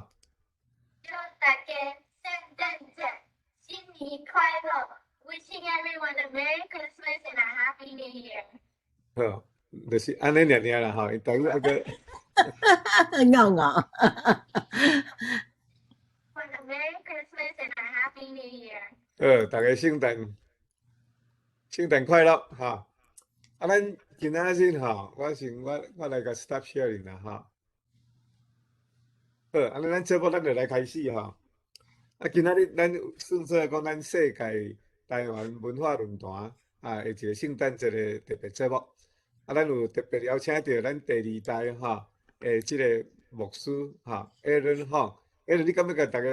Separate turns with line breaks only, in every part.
祝大家圣诞节新年快乐 ！Wishing everyone a Merry Christmas and a Happy New Year。
好，就是安尼尔啦哈，台语那个
咬咬。
For a Merry Christmas and a Happy New Year。
大家圣诞快乐哈！咱今仔日哈，我来个 stop sharing 啦哈。好，咱节目就来开始哈。今仔日咱顺说讲咱世界台湾文化论坛的一个圣诞节的特别节目。咱有特别邀请到咱第二代哈即个牧师哈 Aaron 哈，Aaron 你敢要甲大家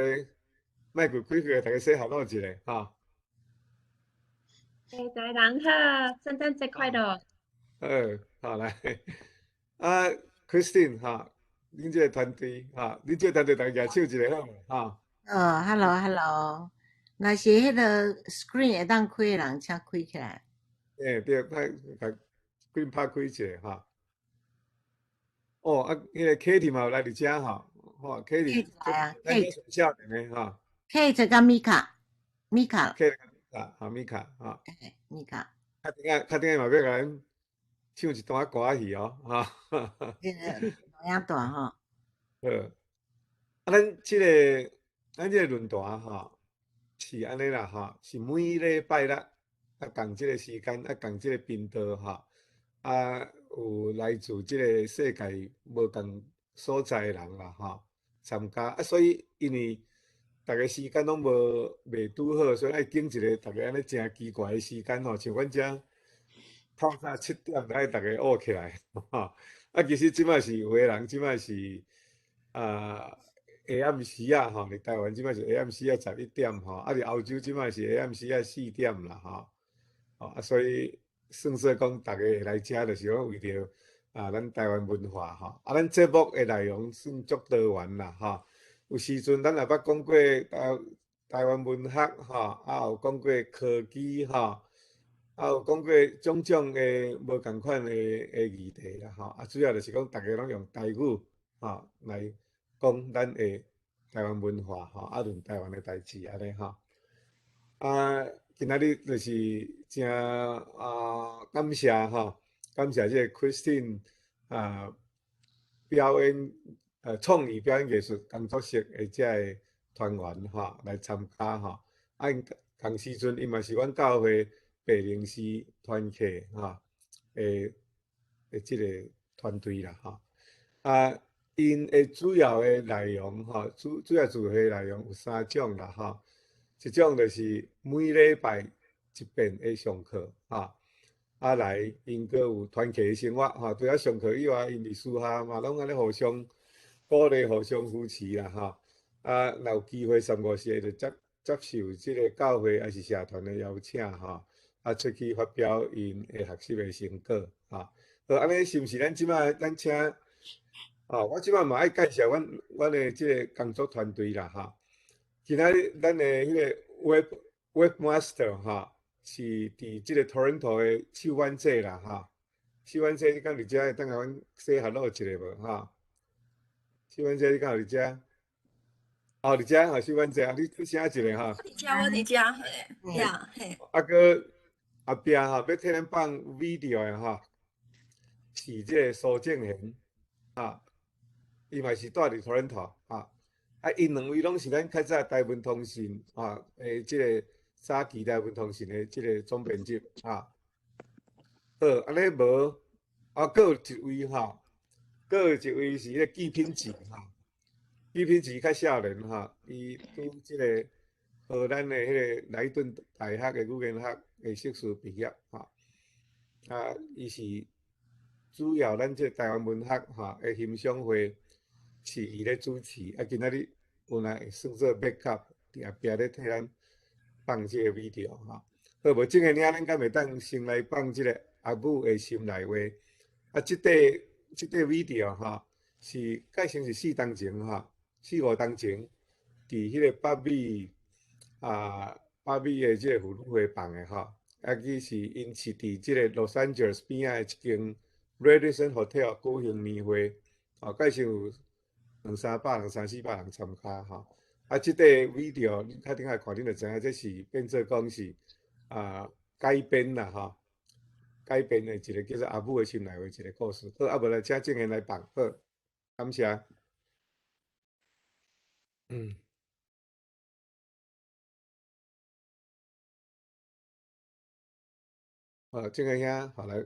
麦克开开，大家说 hello 一下哈。
大家好，圣诞节快乐！
好来，Christine 哈，恁这个团队哈，恁这个团队大家举手一下好哈。
hello，若是迄个 screen 会当开的人，请开起来。
对，拍screen 拍开一下哈。迄个 Katie 嘛有来伫遮哈，Katie
来啊
，Kate 少年的哈
，Kate 甲米卡
，Kate 米卡哈，
米卡，
较顶下嘛要甲咱唱一段歌戏哦哈。
影大吼。
咱即个论坛哈，是安尼啦哈，是每礼拜六共即个时间共即个频道哈，有来自即个世界无共所在的人啦哈参加所以因为逐个时间拢袂拄好，所以爱拣一个逐个安尼诚奇怪的时间吼，像阮遮透早7点就爱逐个学起来哈。其实即摆是有个人，即摆是下暗时啊吼，伫台湾即摆是下暗时啊11点吼，伫欧洲即摆是下暗时啊4点啦吼，所以算说讲逐个会来遮，就是讲为着咱台湾文化吼，咱节目的内容算足多元啦吼，有时阵咱也捌讲过台湾文学吼，有讲过科技吼，有讲过种种的无共款的议题啦吼，主要就是讲逐个拢用台语吼来讲咱的台湾文化吼，论台湾的代志安尼吼。今仔日就是真感谢吼，感谢这个 Christine 表演创意表演艺术工作室的这个团员吼来参加吼，同时阵伊嘛是阮教会白灵寺团契吼的即个团队啦吼。因的主要的内容吼，主要内容有3种啦吼。一种就是每礼拜一遍的上课吼，来因阁有团契的生活吼，除了上课以外，因伫私下嘛拢安尼互相鼓励、互相扶持啦吼。若有机会3、5时就接受即个教会还是社团的邀请吼，出去发表因的学习的成果吼。安尼是毋是咱即摆咱请我即摆嘛爱介绍阮的即个工作团队啦吼。今仔日咱的迄个 Webmaster 吼，是伫即个 Toronto 的秀婉姐啦吼。秀婉姐，你敢伫遮会当甲阮说 hello 一下无吼？秀婉姐，你敢有伫遮？伫遮吼，秀婉姐，你声一下吼。
我伫遮嘿，呀嘿。
搁后壁吼要替咱放 video 的吼，是即个苏正贤吼，伊嘛是住伫 Toronto 吼。因两位拢是咱较早台湾通信即个早期台湾通信的即个总编辑好，安尼无阁有一位阁有一位是迄个纪品志纪品志较少年伊拄即个荷兰的迄个莱顿大学的语言学的硕士毕业伊是主要咱这台湾文学的欣赏会。是伊咧主持，今仔日有来算做 backup， 伫后壁咧替咱放即个 video 好，无即个领咱敢会当先来放即个阿母的心内话。即块 video 是介成是4当前4、5当前，伫迄个北美的即个妇女会放的佮是因是伫即个 Los Angeles 边仔的一间 Radisson Hotel 举行年会，介绍200-300人、300-400人参加吼。啊，即个 video 你较顶下看，你就知影这是变做讲是改编啦吼，改编的一个叫做阿母的心内话一个故事。好，啊无来请正贤来放，好，感谢。好，正贤兄，好来。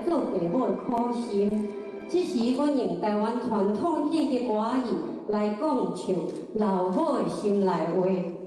做父母的苦心，这是阮用台湾传统戏剧歌艺来讲唱老母的心内话。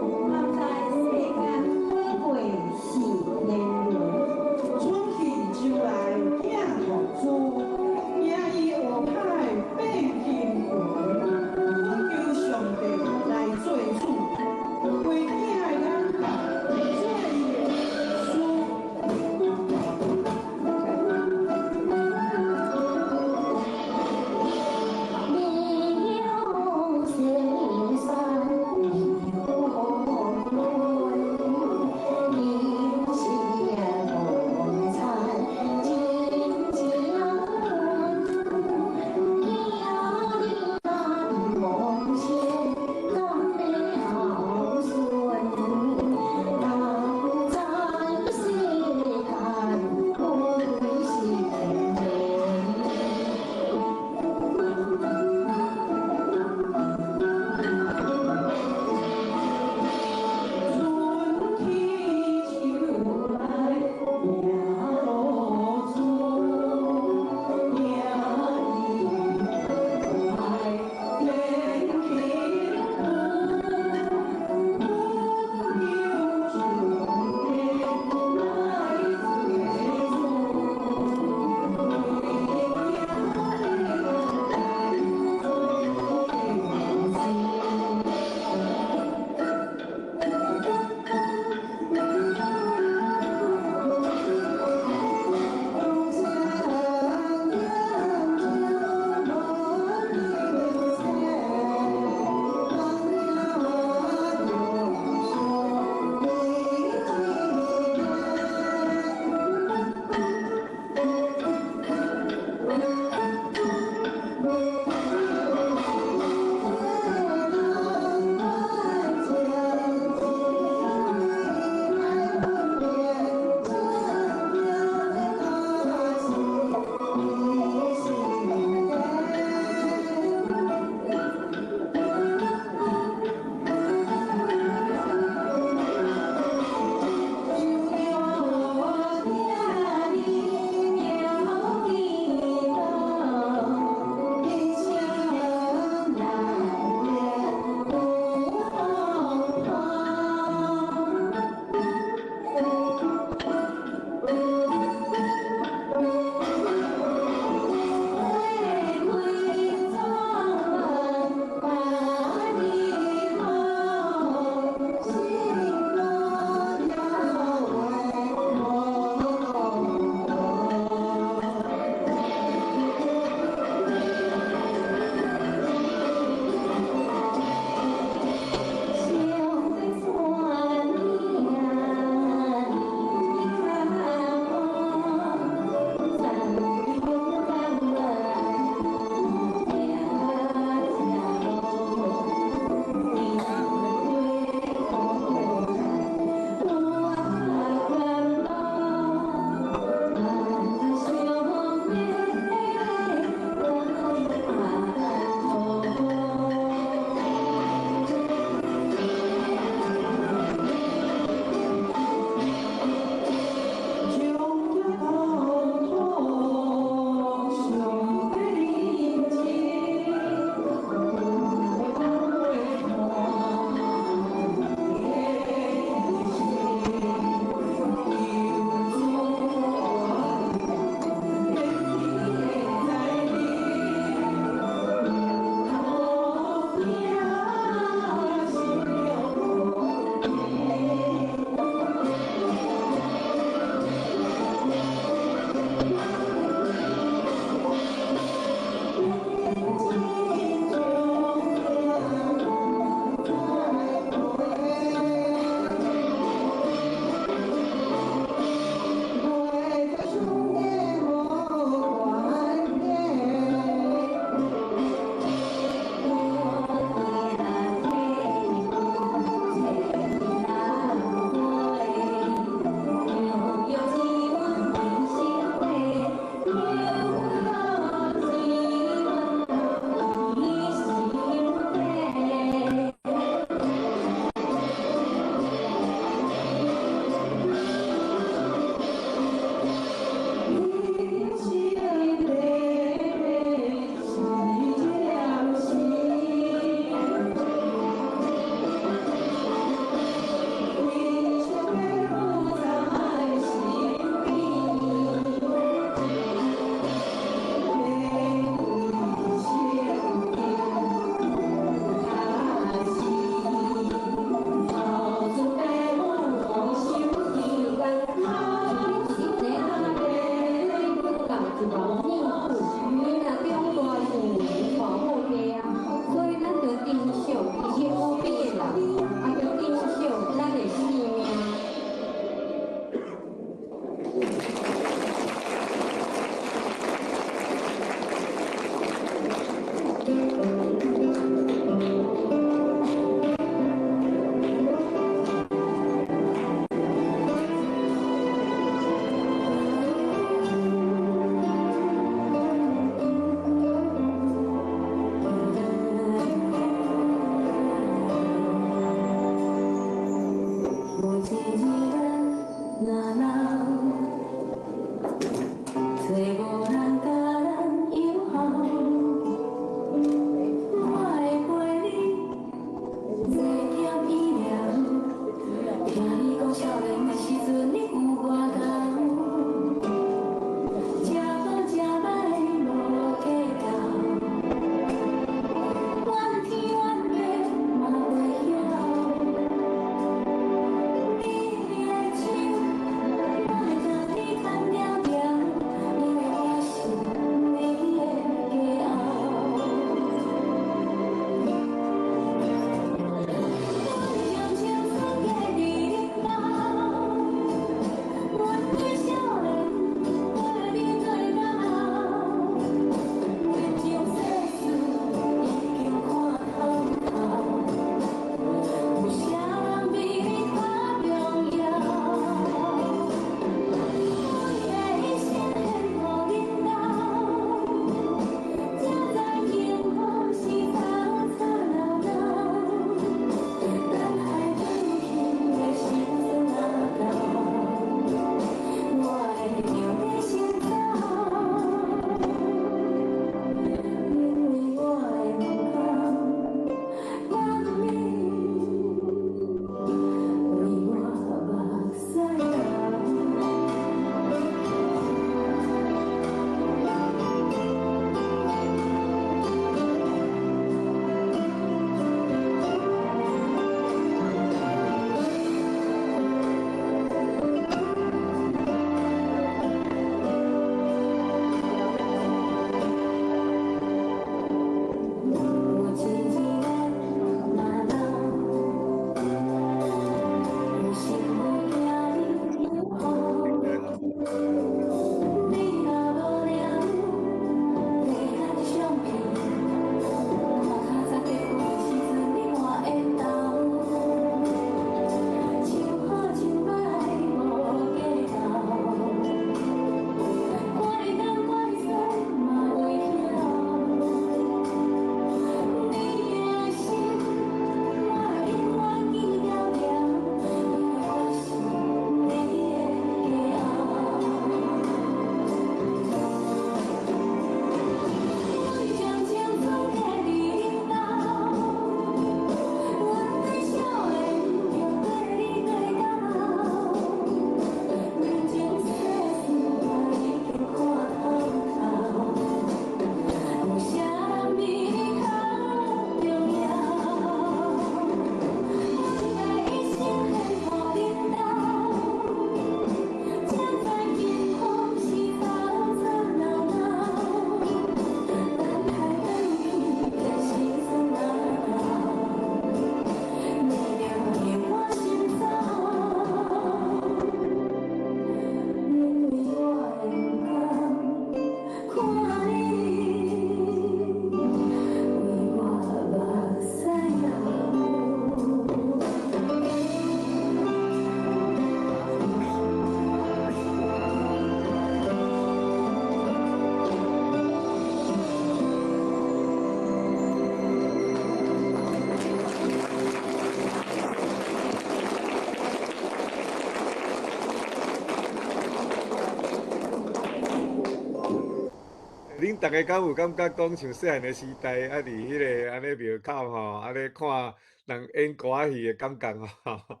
恁大家敢有感觉讲像细汉的时代，啊，伫迄个安尼庙口吼，安尼看人演歌仔戏的感觉吼？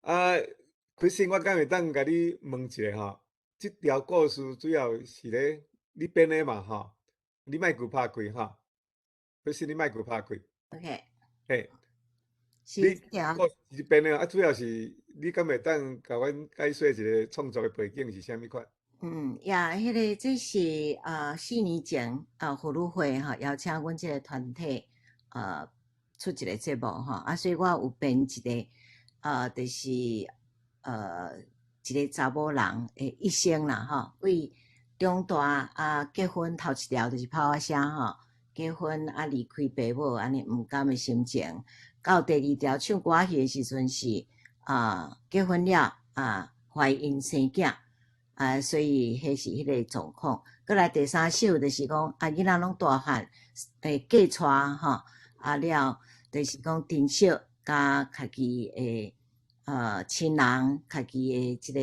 啊，christine我敢会当甲你问一下吼，即条故事主要是咧你编的嘛吼？你莫顾拍开吼，christine你莫顾拍开，
OK，
嘿，
是
你
这条
故事是编的，啊，主要是你敢会当甲阮解说一下创作的背景是啥物款？
迄个这是4年前妇女会吼邀请阮即个团体出一个节目吼，所以我有编一个就是一个查某人的一生啦吼，为长大结婚头一条就是泡仔声吼，结婚离开爸母安尼毋甘的心情，到第二条唱歌仔戏的时阵是结婚了怀孕生囝。所以迄是迄个状况。过来第三首就是讲囡仔拢大汉，嫁娶吼，了就是讲珍惜甲家己亲人家己的即、个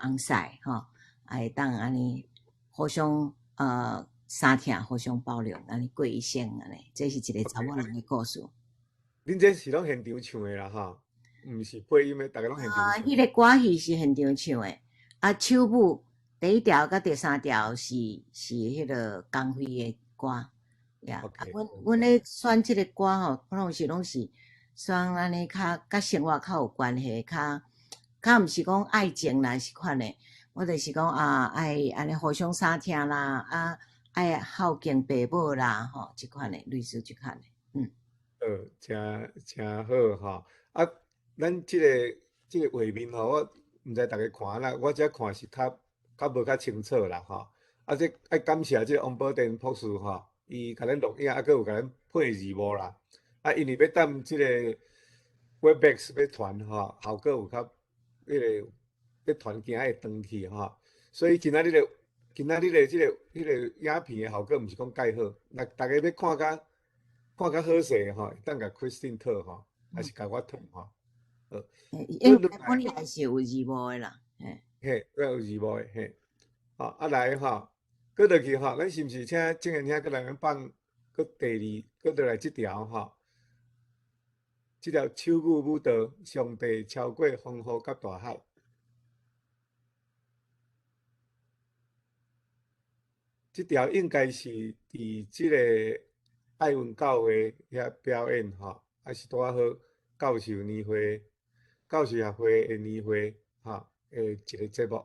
翁婿吼，会当安尼互相相疼，互相包容，安尼过一生安尼，这是一个查某人的故事。
恁这是拢现场唱的啦哈，毋是配音的，大家拢现场唱。
迄个歌戏是现场唱的，手舞第一条甲第三条是迄个江辉的歌，呀。阮咧选即个歌吼，可能是拢是选安尼较甲生活较有关系，较毋是讲爱情啦是款的，我就是讲爱安尼互相相听啦，爱孝敬爸母啦，吼，即款的类似即款的，
真好吼。咱即个画面吼，我毋知大家看啦，我遮看是较无较清楚啦吼。这爱感谢即个王宝殿博士吼，伊甲咱录影，佮有甲咱配字幕啦。因为要等即个 Webex 要传吼，效果有较迄个要传行会长去吼，所以今仔日的即个影片的效果毋是讲介好，那大家要看较好势吼，当甲 Christine 套吼，还是甲我套吼。
因为本来是有字幕的啦，
嘿，有字幕的嘿。来吼，搁落去吼，咱是毋是请郑元兄搁来放搁搁来即条吼？即条手舞舞蹈，上帝超过风雨甲大海。即条应该是伫即个爱文教会遐表演吼，还是拄好教授协会的年会吼的一个节目。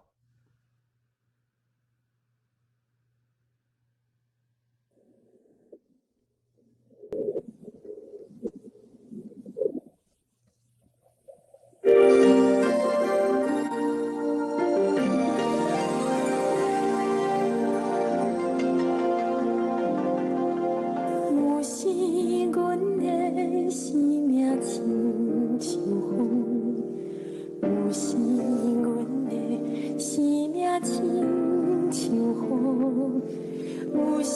有时阮的生命亲像风，有时阮的生命亲像风，有时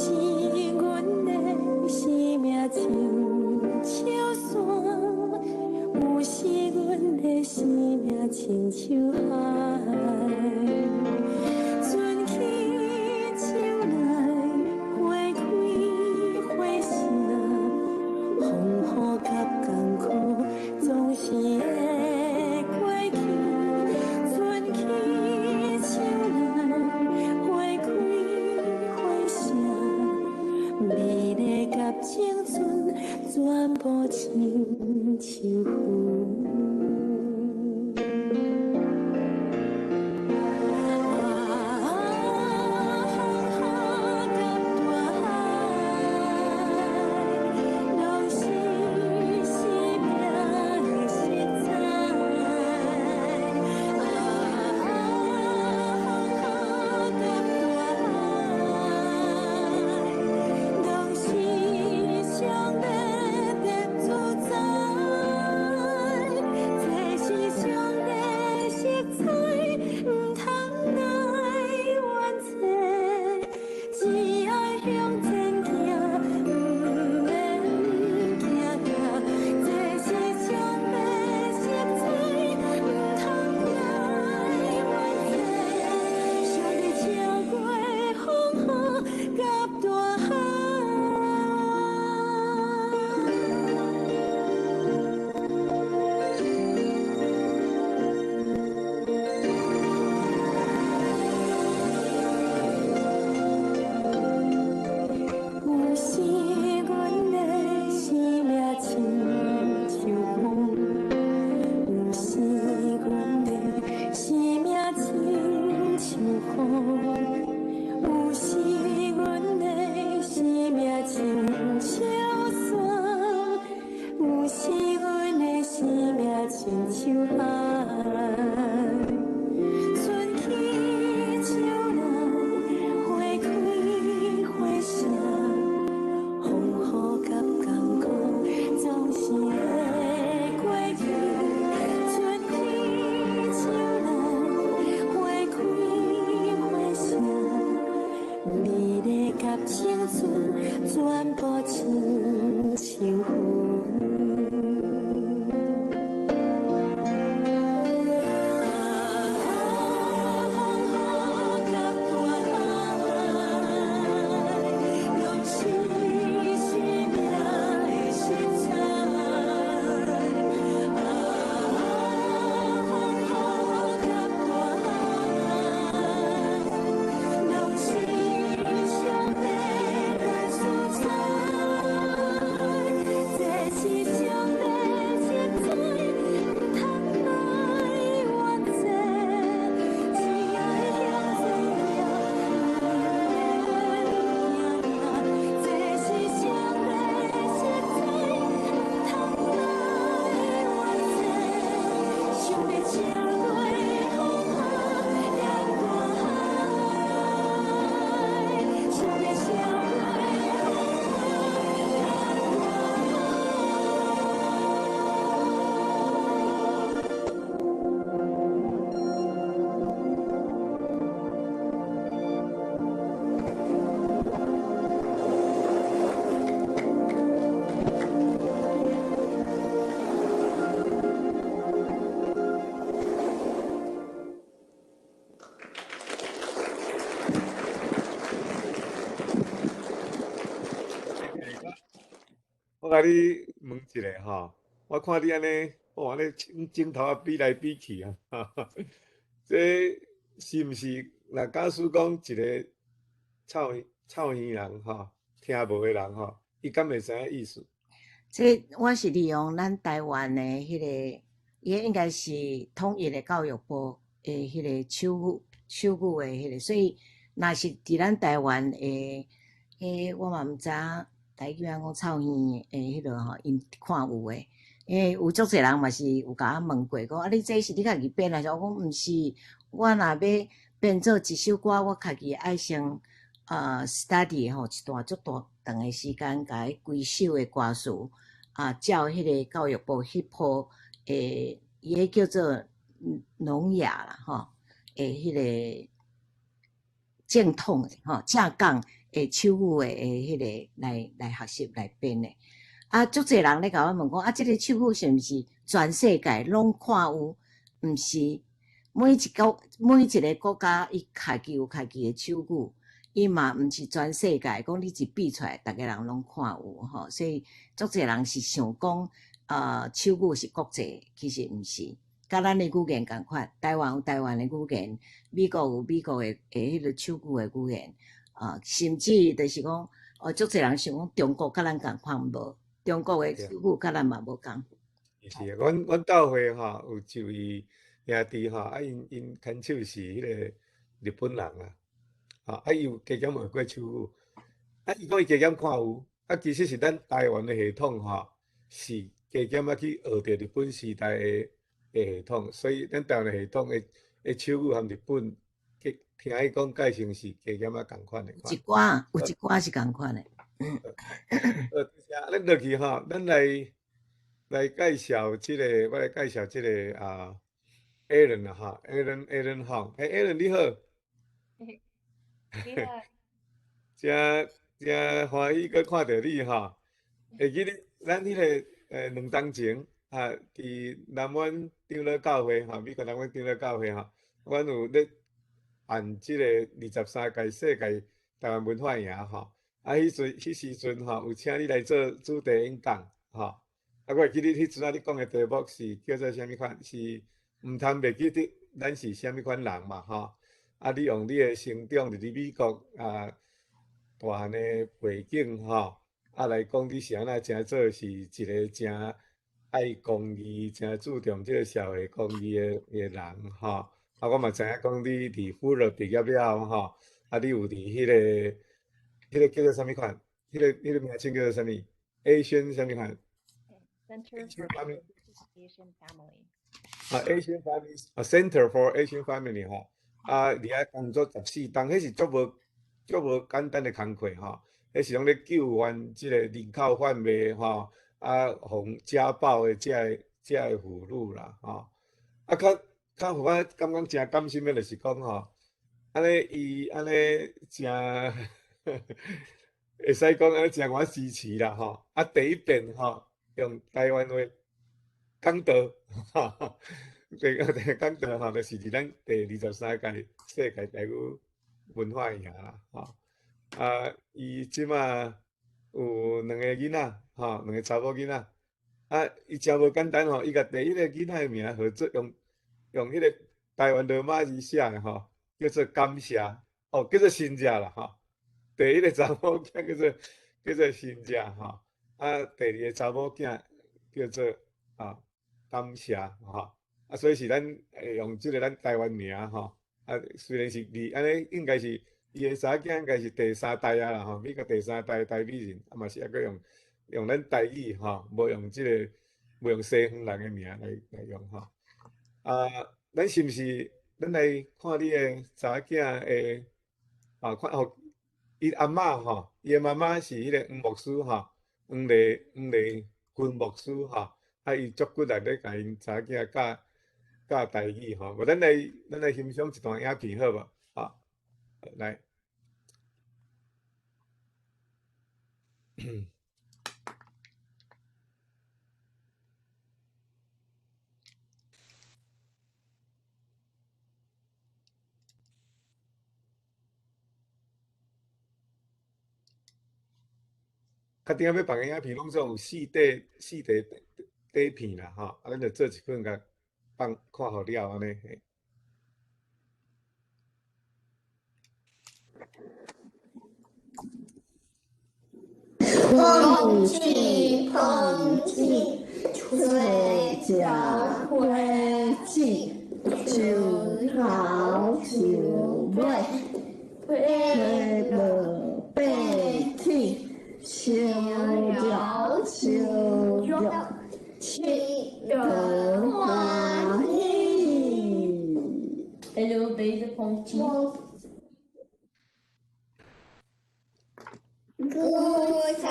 阮的生命亲像山，有时阮的生命亲像海。春去秋来，花开花谢，风雨甲艰苦总是会过去。春去秋来，花开花谢，美丽甲青春全部亲像风。啊
我甲你问一下吼，我看你安尼，哇，安尼镜头啊比来比去啊，这是毋是？若假使讲一个草耳人吼，听无诶人吼，伊敢会知影意思？
这我是利用咱台湾的迄、个，伊应该是统一的教育部的迄个手语的迄个，所以若是伫咱台湾的，我嘛毋知影台语安讲草耳的迄落吼，因看有诶，因为有足侪人嘛是有甲我问过，讲啊，你这是你家己编来？我讲毋是，我若要编做一首歌，我家己爱先study 吼一段足大长诶时间，甲伊规首诶歌词。照迄个教育部迄套伊迄叫做聋哑啦吼，迄个正统诶吼，正港诶手语诶迄个来学习来编诶。足侪人咧甲我问讲，即个手语是毋是全世界拢看有？毋是，每一个国家伊家己有家己诶手语。伊嘛毋是全世界，讲你一比出来，逐个人拢看有吼，所以足侪人是想讲，手语是国际，其实毋是，甲咱的语言共款，台湾有台湾的语言，美国有美国的迄个手语的语言，甚至就是讲，足侪人想讲中国甲咱共款无，中国的手语甲咱嘛无共。
是，阮教会吼有一位兄弟吼，因牵手是迄个日本人啊。伊有加减学过手语，伊讲伊加减看有，其实是咱台湾的系统吼，是加减去学着日本时代的系统，所以咱台湾的系统的手语和日本，听伊讲介成是加减共款的。
有一寡是共款的。
咱落去吼，咱来介绍即个，我来介绍即个Aaron 啊哈，Aaron 好，Aaron 你好。真欢喜搁看到你吼，会记得咱迄个2当前伫南湾长老教会吼，美国南湾长老教会吼，阮有咧办即个23届世界台湾文化营吼，迄时阵吼有请你来做主题演讲吼，我会记得迄阵你讲的题目是叫做啥物款？是毋通袂记得咱是啥物款人嘛吼。你用你的成长伫咧美国大汉的背景吼，来讲你是安怎真做是一个真爱公益、真注重即个社会公益的人吼。我嘛知影讲你伫富勒毕业了吼，你有伫迄个叫做啥物款？迄个名称叫做啥物 ？Asian 啥物款
Asian family.
Asian Family Center for Asian Family 吼。伫遐工作14档，迄是足无简单的工课吼，迄是拢咧救援即个人口贩卖吼，防家暴的遮个妇女啦吼。较互我感觉真感心的，就是讲吼，安尼伊安尼真会使讲安尼真我支持啦吼。第一遍吼用台湾话讲道吼。讲到吼，就是伫咱第23届世界台语文化营啦，吼。伊即马有2个囡仔，吼，2个查某囡仔。伊真无简单吼，伊甲第一个囡仔的名号做用迄个台湾罗马字写的吼，叫做感谢，叫做新姐啦，吼。第一个查某囝叫做新姐吼，第二个查某囝叫做感谢吼。所以是咱会用即个咱台湾名吼，虽然是安尼，应该是伊的查囝应该是第3代啦吼，美国第3代台美人，嘛是还佫用咱台语吼，无用即个无用西方人的名来用吼。咱是毋是咱来看你的查囝的看伊阿嬷吼，伊的妈妈是迄个黄牧师吼，黄丽君牧师吼，伊足骨力咧甲因查囝教台语吼，无咱来欣赏一段影片好无？来。较顶要放个影片，拢总有4D片啦，吼，啊，咱就做一份甲放看好了安尼。嘿
空气，空气，吹着花枝，就好像尾，飞落白天，烧热烧热，吃得欢喜。Hello，杯子空气。
牛仔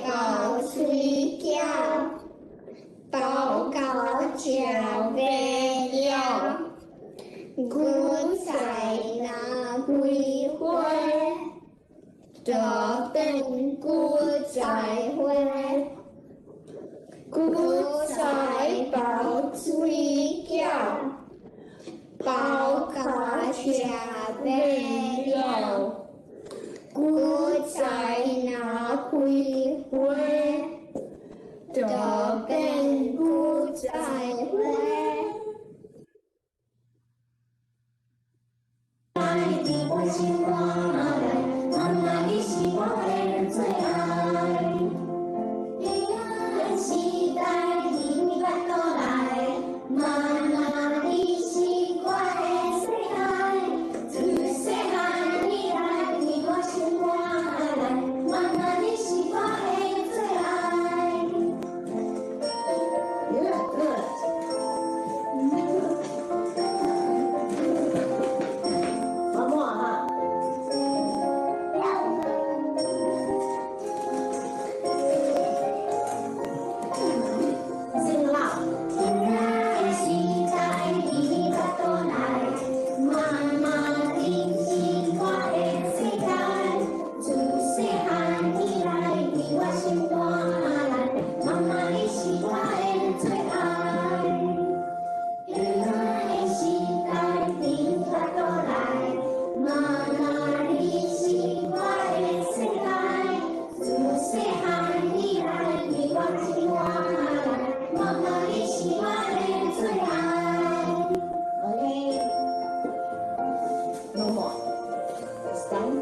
搞水饺，包糕吃未了。牛仔那开花，这边牛仔花。牛仔包水饺，包糕吃未了。牛仔那开花，这边牛仔花。你我心肝内，妈妈你是我的最爱。平安时代你捌倒来，妈妈你是我的最爱。自细汉以来，你我心肝内，妈妈你是我的最爱。
妈妈哈。Sing loud.
平安时代你捌倒来，妈妈你是我的世界。自细汉以来，你我心肝内，妈妈你是我的最爱。平安时代你捌倒来，妈妈你是我的世界。自细汉以来，你我心肝内，妈妈你是我的最爱。
Okay. No more. Stand.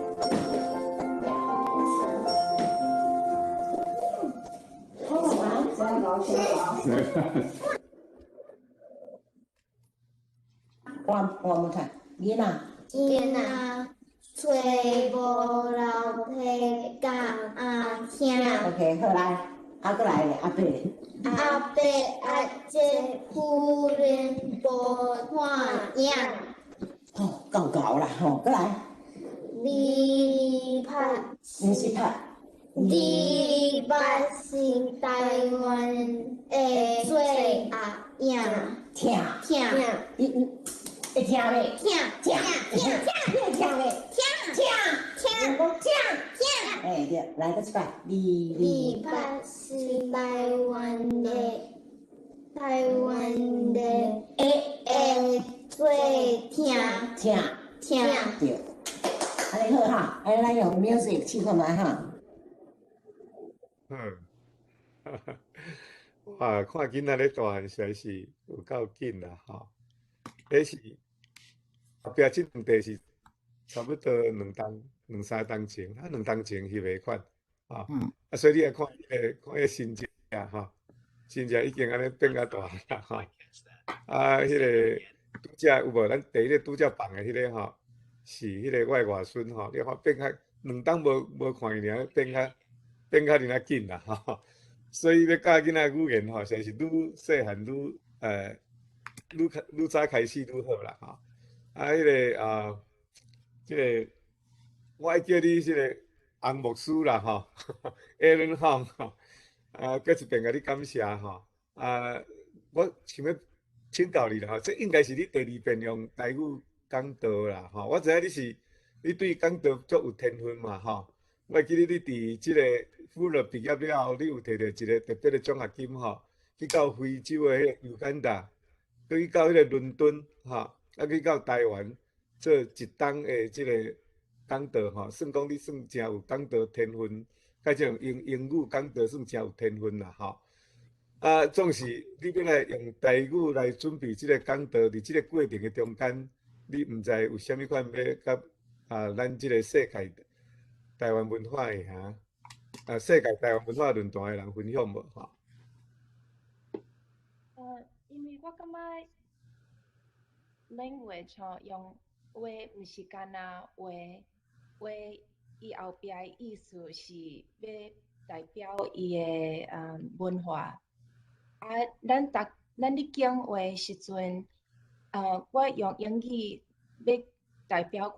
好玩，再搞再搞。One more time. 囡仔，
囡仔吹无流皮甲阿兄，
OK，好来，过来阿伯，
阿伯阿姐夫人无看影，
够啦，过来，
你拍
你是拍，
你拍是台湾的最阿影，
听，
听
你会听未？
听听听
你会听未？
听听，
哎对，来个一摆，
你
你
拍是台湾的最听
听，
听。
对，安尼好哈，安尼咱用 music 试看卖哈。
哇，看囡仔咧大汉实在是有够紧啦，吼！迄是后壁即两地是差不多两三冬前，2冬前翕的款，啊，所以你来看迄个新姐吼，新姐已经安尼变甲大啦，吼。啊，迄个拄则有无？咱第一个拄则放的迄个吼，是迄个我的外孙吼，你看变较2冬无看伊尔，变较尔紧啦，吼。所以要教囡仔语言吼，实在是愈细汉愈早开始愈好啦，吼。啊，迄个即个我爱叫你即个红牧师啦，吼，Aaron Hong 吼，搁一遍甲你感谢吼。我想要请教你啦，吼，这应该是你第2遍用台语讲道啦，吼。我知影你对讲道足有天分嘛，吼。我会记得你伫即个富勒毕业了后，你有摕到一个特别的奖学金吼，去到非洲的迄个尤干达，去到迄个伦敦吼，去到台湾做1冬的即个讲道吼，算讲你算真有讲道天分，甲这种英语讲得算真有天分啦吼。啊，总是你要来用台语来准备即个讲道，伫即个过程的中间，你毋知有啥物款要甲咱即个世界台湾文化的世界台湾文化论坛的人分享无吼？
因为我感觉 language 用话毋是干那话伊后壁的意思是要代表伊的文化。咱咧讲话的时阵，我用英语要代表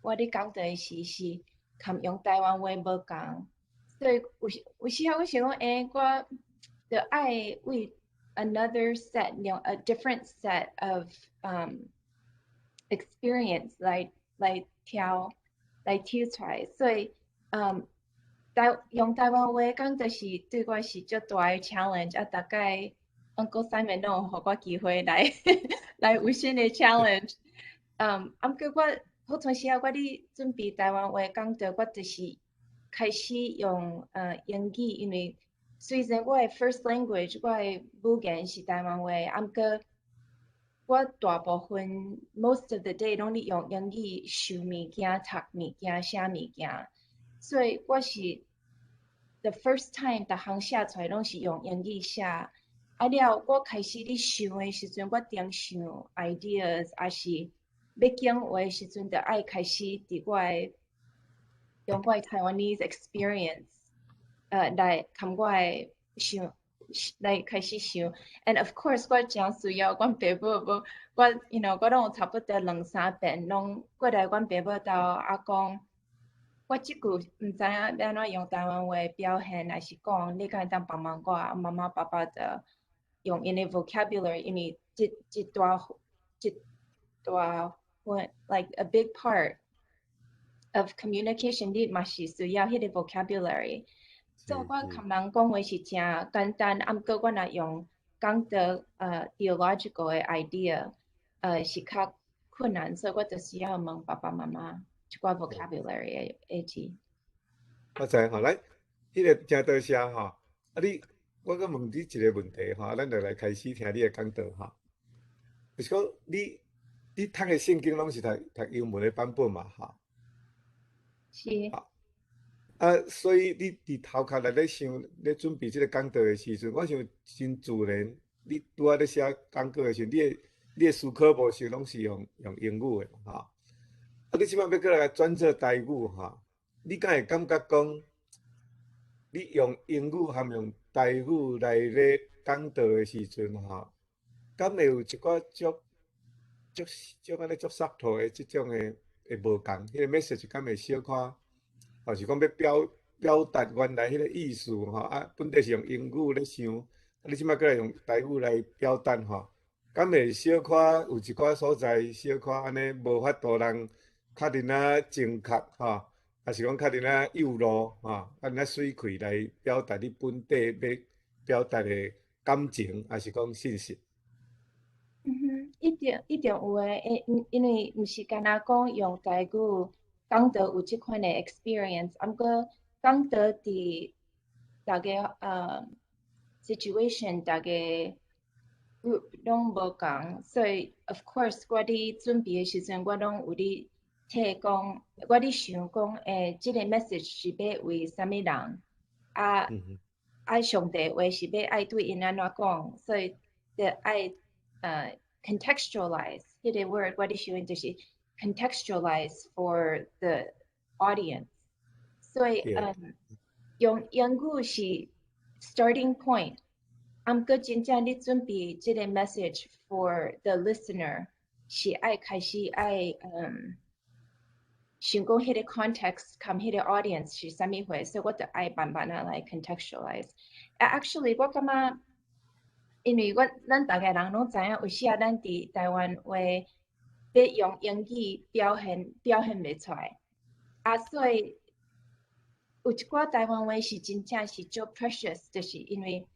我咧讲的是，含用台湾话无共，所以有时候我想讲，我就爱为 another set 用 a different set of experience 来挑出来，所以用台湾话讲，就是对我是足大的 challenge 啊！大概 Uncle Simon 都有互我机会来来有新的 challenge。毋过我好长时候我咧准备台湾话讲到，我就是开始用英语，因为虽然我的 first language 我的母语是台湾话，毋过我大部分 most of the day 拢咧用英语想物件、读物件、写物件，所以我是 the first time 逐项写出来拢是用英语写。了，我开始咧想的时阵，我定想 ideas， 还是要讲话的时阵，就爱开始伫我的用我的 Taiwanese experience，来含我的想。来开始想 ，and of course 我真需要阮爸母无，我 you know 我拢有差不多2-3遍，拢过来阮爸母兜啊讲，我即句毋知影要安怎用台湾话表现，还是讲你敢会当帮忙我，妈妈爸爸的用因的 vocabulary， 因为一大 like a big part of communication， 你嘛是需要迄个 vocabulary。所以我含人讲话是真简单，毋过我若用讲到theological 的 idea，是较困难，所以我就需要问爸爸妈妈一寡 vocabulary 的字。
我知吼，来，迄个真多谢吼。我搁问你一个问题吼，咱就来开始听你的讲道吼。就是讲你读的圣经拢是读英文的版本嘛吼？
是。
所以你伫头壳内咧想咧准备即个讲道的时阵，我想真自然，你拄仔咧写讲稿的时阵，你的思考模式拢是用英语的吼。你即摆要过来转做台语吼，你敢会感觉讲，你用英语含用台语来咧讲道的时阵吼，敢会有一寡足安尼足洒脱的即种的无共，迄个 message 敢会小可？或是讲要表达原来迄个意思吼，本地是用英语咧想，你即摆过来用台语来表达吼，敢会小可有一寡所在小可安尼无法度人较认啊正确吼，还是讲较认啊幼路吼，安尼水气来表达你本地要表达的感情，还是讲信息？
一定有诶，因为毋是干那讲用台语讲到有即款诶 experience， 毋过讲到伫逐个situation， 逐个 group 拢无共，所以 of course 我伫准备诶时阵，我拢有咧替讲，我咧想讲，即个 message 是要为啥物人？上帝话是要爱对因安怎讲，所以就爱contextualize 迄个 word， 我咧想就是 contextualize for the audience， 所以用英语是 starting point， 毋过真正你准备即个 message for the listener， 是爱开始爱想讲迄个 context 含迄个 audience 是啥物货，所以我就爱慢慢啊来 contextualize。Actually， 我感觉，因为咱大家人拢知影，有时啊咱伫台湾话要用英语表现袂出来，所以有一寡台湾话是真正是足 precious， 就是因为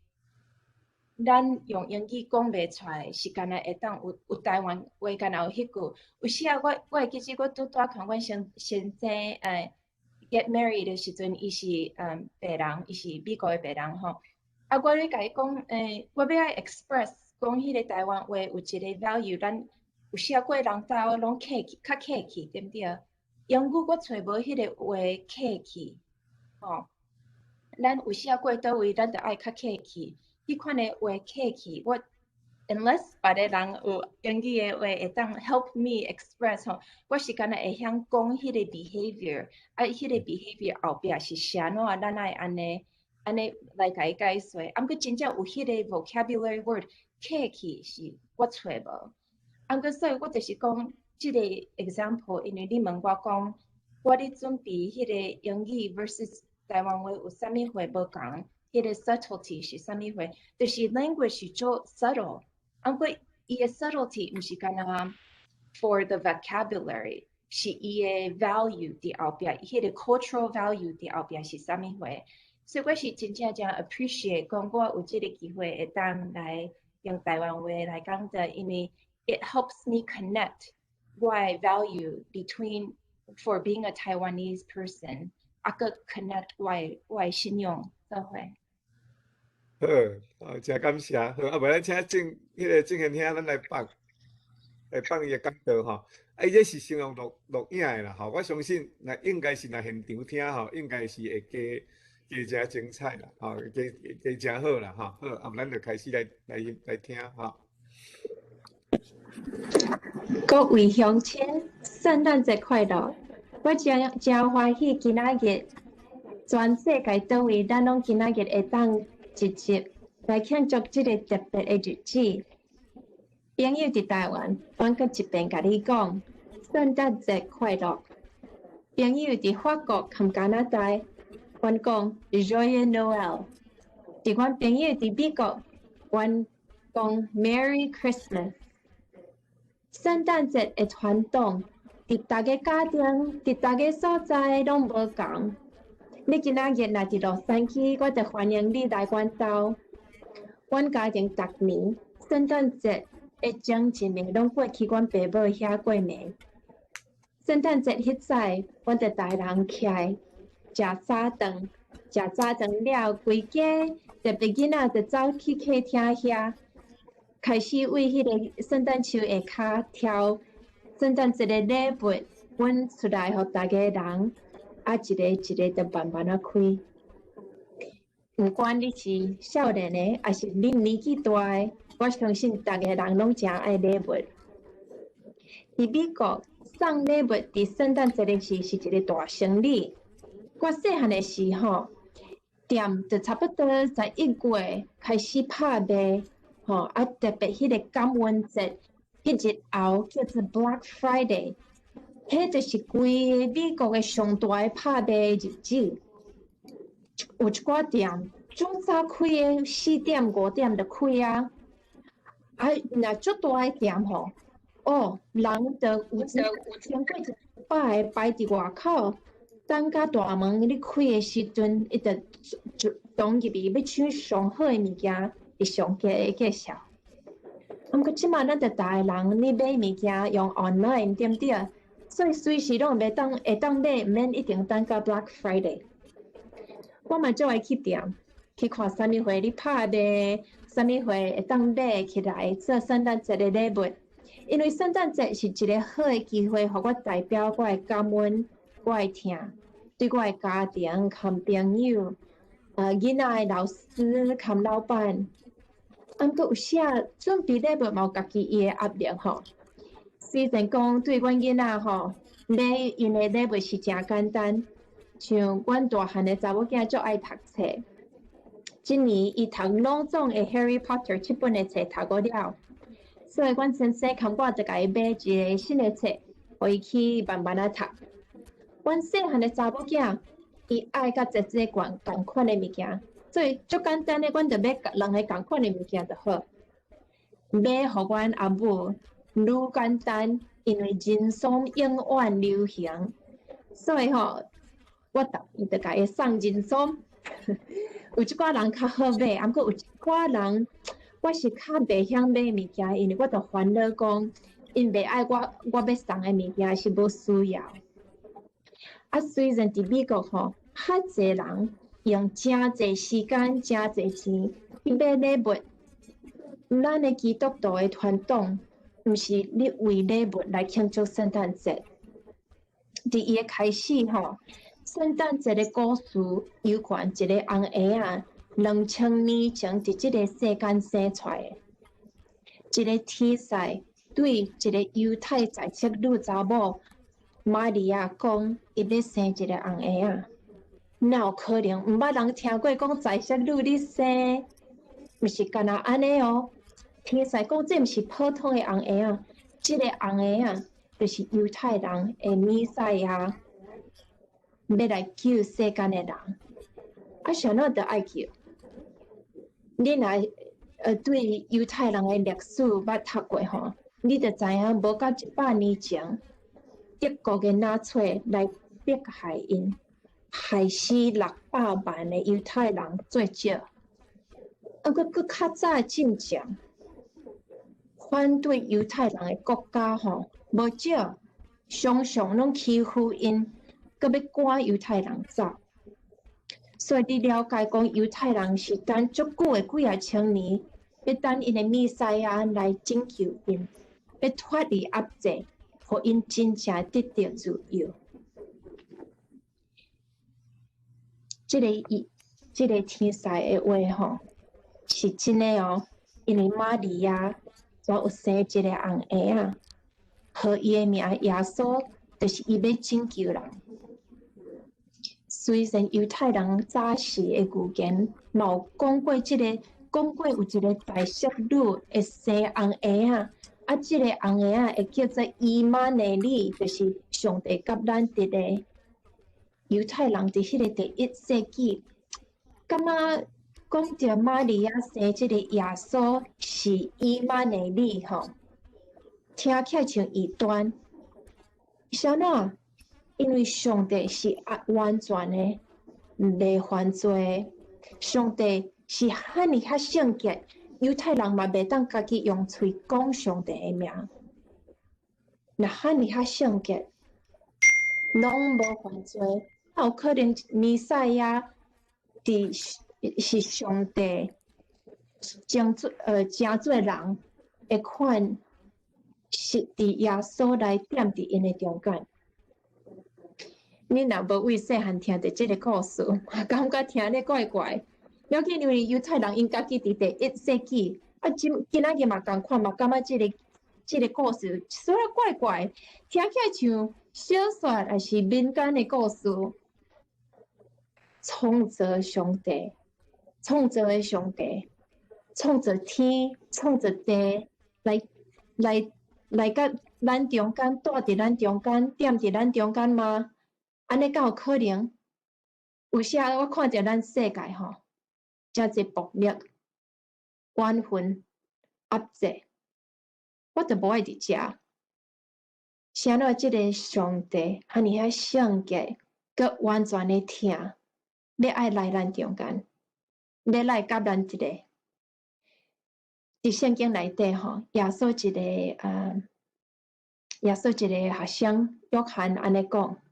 咱用英语讲袂出来，是干那会当有台湾话干那有迄句。有时啊，我会记得我拄看阮先生 get married 的时阵，伊是白人，伊是美国的白人吼。啊，我咧甲伊讲，我要爱 express 讲迄个台湾话有一个 value，咱有写过人兜拢客气，较客气，对毋对？英语我找无迄个话客气，吼。咱有写过倒位，咱就爱较客气。迄款的话客气，我 unless 别个人有英语的话会当 help me express 吼，我是敢若会晓讲迄个 behavior， 啊，迄个 behavior 后壁是啥怎，咱爱安尼来甲伊解说。啊，毋过真正有迄个 vocabulary word 客气是我找无。啊，毋过所以我就是讲即个 example，因为你问我讲，我咧准备迄个英语 versus 台湾话有啥物话无共，迄个 subtlety 是啥物话？就是 language 是做 subtle， 啊，毋过伊个 subtlety 毋是干那 for the vocabulary， 是伊个 value 伫后壁，迄个 cultural value 伫后壁是啥物话？所以我是真正 appreciate 讲我有即个机会会当来用台湾话来讲的，因为 it helps me connect my value between for being a Taiwanese person， 啊个 connect 我信仰社会。
好，真感谢。好，啊，无咱请迄个郑贤兄，咱来放伊个讲道吼。啊，伊这是先用录影的啦，吼，我相信应该是现场听吼，应该是会加精彩啦，吼，加真好啦，吼。好，啊，咱就开始来听吼。
各位乡亲，圣诞节快乐！我真欢喜今仔日全世界倒位，咱拢今仔日会当一集来庆祝即个特别的日子。朋友伫台湾，阮搁一遍甲你讲，圣诞节快乐！朋友伫法国含加拿大，阮讲 Joyeux Noel。伫阮朋友伫美国，阮讲 Merry Christmas。圣诞节的传统，伫逐个家庭、伫逐个所在拢无共。你今仔日若伫洛杉矶，我就欢迎你来阮兜。阮家庭逐年圣诞节的前一暝拢过去阮爸母遐过暝。圣诞节迄早，阮就大人起来食早顿，了，规家特别囡仔就走去客厅遐。开始为迄个圣诞树下骹挑圣诞节的礼物，阮出来互大家人，啊一个一个就慢慢开。不管你是少年的，还是你年纪大的，我相信大家人拢诚爱礼物。伫美国送礼物伫圣诞节的时是一个大生意。我细汉的时候，店就差不多11月开始拍卖。啊，特别迄个感恩节，迄日后叫做 Black Friday， 迄就是规个美国的上大的拍卖的日子。有一寡店最早开的4点5点就开啊，啊，若足大的店吼，人就有超过100个排伫外口，等甲大门咧开的时阵，伊就冲入去要抢上好的物件。是上佳的介绍。毋过即马咱着大个人，你买物件用 online 对毋对？所以随时拢会当买，毋免一定等到 Black Friday。我嘛最爱去店去看啥物货咧拍卖，啥物货会当买起来做圣诞节的礼物。因为圣诞节是一个好的机会，互我代表我的感恩，我的疼，对我的家庭、含朋友、囡仔的老师、含老板。毋过有时啊，准备礼物嘛有家己伊的压力吼。虽然讲对阮囡仔吼，买因的礼物是诚简单，像阮大汉的查某囝足爱读册。今年伊读老总的《Harry Potter》7本的册读过了，所以阮先生牵我就甲伊买一个新的册，互伊去慢慢读。阮细汉的查某囝，伊爱甲姐共款的物件。所以足简单的，阮就买2个共款的物件就好。买互阮阿母愈简单，因为人松永远流行，所以我逐年就甲伊送人松。有一寡人较好买，毋过有一寡人我是较袂晓买物件，因为我着烦恼讲，因袂爱我要送的物件是无需要。啊，虽然伫美国吼，较侪人用真侪时间、真侪钱去买礼物，咱的基督徒的传统，毋是你为礼物来庆祝圣诞节。伫伊的开始吼，圣诞节的故事有关一个红婴仔，2000年前伫即个世间生出来的。一个天使对一个犹太在籍女查某玛利亚讲，伊要生一个红婴仔。哪有可能？毋捌人听过讲在籍女咧生，毋是干那安尼哦。天使讲这毋是普通的红婴仔，即个红婴仔就是犹太人的弥赛亚，要来救世间的人。啊，谁哪得爱救？你若对犹太人的历史捌读过吼，你就知影无到100年前，德国的纳粹来迫害因，害死600万的犹太人最少。啊，佫较早的进程，反对犹太人的国家吼，无少常常拢欺负因，佫要赶犹太人走。所以你了解讲犹太人是等足久的几千年，要等因的弥赛亚来拯救因，要脱离压制，互因真正得到自由。这个天使的话吼，是真的哦，因为玛利亚才有生一个红婴仔，和伊的名耶稣，就是伊要拯救人。虽然犹太人早时的预言，有讲过有一个大色女会生红婴仔，啊，这个红婴仔会叫做伊玛内利，就是上帝甲咱伫个犹太人伫迄个第1世纪，感觉讲着玛利亚生这个耶稣是伊玛内利吼，听起来像异端。啥哪？因为上帝是完全的袂犯罪，上帝是遐尼较圣洁，犹太人嘛袂当家己用喙讲上帝的名，若遐尼较圣洁，拢无犯罪，哪有可能弥赛亚是上帝真做人会款是伫耶稣来踮伫因的中间。你若无为细汉听着即个故事，感觉听咧怪怪。了解因为犹太人因家己伫第1世纪，今仔日嘛共款嘛，感觉即个故事虽然怪怪，听起来像小说还是民间的故事。创造上帝，创造的上帝，创造天，创造地，来甲咱中间，住伫咱中间，踮伫咱中间吗？安尼敢有可能？有时我看着咱世界吼，真侪暴力、怨恨、压制，我就无爱伫遮。是安怎即个上帝遐尼遐圣洁，佮完全的听，要爱来咱中间，要来甲咱一个。伫圣经内底吼，耶稣一个学生约翰安尼讲。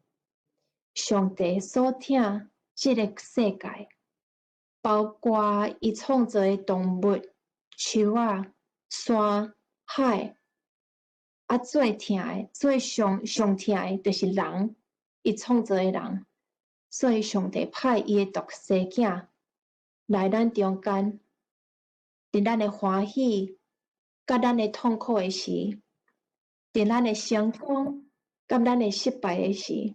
上帝所听即个世界，包括伊创造的动物、树仔、山、海，啊，最听的、最上听的，就是人，伊创造的人。所以上帝派伊的独生囝来咱中间，伫咱的欢喜、甲咱的痛苦的时，伫咱的成功、甲咱的失败的时。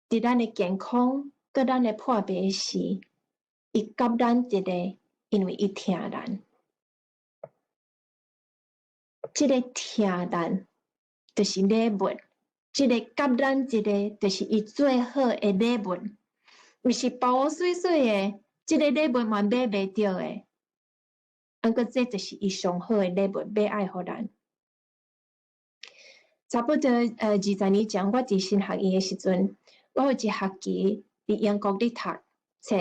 伫咱的健康，佮咱的破病的时，伊甲咱一个，因为伊听咱。即个听咱，就是礼物；即个甲咱一个，就是伊最好的礼物。毋是包包水水的，即个礼物嘛买袂着的。啊，佮这就是伊上好的礼物，要爱互咱。差不多20年前，我伫新学院的时阵。我有一学期伫英国咧读册，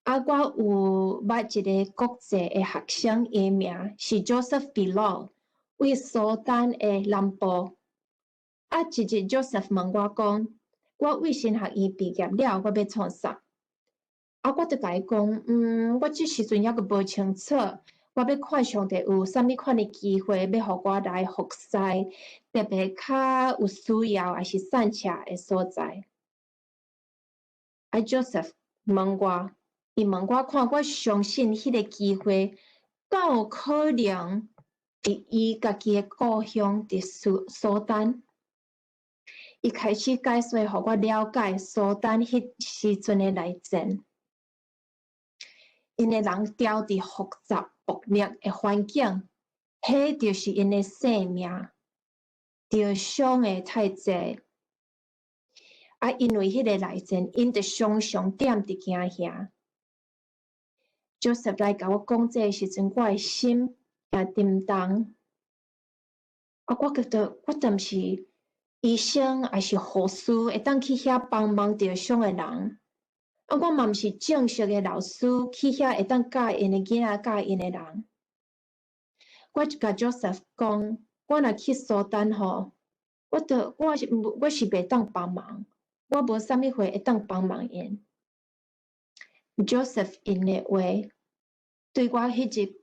啊，我有捌一个国际的学生，伊名是 Joseph Below， 为苏丹的南部。啊，一日 Joseph 问我讲，我卫生学院毕业了，我要创啥？啊，我就甲伊讲，我即时阵还阁无清楚，我要看上帝有啥物款的机会，要互我来服侍，特别较有需要还是散车的所在。啊 ，Joseph 问我，伊问我看我相信迄个机会，敢有可能伫伊家己的故乡伫苏丹？伊开始解说，互我了解苏丹迄时阵的内政。因的人调伫复杂恶劣的环境，迄就是因的性命，着伤的太济。啊，因为迄个内战，因着常常踮伫惊遐。Joseph 来甲我讲这个时阵，我的心也震动。啊，我觉得我毋是医生，还是护士，会当去遐帮忙着伤的人。啊，我嘛毋是正式的老师，去遐会当教因的囡仔，教因的人。我就甲 Joseph 讲，我若去苏丹吼，我是袂当帮忙，我无啥物会当帮忙因。Joseph 因的话，对我迄日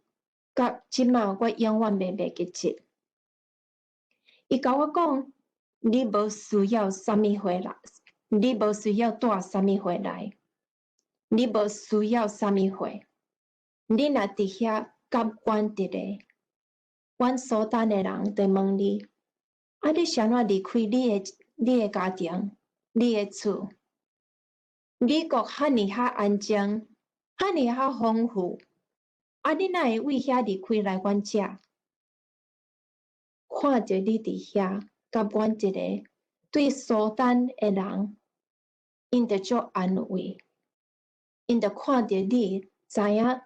甲即马，我永远袂记记。伊甲我讲，你无需要啥物回来，你无需要带啥物回来。你无需要啥物货，你若伫遐甲阮伫咧，阮苏丹的人就问你，啊，你啥怎离开你的家庭、你的厝？美国遐尼遐安静，遐尼遐丰富，啊，你哪会为遐离开来阮遮？看着你伫遐甲阮一个对苏丹的人，因着足安慰。因着看着你，知影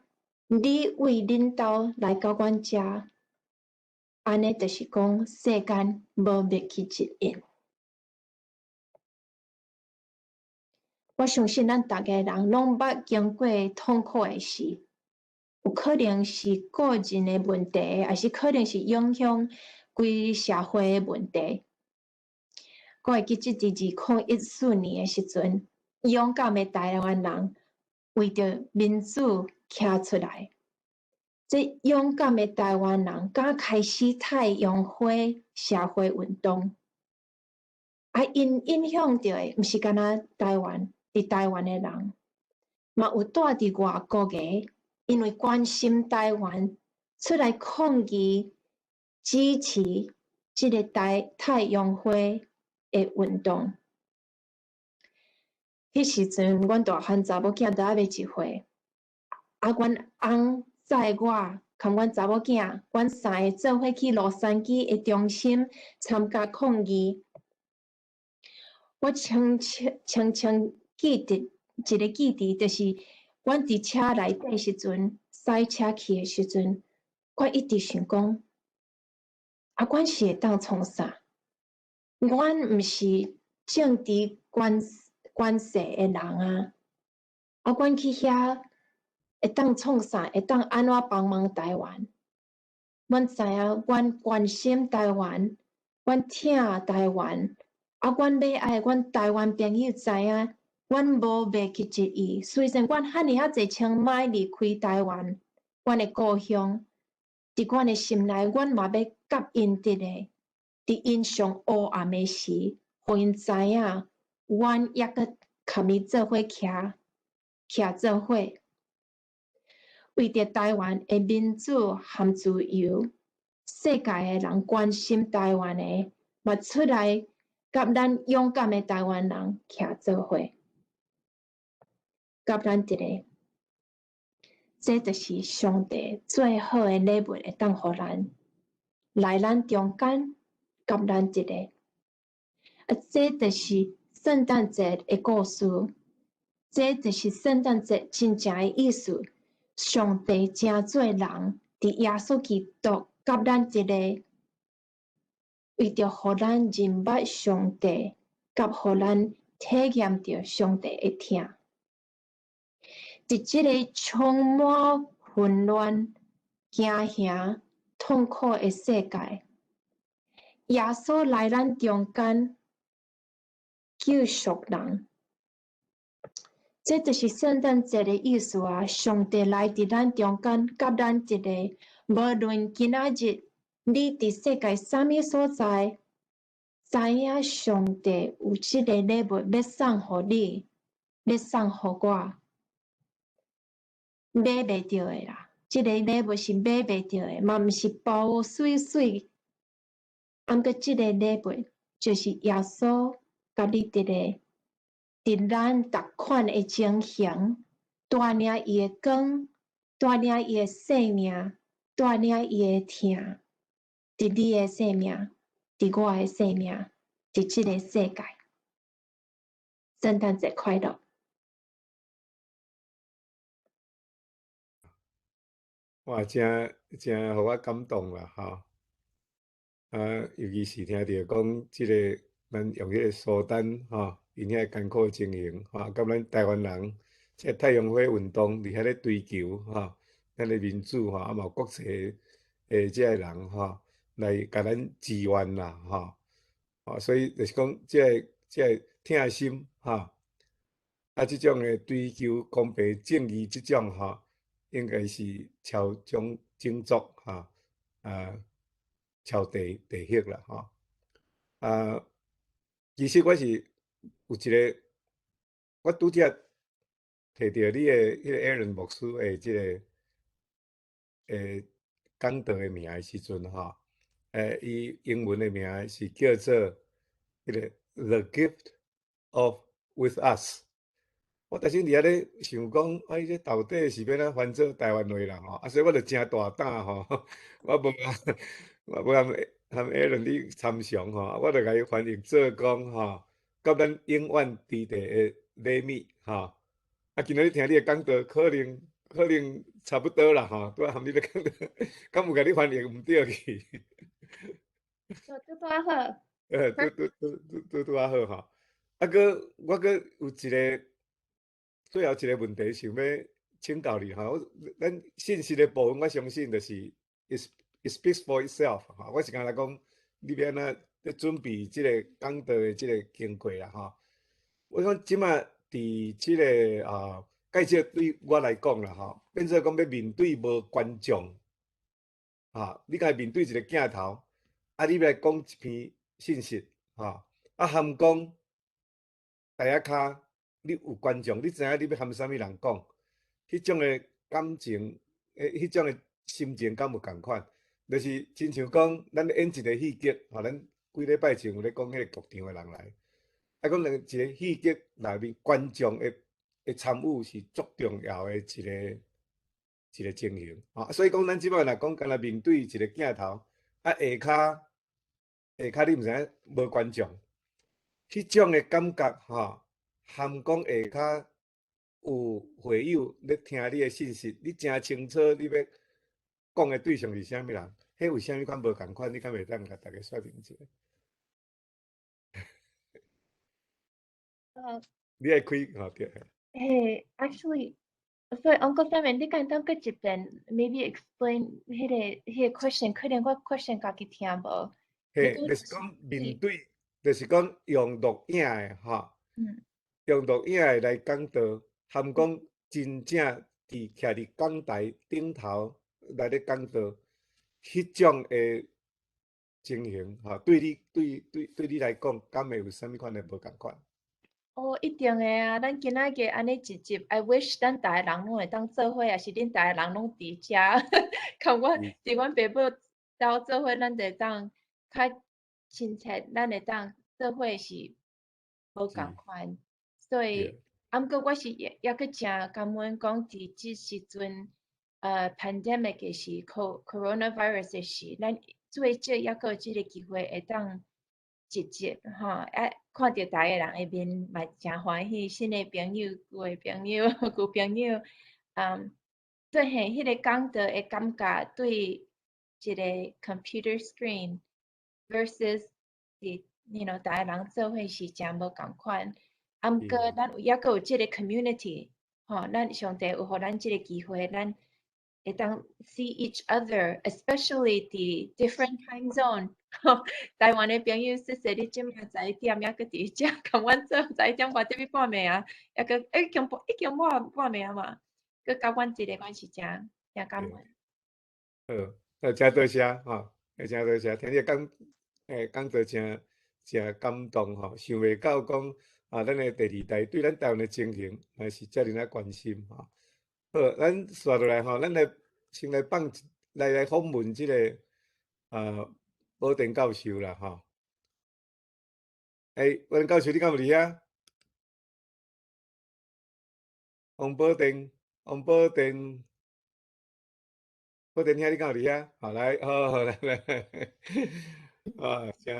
你为恁兜来到阮遮，安尼就是讲世间无灭去一因。我相信咱逐个人拢捌经过痛苦的事，有可能是个人的问题，还是可能是影响规社会的问题。我会记即2014年的时阵，勇敢的台湾人。为着民主站出来，这勇敢的台湾人刚开始太阳花社会运动，啊，因影响到的毋是干那台湾伫台湾的人，嘛有住伫外国的，因为关心台湾出来抗议支持即个太阳花的运动。迄时阵，阮大汉查某囝都还未一岁，啊，阮翁载我，甲阮查某囝，阮三个做伙去洛杉矶的中心参加抗议。我清记得一个记忆，就是阮伫车内底时阵，驶车去的时阵，我一直想讲，啊，阮是会当创啥？阮毋是政治关系的人啊，啊，阮去遐会当创啥？会当安怎帮忙台湾？阮知影，阮关心台湾，阮疼台湾，啊，阮要爱阮台湾朋友知影，阮无袂去一意。虽然阮遐尼济千迈离开台湾，阮的故乡，伫阮的心内，阮嘛要甲因伫咧，伫因上黑暗的时，互因知影。阮抑阁甲伊做伙徛做伙，为着台湾的民主和自由，世界的人关心台湾的，嘛出来甲咱勇敢的台湾人徛做伙，甲咱一个，这就是上帝最好的礼物，会当互咱来咱中间，甲咱一个，啊，这就是。圣诞节的故事，这就是圣诞节真正的意思。上帝真做人，伫耶稣基督甲咱一个，为着互咱认捌上帝，甲互咱体验着上帝的疼。伫即个充满混乱、惊吓、痛苦的世界，耶稣来咱中间。救赎人。这就是圣诞节的意思啊！上帝来伫咱中间，甲咱一个，无论今仔日你伫世界啥物所在，知影上帝有即个礼物要送互你，要送互我，买袂着的啦！即个礼物是买袂着的，嘛毋是包水水。毋过即个礼物就是耶稣甲你伫个。伫咱逐款的情形，带领伊的光，带领伊的生命，带领伊的疼，伫你的生命，伫我的生命，伫即个世界。圣诞节快乐！
哇，真互我感动啦，哈！尤其是听着讲即个咱用迄个苏丹，哈。因遐艰苦情形，哈，甲咱台湾人，即太阳花运动伫遐咧追求，哈，咱的民主，哈，啊嘛有国际诶，即个人，哈，来甲咱支援啦，哈，所以就是讲，即个疼心，哈，啊，即种诶追求公平正义即种，哈，应该是超种种族，哈，超地域啦，哈，其实我是。有一个，我拄则摕到你的迄个 Aaron 牧师的即个讲道的名的时阵，吼，伊英文的名是叫做迄个 The Gift of With Us。我逐阵伫遐咧想讲，哎，这到底是要哪翻做台湾话啦吼？所以我就真大胆吼，我无含 Aaron 你参详吼，我就甲伊翻译做讲吼。甲咱永远伫地的礼物，哈！啊，今仔日听你的讲道，可能差不多啦，哈！拄仔含你咧讲道，敢有甲你翻译毋对去？
拄啊好。
拄啊好哈！啊，我有一个最后一个问题想要请教你哈。咱信息的部分，我相信就是it speaks for itself 哈。我是敢若讲，你要安怎？咧准备即个讲道的即个经过啦，吼！我讲即马伫即个介绍对我来讲啦，吼，变做讲要面对无观众，你家面对一个镜头，你要来讲一篇信息，啊含讲第一骹你有观众，你知影你要含啥物人讲，迄种的感情，迄种的心情敢有共款？就是亲像讲，咱演一个戏剧，咱。几礼拜前有咧讲迄个剧场诶人来，讲一个戏剧内面观众诶参与是足重要诶一个情形，所以讲咱即摆若讲干若面对一个镜头，下骹你毋知影无观众，迄种诶感觉含讲下骹有会友咧听你诶信息，你真清楚你要讲诶对象是啥物人。迄为虾米款无共款？你敢袂当甲大家说明一下？你爱开对。
Hey, actually, so Uncle Simon, 你敢当个一遍 maybe explain 迄个 question， 可能我 question 家己听无。
嘿，就是讲面对，就是讲用录影诶，用录影诶来讲道，含讲真正伫徛伫讲台顶头来咧讲道。迄种诶情形，对你来讲，敢会有啥物款诶无共款？
一定诶啊！咱今仔日安尼一集 ，I wish 咱逐个人拢会当做伙，也是恁逐个人拢伫遮，看我伫阮爸母斗做伙，咱会当较亲切，咱会当做伙是无共款。所以，毋过我是也阁诚感恩讲伫即时阵。pandemic 嘅是 coronavirus 嘅是，咱最少抑阁有即个机会会当直接看着逐个人诶面，嘛诚欢喜，新诶朋友、旧诶朋友、旧朋友，做嘿迄个讲道诶感觉，对一个 computer screen versus 伫逐个人做伙是诚无共款。毋过咱抑阁有即个 community，咱上帝有互咱即个机会，咱。会当 see each other, especially the different time zone 台湾的朋友说说你即马10点还搁伫遮，共阮做10点外点半暝啊，还搁已经半暝啊嘛，搁甲阮一个阮是真感恩。
真多谢吼，真多谢，听你讲，讲到真感动吼，想袂到讲咱的第二代对咱台湾的情形也是遮尔啊关心吼。好，咱刷落来吼，咱先来来访问即个保定教授啦吼。保定教授你敢有伫遐？王保定兄你敢有伫遐？好来，好来，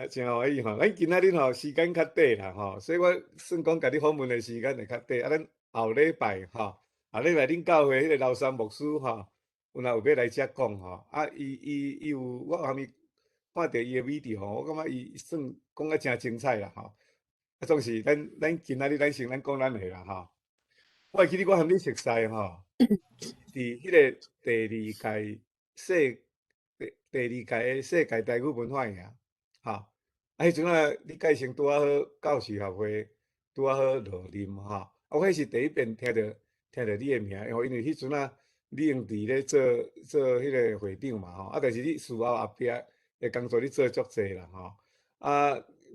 真欢喜吼！咱今仔日吼时间较短啦吼，所以我算讲甲你访问的时间会较短。咱后礼拜吼，后礼拜恁教会迄个老三牧师吼，有要来遮讲吼，伊有我后面看到伊的 video 吼，我感觉伊算讲啊真精彩啦吼。总是咱今仔日咱先讲咱的啦吼。我会记得我和你熟悉吼，伫迄个第二届的世界台语文化营，吼，迄阵啊，你介绍拄啊好教师协会，拄啊好落任吼，我迄是第一遍听到你的名，因为迄阵啊，你用伫咧做迄个会长嘛吼，但是你事后后壁的工作你做足济啦吼，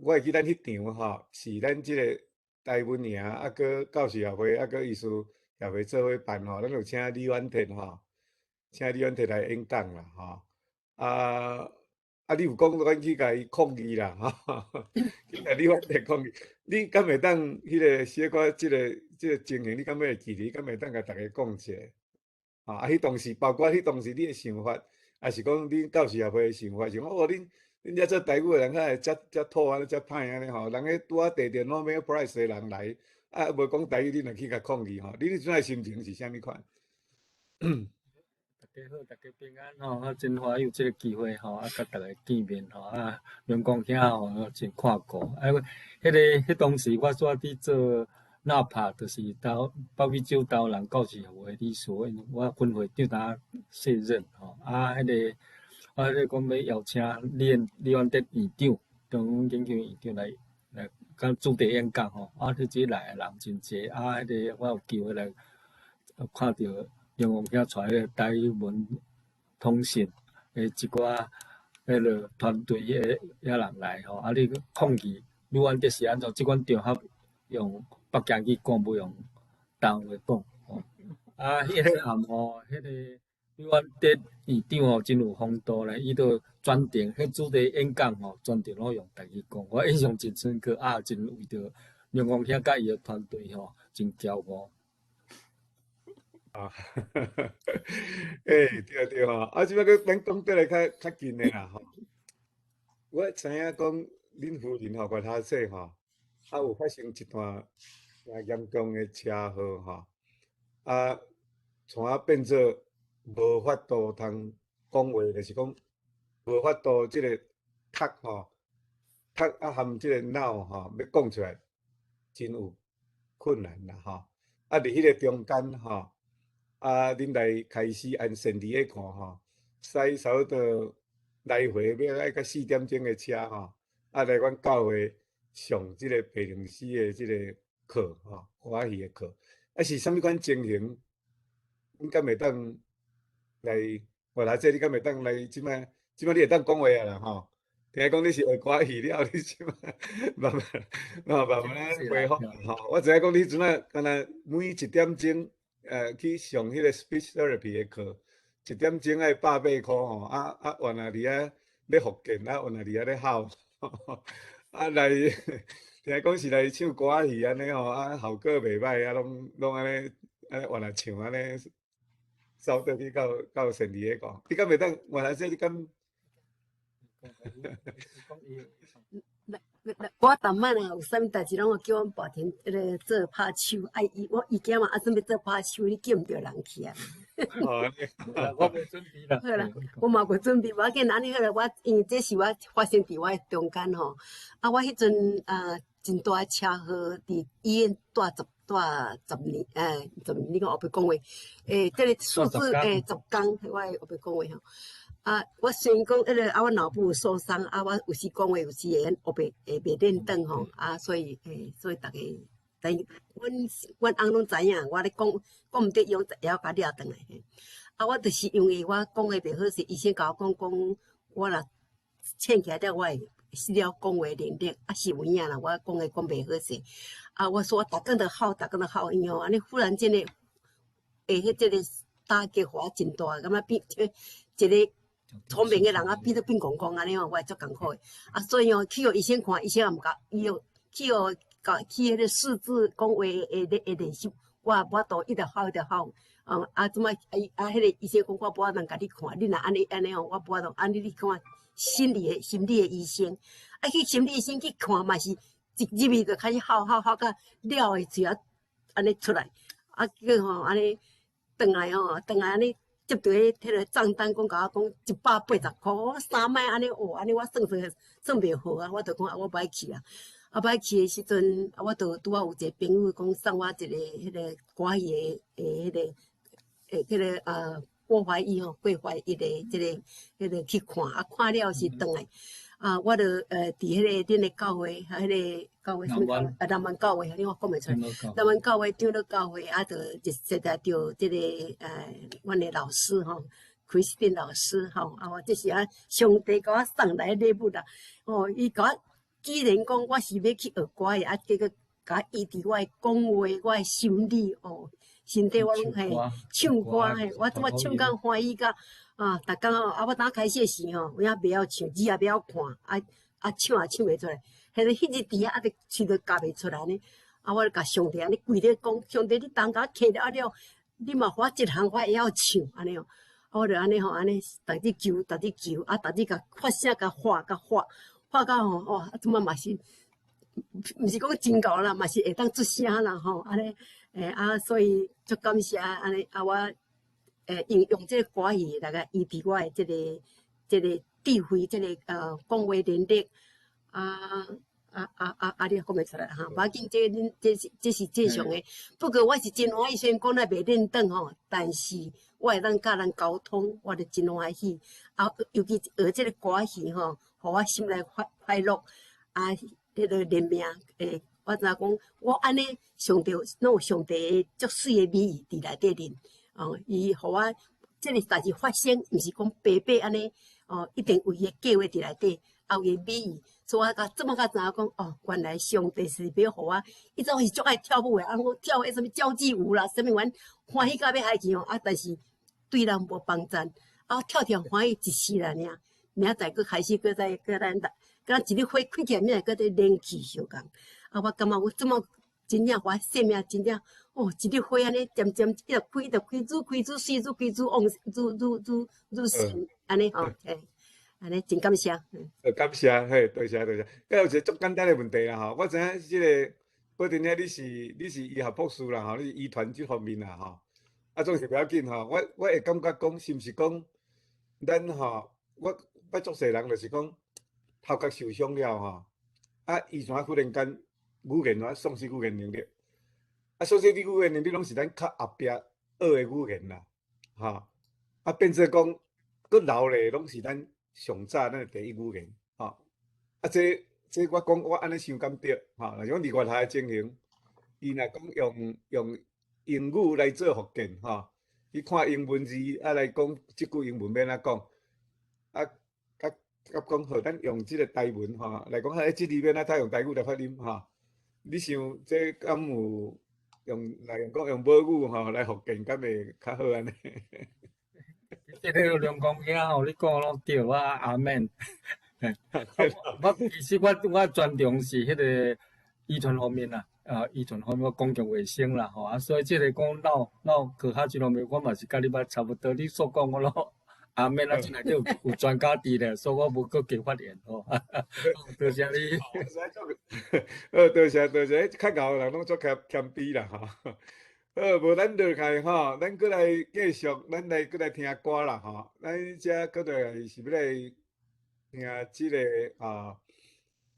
我会记咱迄场吼，是咱即个台文营搁教师协会搁艺术协会做伙办吼，咱有请李婉婷吼，请李婉婷来演讲啦吼。你有讲阮去甲伊抗议啦吼，去甲李婉婷抗议，你敢会当迄个小可即个情形，你敢会记哩？敢会当甲大家讲者？吼，迄当时包括迄当时你的想法，也是讲恁教师协会的想法，是讲恁遮做台语的人较会遮土安尼遮歹安尼吼，人个拄啊摕着 Nobel Prize 的人来，无讲台语，恁若去甲抗议吼，恁迄阵的心情是啥物款？
大家好，大家平安吼，真欢喜有即个机会吼，甲大家见面吼，阳光兄吼真看过，迄当时我煞伫做纳帕，就是北美洲台湾人教师协会理事，我分会长当卸任吼，迄个讲要邀请李婉德院长、中央研究院长来甲主题演讲吼，迄即来的人真济，迄个我有机会来看到。阳光兄带迄个台文通信的一寡迄个团队遐人来吼，你抗议李婉德是安怎？即款场合用北京语讲，不用台湾话讲吼。迄个暗吼，迄个李婉德院长吼真有风度咧，伊都专程迄主题演讲吼，专程拢用台语讲，我印象真深刻，真为着阳光兄甲伊个团队吼，真骄傲。
对吼，即摆佫咱讲倒来较近诶啦吼。我知影讲恁夫人吼，怪他说吼，有发生一段严重诶车祸吼，带变做无法度通讲话，就是讲无法度即个读吼，含即个脑吼，要讲出来真有困难啦吼。伫迄个中间吼。恁来开始按顺利看吼，驶差不多来回要爱到4点钟的车吼，来阮教会上即个培灵师的即个课吼，欢喜的课，是啥物款情形？恁敢会当来？话来这你敢会当来？即摆你会当讲话啊啦吼？听讲你是会歌戏了，你即摆慢慢咧恢复吼。我知影讲你阵啊，敢若每1点钟。去上迄个 speech therapy 的课，1点钟爱180块吼，原来伫遐咧复健，原来伫遐咧哭，来听讲是来唱歌戏安尼吼，效果袂歹，拢安尼，原来唱安尼，走倒去到顺利咧讲，你敢袂当？原来这你敢？
我逐摆若有啥物代志，拢会叫阮保田做拍手。伊惊嘛，准备做拍手，你叫毋着人去啊。
我无准备啦。
好啦，我嘛无准备，无要紧，安尼好啦。因为这是我发生伫我中间吼，我迄阵真大车祸，伫医院住10年，10年，你讲后壁讲话，这个数字10工，我后壁讲话吼。我虽然讲我脑部有受伤，我有时讲话有时会后壁会袂认得吼，所以大家，但阮翁拢知影，我咧讲毋得用，会晓甲抓转来。我就是因为我讲话袂好势，医生甲我讲，我若欠起来了，我会失了讲话能力，是有影啦，我讲话讲袂好势。我说我逐工都好，因为安尼忽然间的，这个打击互我真大，感觉变一个聪明的人变做变戆戆安尼我会足艰苦的。所以去互医生看，医生也毋甲，去迄个数字讲话会练习，我也无法度一直好。即摆迄个医生讲我无法度甲你看，你若安尼我无法度，你看心理的医生，去心理医生去看嘛是一入去就开始好到了的嘴安尼出来，叫安尼转来安尼接到迄个账单讲甲我讲180块，我3摆安尼安尼我算袂好我就讲我歹去歹去的时阵，我就拄有一个朋友讲送我一个迄个歌戏的迄个过怀疑的迄个去看，看了是转来。我就伫迄个恁的教会，迄个教会什么教会？南湾教会，你我讲袂出来。南湾教会长老教会，就接待到即个阮的老师吼，Christine 老师吼，这是上帝甲我送来的礼物啦。伊甲我既然讲我是要去学歌的，结果甲我医治我的讲话，我的心理身体我拢唱歌我即摆唱甲欢喜甲。逐工我当开始时有影袂晓唱，字也袂晓看，唱也唱袂出来。迄日伫就喙就夹袂出来呢。我就甲上帝安尼跪咧讲，上帝你当甲我起了你嘛互我一项我会晓唱安尼我就安尼安尼，逐日求，逐日甲发声甲发到即摆嘛是，毋是讲真够啦，嘛是会当出声啦安尼所以足感谢安尼我。用这个歌戏来个医治我的这个智慧，这个讲话能力你讲袂出来无要紧，这是正常的。不过我是真欢喜，虽然讲咱袂认得但是我会当甲人沟通，我就真欢喜。尤其学这个歌戏互我心内快乐迄个怜悯我知影讲我安尼上帝拢有上帝足水的美意伫内底伊互我这个代志发生，毋是讲白白安尼一定有伊的计划伫内底，有伊的美意。所以我即摆才知影讲原来上帝是要互我，伊早是足爱跳舞的，我跳迄什么交际舞啦，什么玩欢喜到要害去但是对人无帮助，跳欢喜一时啦尔，明仔载佫开始佫咱一日火开起来，明仔佫在燃气相共。我感觉我即摆真正我生命真正一日火安尼渐渐一直开，愈开水，水开往愈神安尼安尼真感谢。
感谢，多谢。有一个足简单的问题啦我知影即个郭婷姐你是医学博士啦你是医团这方面啦总是袂要紧我会感觉讲是毋是讲咱我捌足侪人就是讲头壳受伤了遗传忽然间语言丧失语言能力。所以你语言能力拢是咱较后壁学的语言啦，变做讲，佫老咧拢是咱上早咱的第一语言，这我讲我安尼想感对，若是讲伫外头的情形，伊若讲用英语来做福建，去看英文字来讲即句英文要安怎讲，甲讲互咱用即个台文来讲，即字要安怎用台语来发音你想这敢有？用母语来福建，敢会较好安尼？
这个龙光兄你讲拢对，我阿免。我其实我专长是迄个遗传方面啦，遗传方面公共卫生啦所以这个讲脑科学这方面，我嘛是甲你捌差不多。你所讲我咯，阿免真内底有专家伫咧，所以我无搁加发言多谢你。
多谢，较牛的人拢做谦卑啦无咱落来咱搁来继续，咱搁来听歌啦咱遮搁来是要来听即个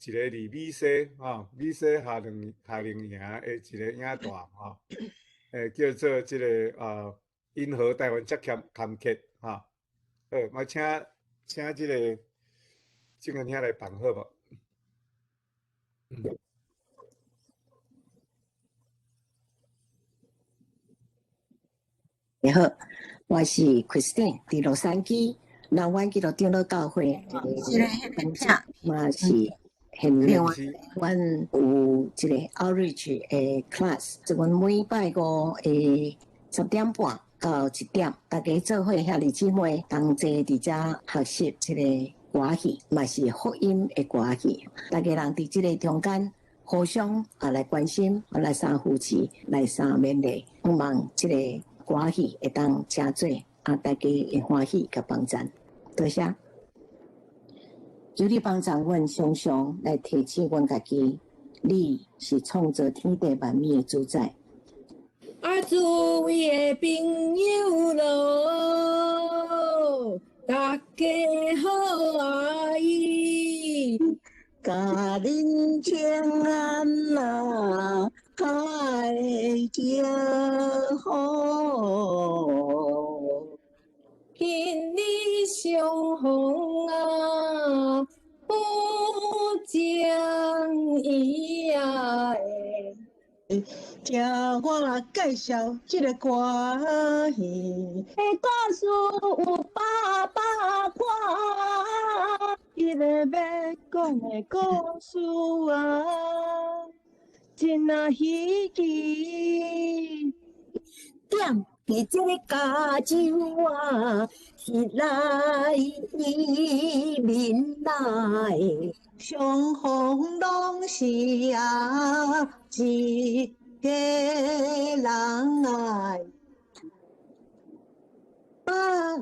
一个离美西美西夏令营的一个影带叫做这个银河台湾接刊客好，嘛请这个郑恩兄来放好无？
你好，我是 Christine，伫洛杉矶南湾基督长老教会
即个迄片片，
嘛是现另外，阮有一个 outreach 的 class，即阮每拜五的10点半到1点，大家做伙兄弟姊妹同齐伫遮学习即个歌戏，嘛是福音的歌戏，大家人伫即个中间互相来关心，来相扶持，来相勉励，希望即个歌戏会当真做，大家会欢喜甲帮赞，多谢。求你帮助阮常常来提醒阮家己，你是创造天地万物的主宰。
诸位的朋友咯，大家好意，
家人平安啦，太幸福。
今日相逢啊，不讲伊啊
听我介绍这个歌戏，
故事有爸爸看，
这个要讲的故事啊，真啊喜奇。
点伫这个加州啊，是来移民来，
相逢拢是一个人爱。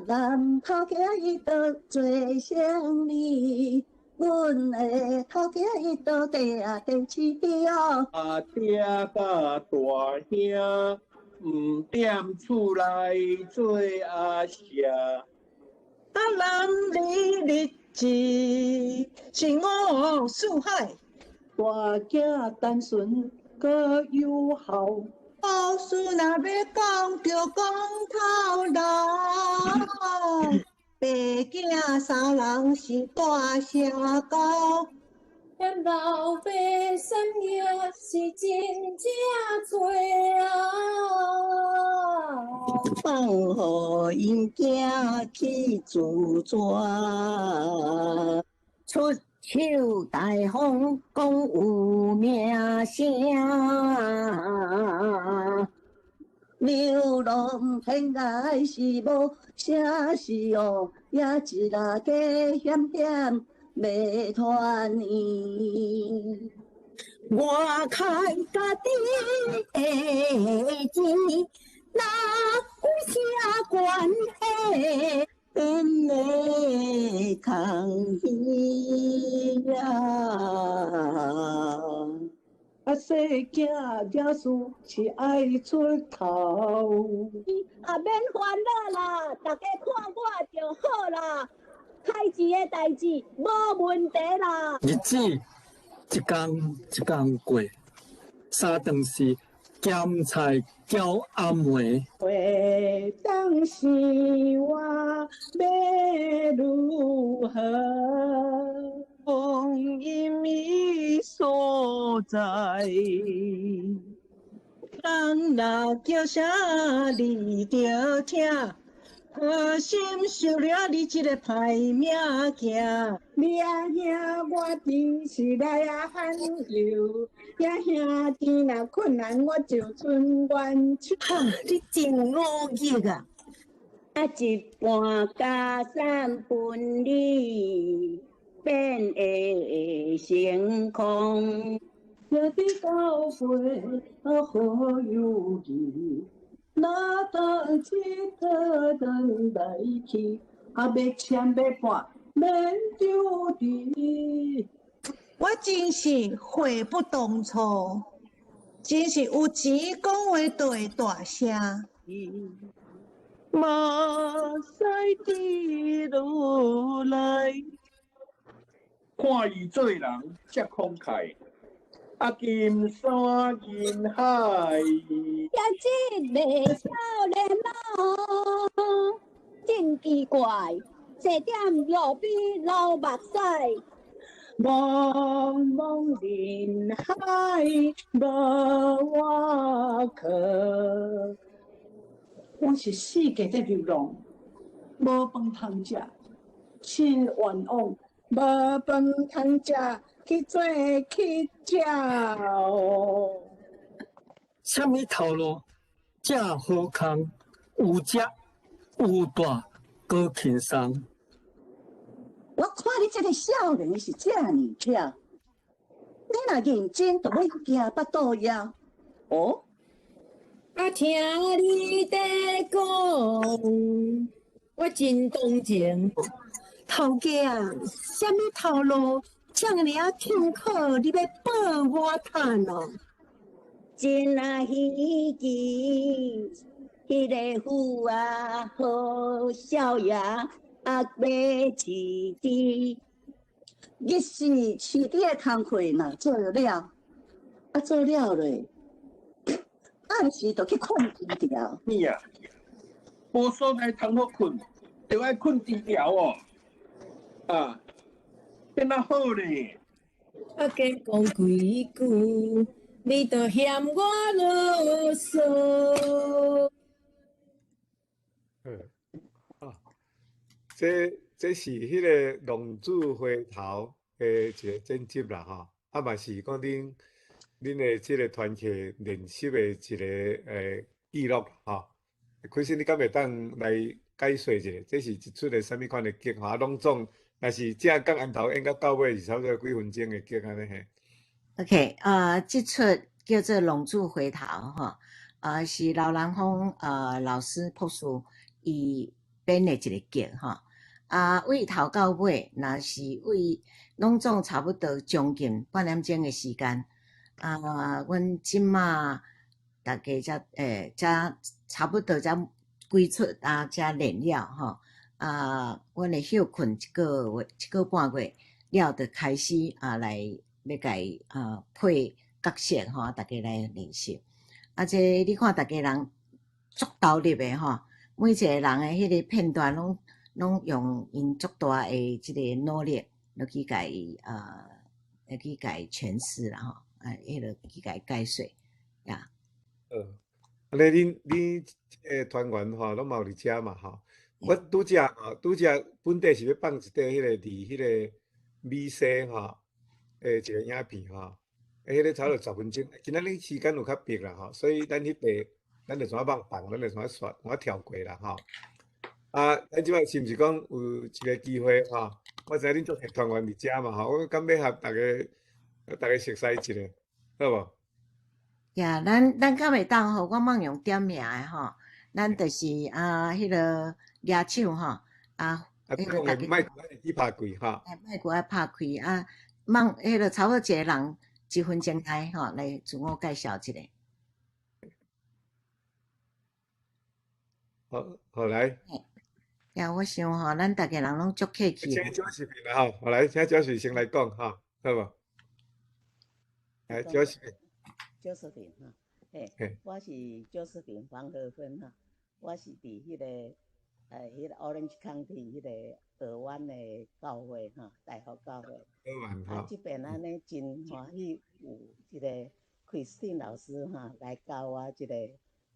咱头家伊倒做生意，阮的头家伊倒第七哦。
爹甲大兄毋踮厝内做阿舍。
人日子是我四海，大囝单纯可有效。故事若要讲着讲头来，爸囝三人是大社交。
咱老爸产业是真正多啊，
放互因囝去自抓，出手大方讲有名声，流浪偏爱是无啥事哦，也一大家险险袂团圆。我开家己的钱，哪有啥关系？因的空虚呀，世囝囝事是爱出头，
免烦恼啦，大家看我就好啦，开钱的代志无问题啦。
日子一天一天过，三顿是咸菜搅暗糜。
回当时我要如何？风阴伊所在，人若叫声你着听。好心受了你这个歹命行，你啊兄，我只是来喊救，呀兄弟若困难我就存援手。
你真恶逆啊！
一半家产分你，变会成空。兄弟交陪好友谊。哪当一个人来去，要签要判免丢地。我真是悔不当初，真是有钱讲话就会大声。马赛的路来，
看伊做人才慷慨。啊，金山银海，
也一个少年郎，真奇怪，坐点路边流目屎。茫茫人海无我可。
我是世界的流浪，无饭通食，真冤枉，无饭通食，去做乞食哦。
什么头路？正好康，有食有大，搁轻松。
我看你这个少年是这尔巧，你若认真，就要行巴肚枵。哦，
啊，听你在讲，我真动情。
头家啊，什么头路？这尔啊痛苦，你要报我叹哦。
真啊稀奇，迄个父啊好少爷啊要饲猪，
日是饲猪的工课若做了，啊做了咧，暗时就去困猪条。
你啊，无所在通好困，就爱困猪条哦。啊，变哪好咧？
我加讲几句，你都嫌我啰嗦。
这是迄个龙珠回头的一个剪辑啦吼，啊嘛是讲恁的即个团体练习的一个记录吼。开始你敢会当来解说一下，这是一出的什么款的剧吼？拢总若是正讲安头演到到尾是差不多几分钟的剧安尼嘿。
OK，这出叫做《龙柱回头》哈，是刘兰峰老师朴树伊编的一个剧哈。为头到尾，若是为拢总差不多将近半点钟的时间。阮即马大家才差不多才几出才练了吼。阮会休困一个半月了，就开始来要甲伊配角色吼，大家来练习。这你看大家人足投入的吼，每一个人的迄个片段拢用因足大的即个努力，落去甲伊诠释啦吼，迄落去甲伊解说呀。
安尼恁团员吼，拢嘛有伫遮嘛吼。我拄则本地是要放一块迄个伫迄个美西吼一个影片吼，迄个差不多10分钟。今仔日时间有较逼啦吼，所以咱迄块咱就怎放放，咱就怎刷，怎跳过啦吼。咱即摆是毋是讲有一个机会吼？我知恁做团员伫遮嘛吼，我敢要合大家熟悉一下，好无？
呀，咱敢会当吼？我茫用点名的吼，咱就是迄个举手吼，迄个大家
麦克爱去拍开吼，
麦克爱拍开茫迄个差不多一个人1分钟内吼，来自我介绍一下。
好来。
呀，我想吼，咱大家人拢足客气。
请赵视频啦吼，来，请赵视先来讲吼，好无？来，赵视频。
赵视频哈，我是赵视频黄河芬哈，我是伫迄个迄个 Orange County 迄个俄湾的教会哈，大学教会。
俄湾哈。
这边安尼真欢喜有一个 Christine 老师哈来教我这个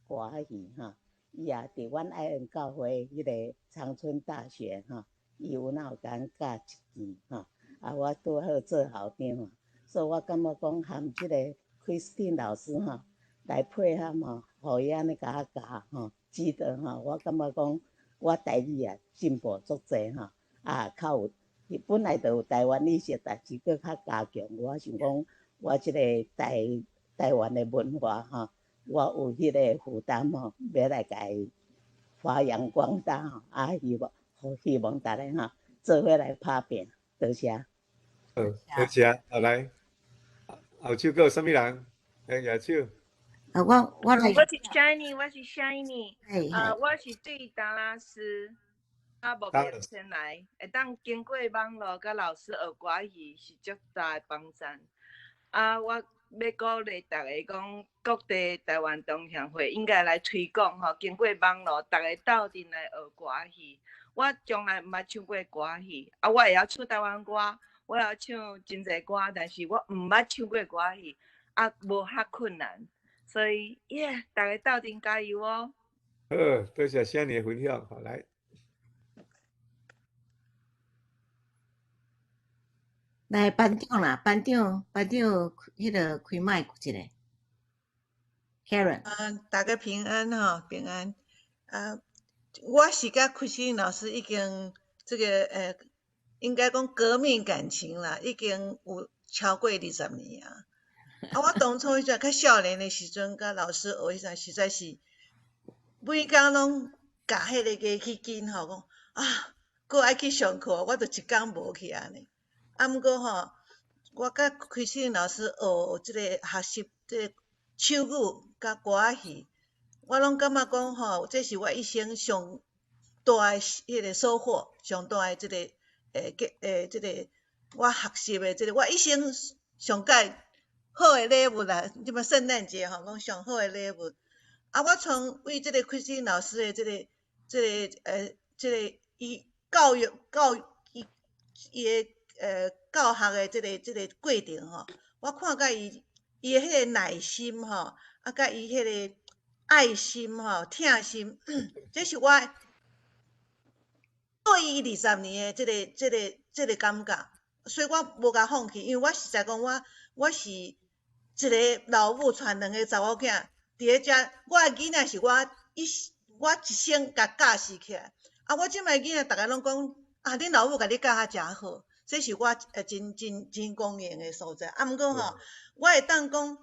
歌戏哈。伊也伫阮爱恩教会迄个长春大学哈，伊有甲阮教一期哈，我拄好做校长，所以我感觉讲含即个 Christine 老师哈来配合吼，互伊安尼甲我教吼指导吼，我感觉讲我台语也进步足济哈，较有本来就有台湾意识，但是佫较加强。我想讲我即个台湾的文化哈。我有迄个负担吼，要来甲伊发扬光大吼，希望大家吼做伙来拍拼，多谢。
多谢，好来，后手阁有啥物人？举手。
我来。
我是 Shiny， 我是 Shiny，
我
是对达拉斯，无必先来，会当经过网络甲老师学歌语是足大的帮助。我要鼓励大家讲，各地台湾同乡会应该来推广吼，经过网络，大家斗阵来学歌语。我从来毋捌唱过歌语，我会晓唱台湾歌，我会晓唱真侪歌，但是我毋捌唱过歌语，无遐困难。所以大家斗阵加油哦！
好，多谢谢你的分享，好来。
来班长啦，班长，迄个开麦一个 ，Karen。
大家平安哈，平安。我是甲christine老师已经这个应该讲革命感情啦，已经有超过20年啊。我当初迄阵较少年的时阵，甲老师学迄阵，实在是每工拢教迄个牙去紧吼，讲搁爱去上课，我就一工无去安尼。毋过吼，我甲christine老师学即个学习即个手语甲歌仔戏，我拢感觉讲吼，这是我一生上大诶迄个收获，上大诶即个即个我学习诶即个我一生上介好诶礼物啦。即摆圣诞节吼，讲上好诶礼物。我从为即个christine老师诶即个伊教育伊诶教学诶即个过程吼，我看甲伊诶迄个耐心吼，甲伊迄个爱心吼、疼心，这是我对伊20年诶即个感觉，所以我无甲放弃，因为我实在讲我是一个老母带2个查某囝，伫咧遮，我诶囡仔是我一生甲教习起来，我即摆囡仔逐个拢讲恁老母甲你教诚好。这是我真公认的所在。毋过吼，我会当讲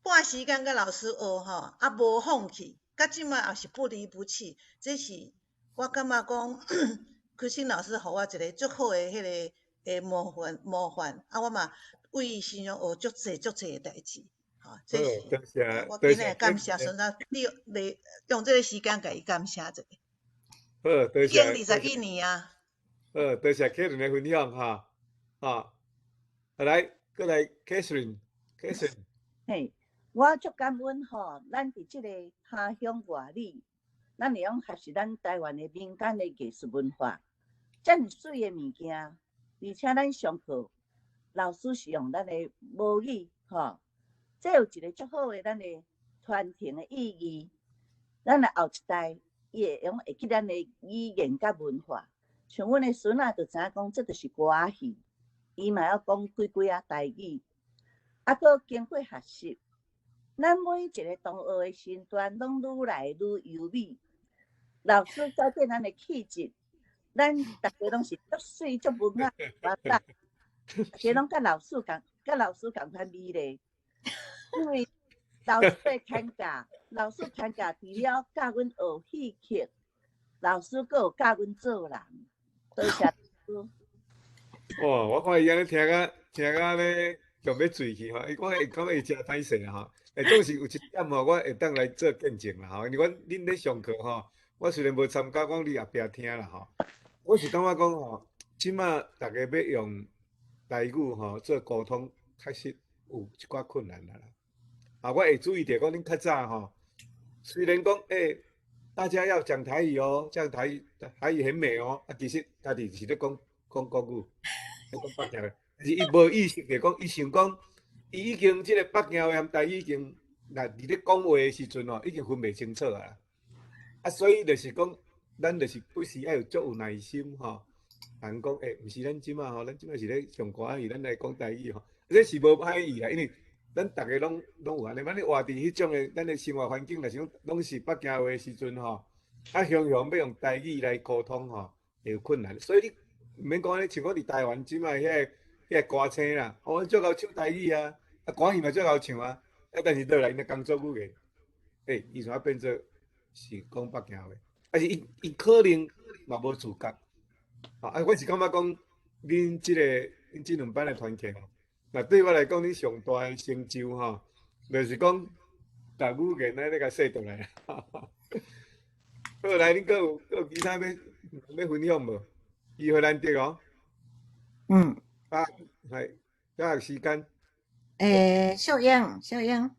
半时间甲老师学吼，无放弃，到即摆也是不离不弃。这是我感觉讲christine老师互我一个足好的迄个模范，我嘛为伊身上学足济的代志。这是我今日感谢孙仔，你用这个时间甲伊感谢一下。
好，多谢。
已经21年啊。
多谢 Karen 的分享哈，来，过来 Catherine。
嘿，我足感恩吼，咱伫即个他乡外里，咱会用学习咱台湾的民间的艺术文化，遮尔水的物件，而且咱上课老师是用咱的母语吼，这有一个足好的咱的传承的意义。咱的后一代伊会记咱的语言甲文化。像阮的孙仔就知影讲，这就是歌仔戏，伊嘛要讲几啊台语，搁经过学习，咱每一个同学的身段拢愈来愈优美。老师改变咱的气质，咱逐个拢是足水足文雅，逐个拢甲老师共款美丽。因为老师的看教，老师看教除了教阮学戏曲，老师阁有教阮做人。多谢老师。
哇！我看伊安尼听甲咧强要醉去吼，我会感觉伊真歹势啦吼。总是有一点吼，我会当来做见证啦吼。因为恁咧上课吼，我虽然无参加，讲你后壁听啦吼。我是感觉讲吼，即马大家要用台语吼做沟通，确实有一寡困难啦。我会注意着讲恁较早吼，虽然讲大家要讲台语哦，讲台语很美哦。其实家己是咧讲国语，讲北京话，但是伊无意识着讲，伊想讲，伊已经即个北京话含台语已经，伫咧讲话的时阵哦，已经分袂清楚啊。所以就是讲，咱就是必须要有足有耐心吼。人讲毋是咱即马吼，咱即马是咧上歌仔戏，咱来讲台语吼，这是无歹意啦，因为咱逐个拢有安尼，咱咧活伫迄种的咱的生活环境，若是讲拢是北京话的时阵吼，常常要用台语来沟通吼，会有困难。所以你毋免讲咧，像讲伫台湾即卖迄个歌星啦，我足够唱台语啊，歌戏嘛足够唱啊，但是倒来因的工作语个，伊怎啊变做是讲北京话？但是伊可能嘛无自觉。我是感觉讲，恁即两班的团体吼。那对我来讲，你上大的成就吼，就是讲把语言咧甲说倒来。好，来，恁佫有其他要要分享无？机会难得哦。
嗯，
啊，系，加有时间
秀英，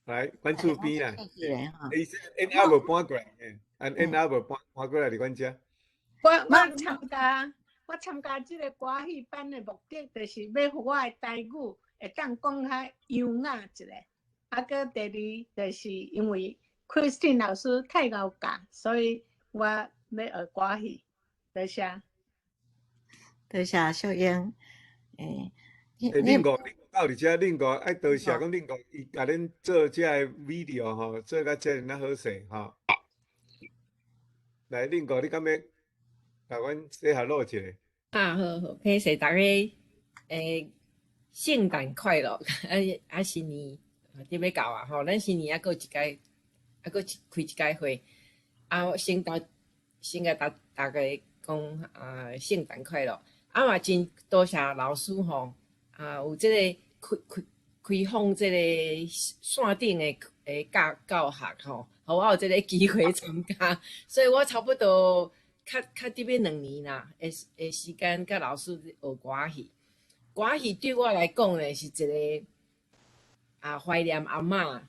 来关厝边啦。
客气咧吼。
伊因还无搬过来，因还无搬过来伫阮遮。
我参加这个歌戏班的目的，就是要互我的台语会当讲较优雅一下。啊，搁第二就是因为 Christine 老师太高教，所以我要学歌戏。多谢。
多谢秀英。
恁五到伫遮，恁五爱多谢讲恁五伊甲恁做遮个 video 吼，做甲遮尔呐好势吼。来，恁五你敢要甲阮说下落一下？
好，谢谢大家，圣诞快乐，新年伫要到啊吼，咱新年还佫一届，还佫开一届会，先甲大家讲圣诞快乐，嘛真多谢老师吼，有即个开放即个线顶的教学吼，互我有即个机会参加，所以我差不多较伫要2年啦，的时间甲老师学歌戏。歌戏对我来讲呢，是一个怀念阿嬷，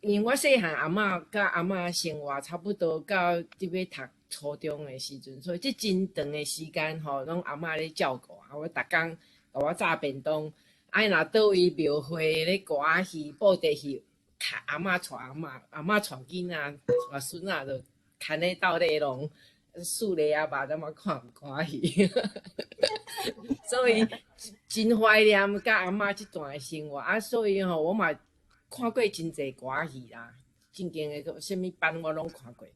因为我细汉阿嬷甲阿嬷生活差不多到伫要读初中的时阵，所以即真长的时间吼，拢阿嬷咧照顾我逐工甲我炸便当，若倒位庙会咧歌戏、布袋戏，阿嬷带阿嬷带囡仔、带孙仔，就牵咧斗咧拢。四个啊爸，咱嘛看歌戏，所以真怀念甲阿嬷即段的生活所以吼，我嘛看过真侪歌戏啦，正经的什么班我拢看过，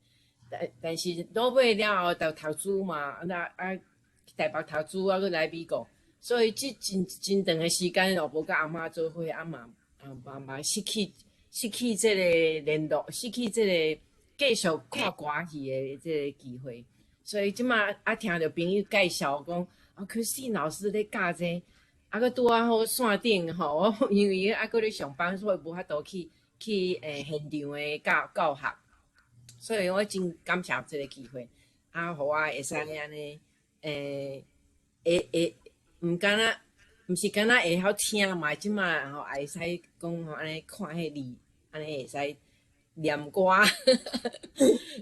但是落尾了后就读书嘛，台北读书搁来美国，所以即真长的时间哦，无甲阿嬷做伙嘛失去即个联络，失去即个。继续看歌戏的即个机会，所以即马听到朋友介绍讲，Christine 老师咧教这，搁拄好线顶吼，我因为搁咧上班，所以无法度去现场的教学，所以我真感谢即个机会，互我会使安尼，毋是敢若会晓听嘛，即马吼会使讲安尼看迄字，安尼会使。念歌，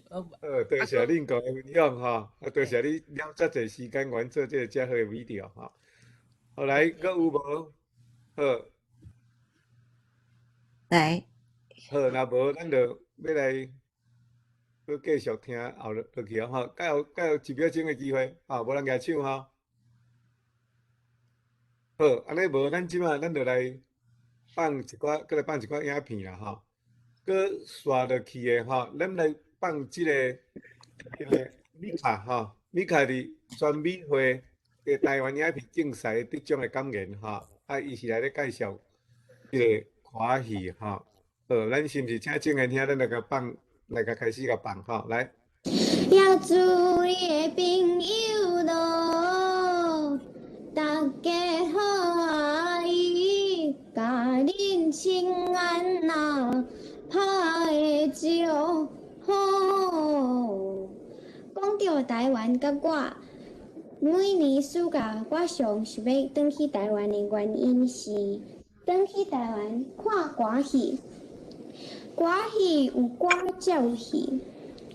多
谢恁个分享吼，多谢你了遮侪时间，原做这个遮好的 video 吼。后来搁有无？好，
来，
好，若无咱就要来搁继续听后落去哦吼。再有1秒钟的机会，无人举手吼。好，安尼无咱即马咱就来放一寡，搁来放一寡影片啦吼。搁刷落去的吼，咱来放即个米卡吼，米卡伫全美会嘅台湾影片竞赛得奖的感言吼，伊是来咧介绍即个歌戏吼。好，咱是毋是请正言兄，咱来甲放，来甲开始甲放吼，来。
要祝你的朋友咯，大家好意，甲恁平安啦。拍的招呼，讲到台湾甲我，每年暑假我上想要转去台湾的原因是，转去台湾看歌戏。歌戏有歌才有戏，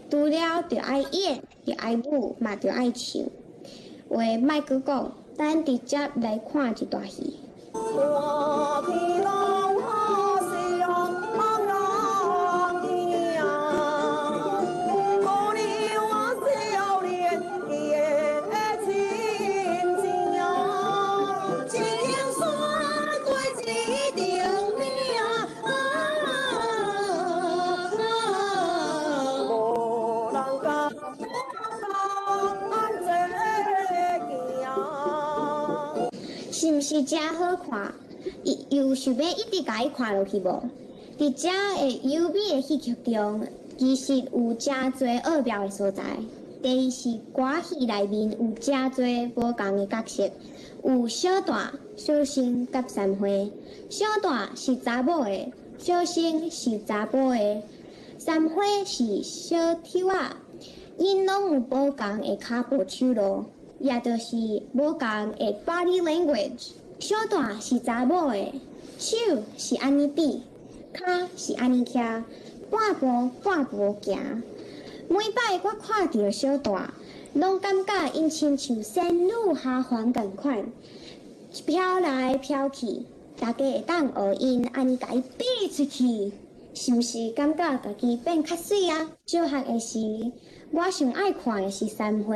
除了着爱演，着爱舞，嘛着爱唱。话莫阁讲，咱直接来看一段戏。是毋是真好看？又想要一直甲伊看落去无？伫遮的优美的戏剧中，其实有真侪奥妙的所在。第一是歌戏内面有真侪无同的角色，有小段、小生甲三花。小段是查某的，小生是查甫的，三花是小丑仔。因拢有无共的骹步手路，也就是无共的 body language。小段是查某的，手是安尼比，骹是安尼徛，半步行。每摆我看到小段，拢感觉因亲像仙女下凡共款，飘来飘去，大家会当学因安尼甲伊比出去。是毋是感觉家己变较水啊？小学的时，我上爱看的是山花，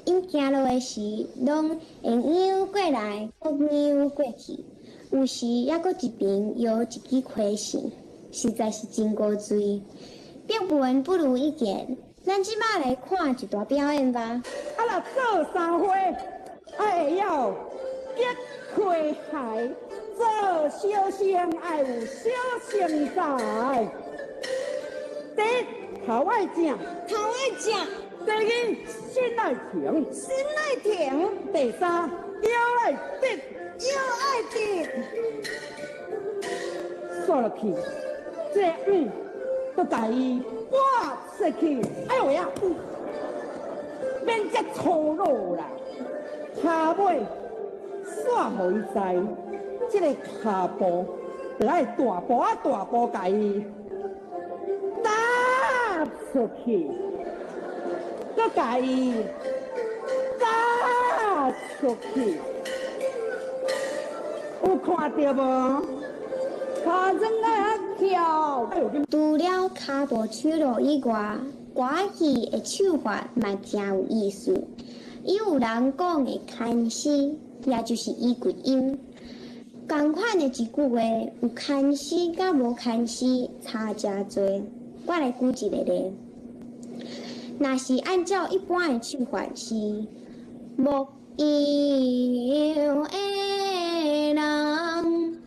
因行路的时，拢会扭过来，搁扭过去，有时还搁一边摇一支花线，实在是真古锥。表文不如一见，咱即摆来看一段表演吧。
啊，若做山花，会要结花海。做小生爱有小生在，第一头爱正，第二心爱停，第三腰爱直，说落去，这都甲伊挂出去，哎呦呀，免遮粗鲁啦，下尾煞互伊知。这个骹步，就爱大步甲伊踏出去，搁甲伊踏出去，有看到无？脚真爱跳。
除了骹步手路以外，歌戏的手法嘛真有意思。有人讲的牵丝，也就是伊骨音。同款的一句话，有牵丝甲无牵丝差真多。我来举一个例，若是按照一般的手法是木有的人，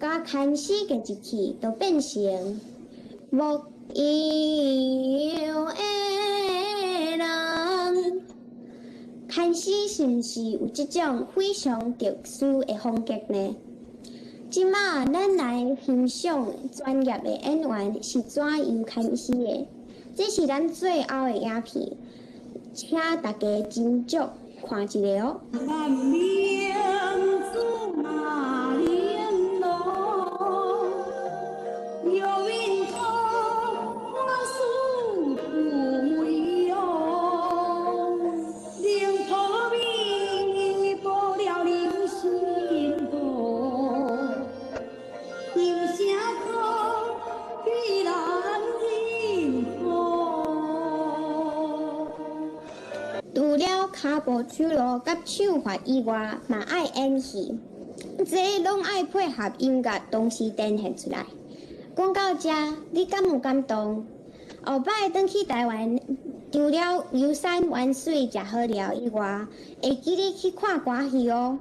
甲牵丝加一起，就变成木有的人。牵丝是毋是有即种非常特殊的风格呢？即马咱来欣赏专业的演员是怎样牵丝的，这是咱最后的影片，请大家斟酌看一下哦。除了骹步手路甲手法以外，嘛爱演戏，这拢爱配合音乐同时展现出来。讲到这，你敢有感动？后摆转去台湾，除了游山玩水、食好料以外，会记你去看歌戏哦。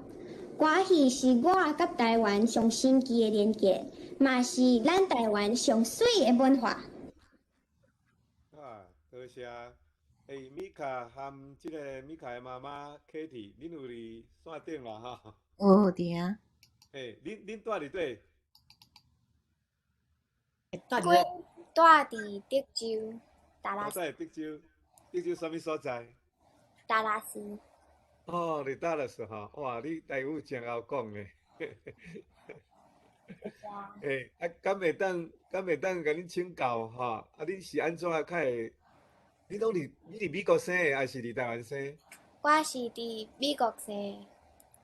歌戏是我甲台湾上神奇的连结，嘛是咱台湾上水的文化。
啊，多谢。米卡和这个米卡的妈妈 Kitty， 恁有伫线顶啦哈？
有伫啊。
恁住伫对？
阮住伫德州，达拉斯。
德州什么所在？
达拉斯。
哦，伫达拉斯哈，哇，你台语真好讲诶。敢会当甲恁请教哈？恁是安怎较会？你伫美国生的，还是伫台湾生？
我是伫美国生的。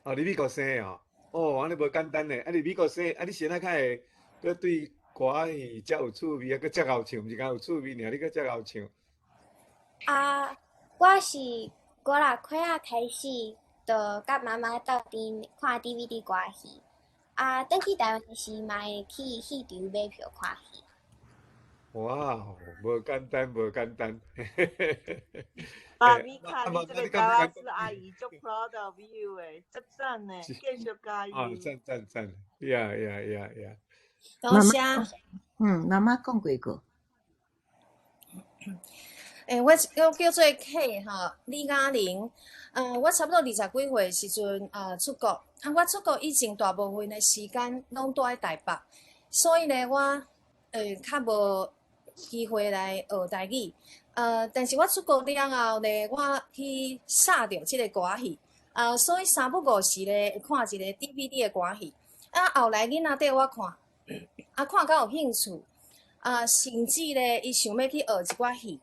哦，伫美国生的哦。哦，安尼无简单嘞。伫美国生，你先较会，佮对歌戏遮有趣味，佮遮好唱，毋是讲有趣味尔，你佮遮好唱。
我是我啦，开啊开始，就甲妈妈斗阵看 DVD 歌戏。转去台湾时，嘛会去戏场买票看戏。
哇，无简单，无简单。
米卡，你这个达拉斯阿姨足 proud of you 诶，足赞诶，继续加油。
赞，呀。
多谢。
妈妈讲几句。
我叫做 K 哈，李嘉玲。我差不多20几岁时阵出国。我出国以前大部分的时间拢住喺台北，所以呢，我较无机会来学台语。
但是我出国了后咧，我去杀着即个歌戏，所以三不五时咧会看一个 DVD 的歌戏。后来囡仔缀我看，看到有兴趣，甚至咧伊想要去学一寡戏。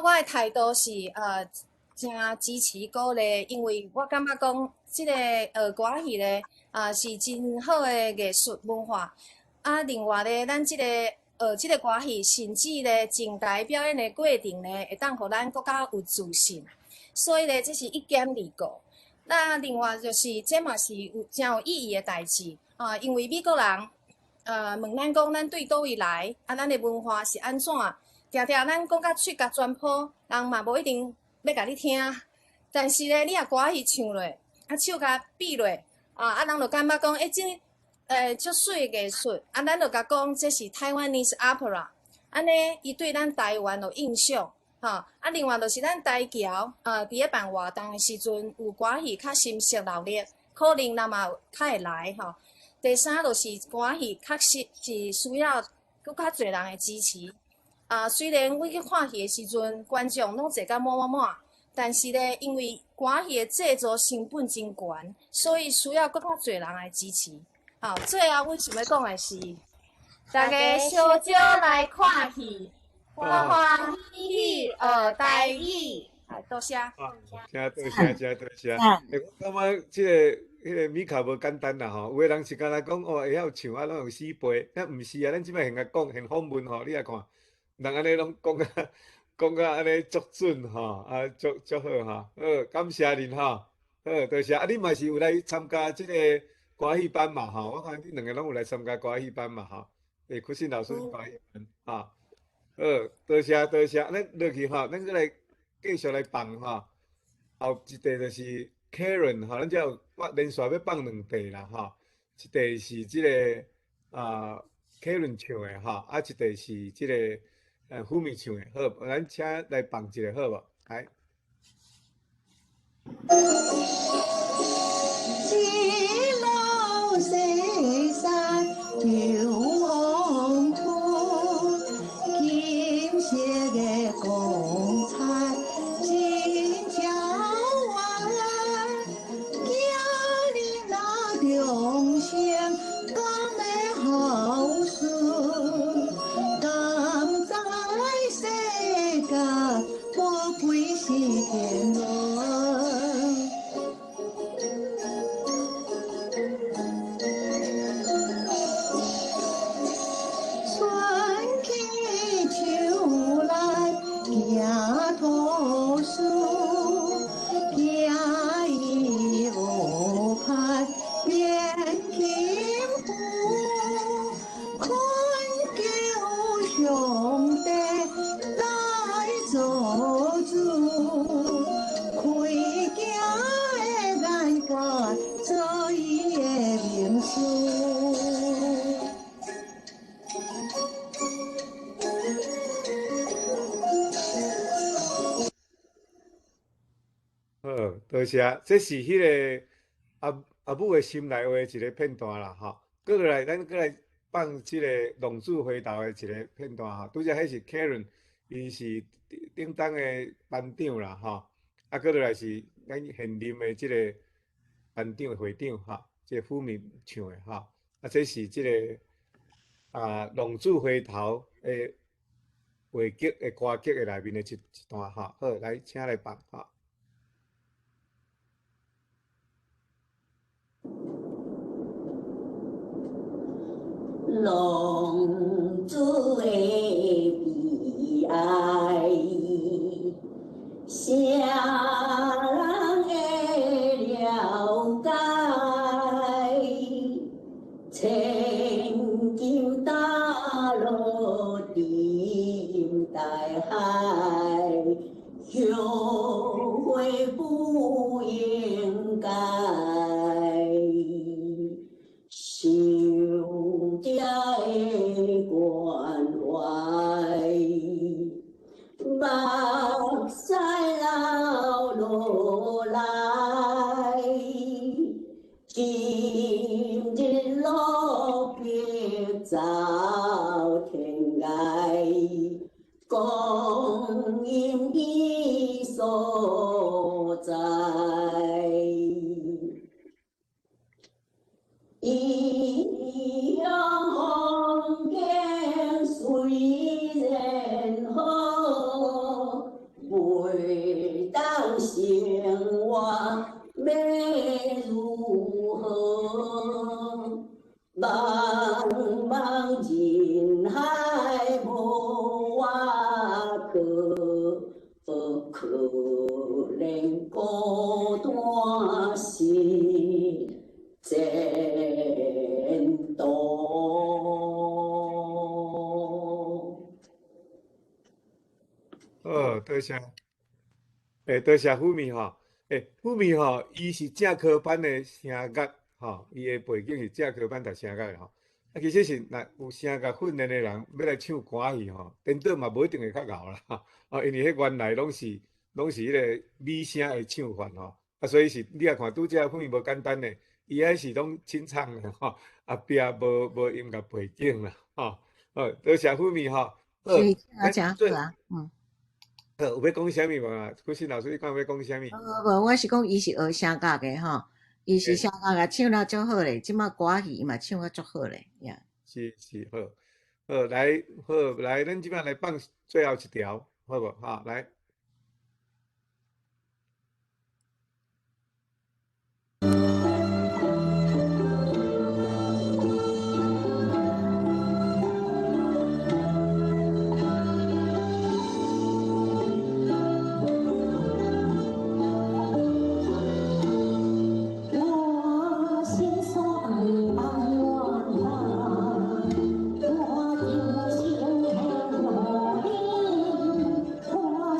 我的态度是真支持鼓励，因为我感觉讲即个学歌戏咧是真好的艺术文化。另外咧，咱即个即个歌戏，甚至咧前台表演的过程咧，会当互咱更加有自信。所以咧，这是一兼二顾。那另外就是，这嘛是真有意义的代志因为美国人问咱讲，咱对倒位来，咱的文化是安怎？常常咱讲甲嘴甲全破，人嘛无一定要甲你听。但是咧，你若歌戏唱落，手甲比落，人就感觉讲，足水的艺术，咱就甲讲这是台湾 Taiwanese opera， 安尼伊对咱台湾有印象，另外就是咱台桥，伫咧办活动的时阵，有歌戏较深色热烈，可能咱嘛较会来第三就是歌戏确实是需要搁较侪人的支持。虽然我去看戏的时阵，观众拢坐甲满，但是咧，因为歌戏的制作成本真悬，所以需要搁较侪人来支持。最后阮想要讲的是，大家小少来看戏，欢欢喜喜学台语。多谢。
真多谢，真多谢。我感觉迄个米卡无简单啦吼，有个人是敢若讲会晓唱拢有死背，毋是毋即摆现甲讲现访问你来看。人安尼拢讲甲安尼足准足好好，感谢恁好，多谢。你嘛是有来参加即个歌戏班嘛我看恁两个拢有来参加歌戏班嘛屈信老师歌戏班多谢。咱落去咱再来继续来放后一题就是 Karen 咱只有连续要放2题啦一题是即个Karen 唱的一题是即个。富美唱的，好，咱请来放一个好无？来。
一路西山救黄土，金色的光彩真照我，今日那众生甘的好事。我归是天伦，春去秋来行土树，行伊河畔变幸福，困求上帝。做主，开镜的眼界，做伊的名词。
好，多谢。这是迄个阿母的心内话一个片段啦，过来，咱过来放即个龙珠回头的一个片段拄则迄是 Karen， 伊是。顶当的班长啦，过来是咱现任的即个班长会长即个富民唱的这是即个龙珠回头的话剧的歌剧的内面的一段好，来请来放
龙珠的悲哀，谁人会了解？千金打落沉大海，后悔不应该。受者的关怀，目屎流落来，今日落笔走天涯。茫茫人海无我可怜孤单是前途。
多谢。多谢富美吼。富美吼，伊是正科班的声乐吼，伊的背景是正科班读声乐的吼。啊，其实是若有声乐训练的人要来唱歌戏吼，颠倒嘛无一定会较敖啦。因为迄原来拢是迄个美声的唱法吼。啊，所以是你也看拄则富美无简单的，伊还是拢清唱的吼，壁无音乐背景啦吼。多谢富美吼。
所以真好啊，
有要讲啥物无？古新老师，你讲要讲啥物？
无，我是讲伊是学声乐的吼，伊是声乐啊，唱了足好咧，即马歌戏嘛唱啊足好咧，呀。
是好，来，咱即摆来放最后一条，好无？哈，来。
我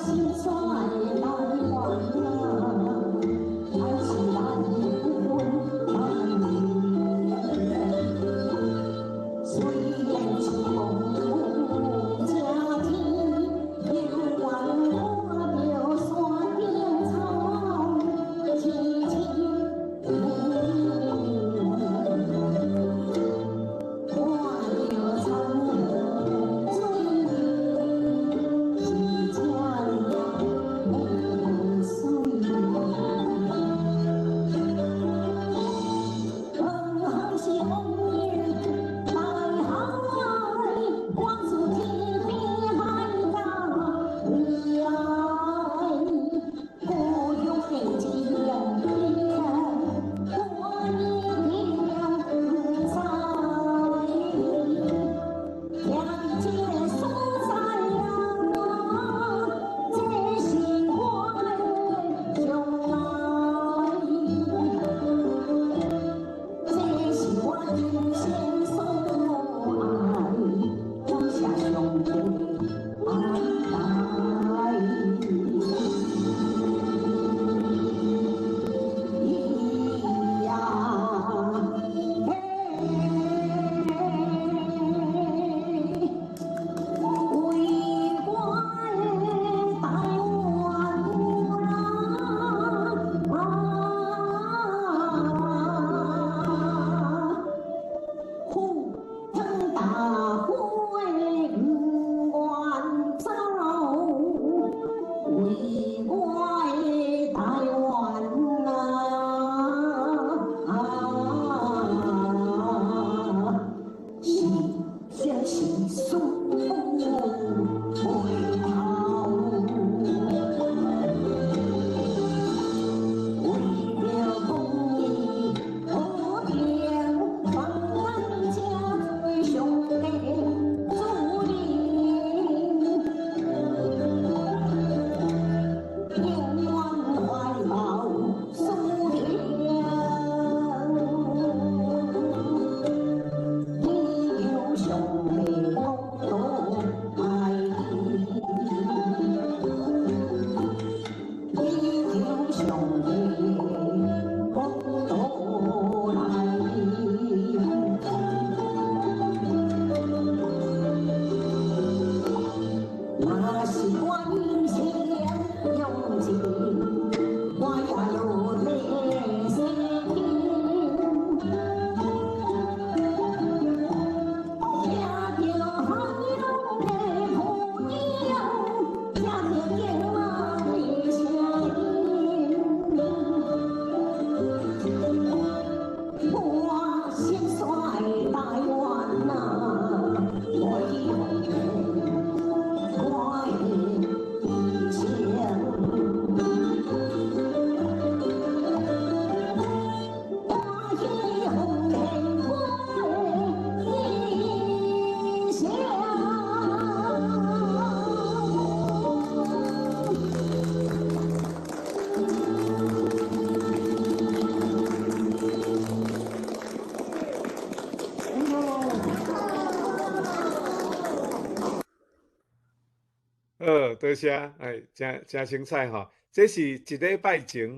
好，多谢，哎，真精彩吼。这是一礼拜前，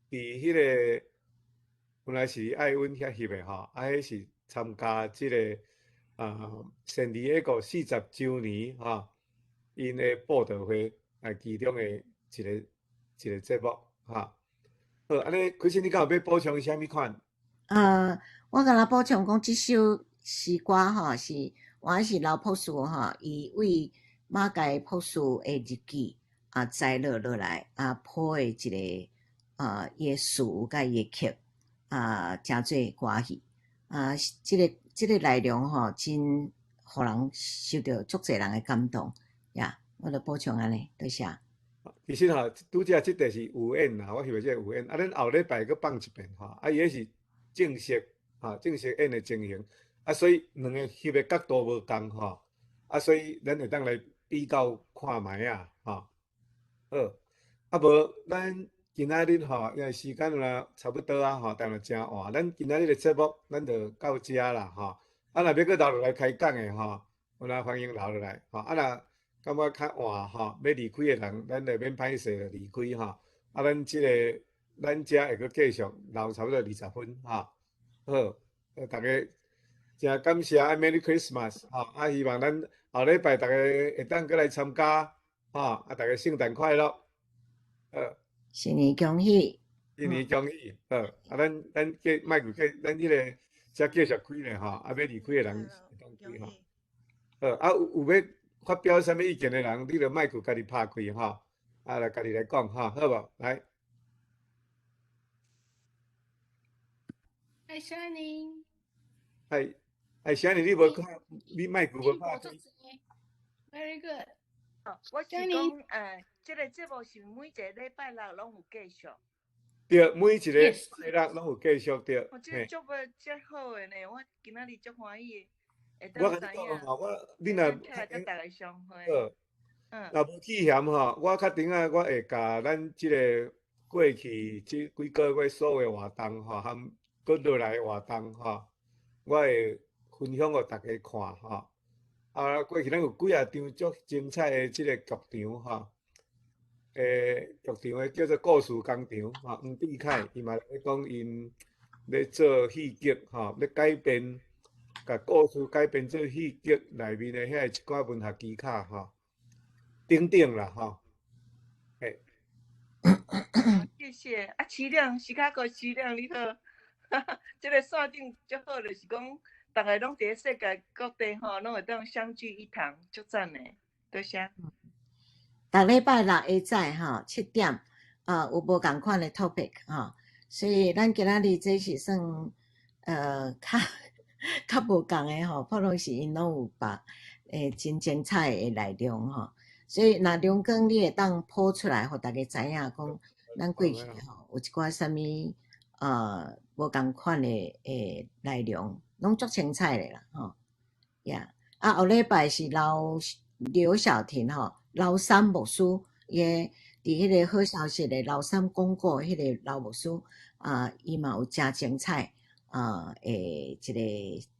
伫迄个本来是爱阮遐翕的吼，迄是参加即个圣地亚哥40周年吼，因的布道会其中的一个节目吼。好，安尼，其实你敢有要补充啥物款？
我甲咱补充讲，即首诗歌吼是我是老朴素吼，伊为马街朴素的日记摘录落来谱的一个伊的词甲伊的曲诚侪歌戏即个内容吼真互人受到足侪人的感动呀。我著补充安尼，多谢。
其实吼，拄则即个是有演啦，我翕的即个有演，咱后礼拜佫放一遍吼，伊迄是正式正式演的情形，所以两个翕的角度无共吼，所以咱会当来比较看卖吼。好，无咱今仔日吼，因为时间啦差不多吼，但嘛真晚，咱今仔日的节目咱就到遮啦吼。若要佫留落来开讲的吼，有咱欢迎留落来吼。若感觉较晚吼，要离开的人，咱就免歹势就离开吼。咱遮会佫继续留差不多20分吼。好，大家真感谢Merry Christmas 吼，希望咱后礼拜大家会当佫来参加吼，大家圣诞快乐。
新年恭喜！
新年恭喜！好，咱继卖过咱迄个则继续开咧吼，要离开的人会当开吼。好，有要发表啥物意见的人，你著麦克家己拍开吼，来家己来讲吼，好无？来。
Hi Shining。Shining，
你无看，你麦克无拍开。
Very good。
我是讲，这个节目是每一个礼拜六拢有继续。
对，每一个礼拜六拢有继续对。
这足好诶呢，我今仔日足欢喜诶。
我甲你讲吼，你若
跟大家相会。
若无去嫌吼，我较顶我会甲咱即个过去即几个月所有活动吼，含搁落来活动吼，我会分享互大家看吼。过去咱有几啊场足精彩的即个剧场吼，剧场的叫做故事工厂吼，黄碧凯伊嘛咧讲因咧做戏剧吼，咧改编，甲故事改编做戏剧内面的遐一寡文学技巧吼，等等啦吼。
谢谢市长，时卡个市长你好，这个线顶足好，就是讲。大家拢伫世界各地吼，拢会当相聚一堂，足赞诶！多谢。
逐礼拜六下早吼7点，有无共款的 topic 吼，所以咱今仔日这是算较无共诶吼，普通是因拢有别真精彩诶内容吼，所以若两更你会当播出来，互大家知影讲，咱过去吼有一寡啥物无共款诶内容。拢足精彩的啦，吼呀！后礼拜是刘晓婷吼，老三牧师伫迄个好消息的老三公告迄个老牧师伊嘛有诚精彩一个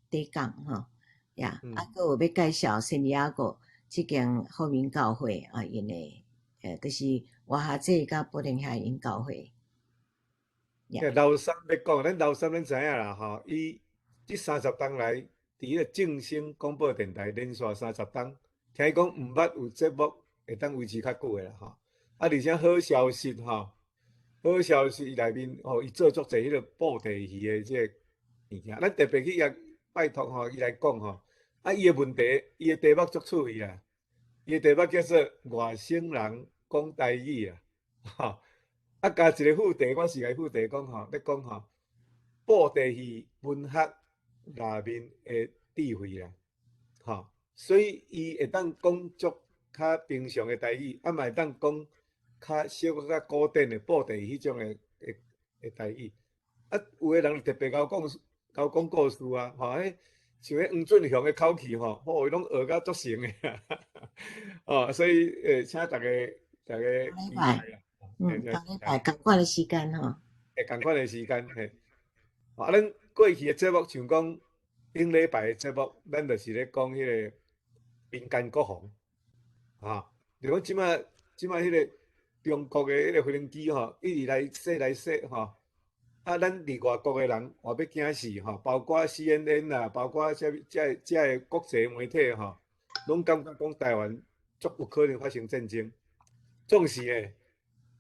底讲吼呀！佫有要介绍圣地亚哥即间福音教会因的就是活下这甲布林遐因教会。
老三要讲，咱老三咱知影啦吼，伊。即30冬来，伫迄个正声广播电台连续30冬，听伊讲毋捌有节目会当维持较久诶啦吼。而且好消息吼，好消息内面伊做足侪迄个布袋戏诶即个物件，咱特别去拜托伊来讲吼。伊诶问题，伊诶题目足趣味啦，伊诶题目叫做外省人讲台语啦，吼。加一个副题，我是甲副题讲吼，咧讲吼，布袋戏文学。内面的智慧啦，吼，所以伊会当讲足较平常的台语，嘛会当讲较小较古典的布袋迄种的台语。有个人特别甲我讲故事吼，像迄黄俊雄的口气吼，伊拢学甲足成的，所以请大家期待啦。
礼拜共款的时间吼，
共款的时间咱。过去的节目像讲顶礼拜的节目，咱就是咧讲迄个民间国防，就讲即摆迄个中国诶迄个飞行机吼，一直来说吼，啊，咱伫外国诶人话要惊死吼，包括 CNN 啦，包括遮个国际媒体吼，拢感觉讲台湾足有可能发生战争。总是诶，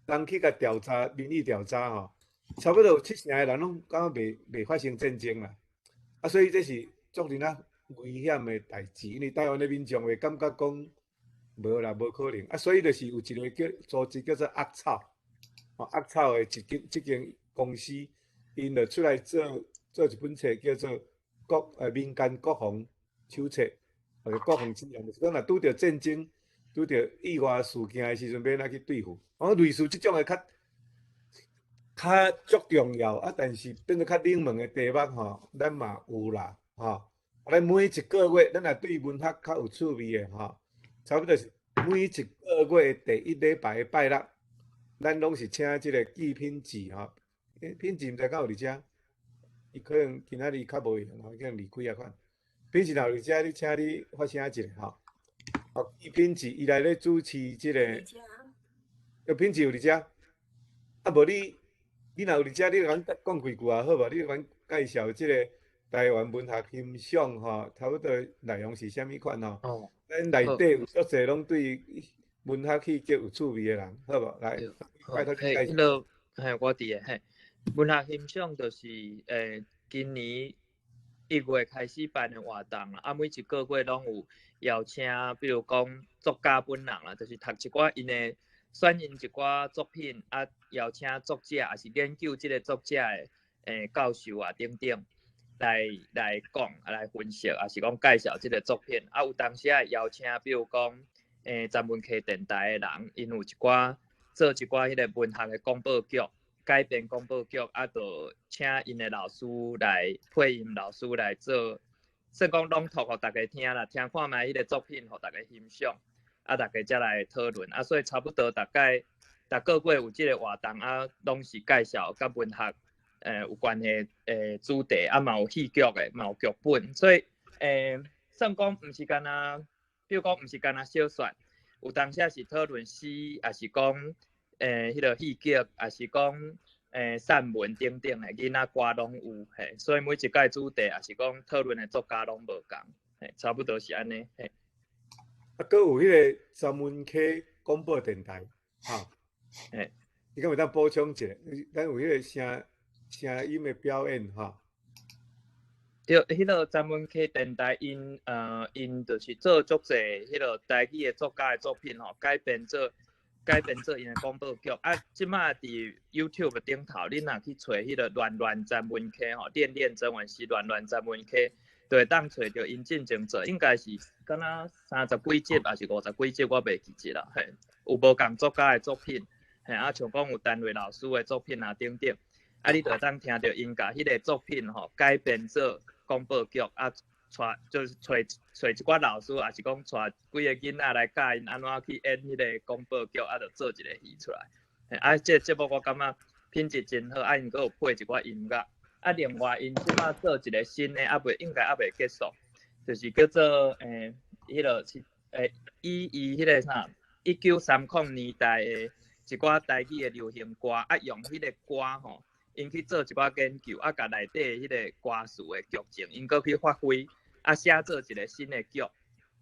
人去甲调查民意调查吼，差不多有70%诶人拢感觉袂发生战争啦。啊，所以这是足令啊危险诶代志，因为台湾诶民众会感觉讲无啦，无可能啊，所以就是有一个组织叫做恶草，恶草诶即间公司，因就出来做一本册叫做民间国防手册，或者国防指南，就是讲若拄着战争、拄着意外事件诶时阵，要哪去对付。类似即种诶较足重要啊，但是变做较冷门诶题目吼，咱嘛有啦吼。咱每一个月，咱也对文学较有趣味诶吼，差不多是每一个月第一礼拜诶拜六，咱拢是请即个季品志吼。品志毋知敢有伫遮？伊可能今仔日较无闲吼，可能离开啊款。品志若有伫遮，你请你发声一下吼。季品志伊来咧主持即个。品志有伫遮？啊，无你若有伫遮，你甲阮讲几句啊，好无？你甲阮介绍即个台湾文学欣赏吼，差不多内容是啥物款吼？
哦，
咱内底有足侪拢对文学戏剧有趣味诶人，好无？来，拜托你介绍。
迄落我伫诶文学欣赏就是今年1月开始办诶活动啦，啊，每一个月拢有邀请，比如讲作家本人啦，就是读一寡因诶。选因一寡作品啊，邀请作者，也是研究即个作者诶教授啊等等来讲来分析，也是讲介绍即个作品。啊，有当时也邀请，比如讲詹文溪电台诶人，因有一寡做一寡迄个文学诶广播剧，改编广播剧，啊，就请因诶老师来配音老师来做，算讲朗读互大家听啦，听看卖迄个作品，互大家欣赏。啊，大家才来讨论啊，所以差不多大概逐个月有即个活动啊，拢是介绍甲文学有关的主题啊，嘛有戏剧的，嘛有剧本，所以算讲毋是干那，比如讲毋是干那小说，有当时是讨论诗，也是讲迄个戏剧，也是讲散文等等的囡仔歌拢有嘿，所以每一届主题也是讲讨论的作家拢无共，嘿，差不多是安尼嘿。
啊，佮有迄个詹文溪广播电台，吼，你敢有当补充一下？咱有迄个声音的表演，吼。
对，迄个詹文溪电台因就是做足侪迄个台语的作家的作品吼，改编做因的广播剧。啊，即马伫 YouTube 顶头，你若去找迄个乱詹文溪吼，练真文是乱詹文溪。就会当找着因进前做，应该是敢若30几集，还是50几集，我袂记啦。嘿，有无共作家的作品，嘿，啊，像讲有单位老师的作品啊，等等，啊，你就会当听着因甲迄个作品吼改编做广播剧，啊，就是找一寡老师，还是讲带几个囡仔来教因安怎去演迄个广播剧，啊，就做一个戏出来。嘿，啊，这节目我感觉品质真好，啊，因阁有配一寡音乐。啊，另外因即马做一个新的，应该还袂结束，就是叫做迄个是以迄个啥1930年代的一寡台语的流行歌，啊用迄个歌吼，因去做一寡研究，啊甲内底迄个歌词的剧情，因阁去发挥，啊写做一个新的剧，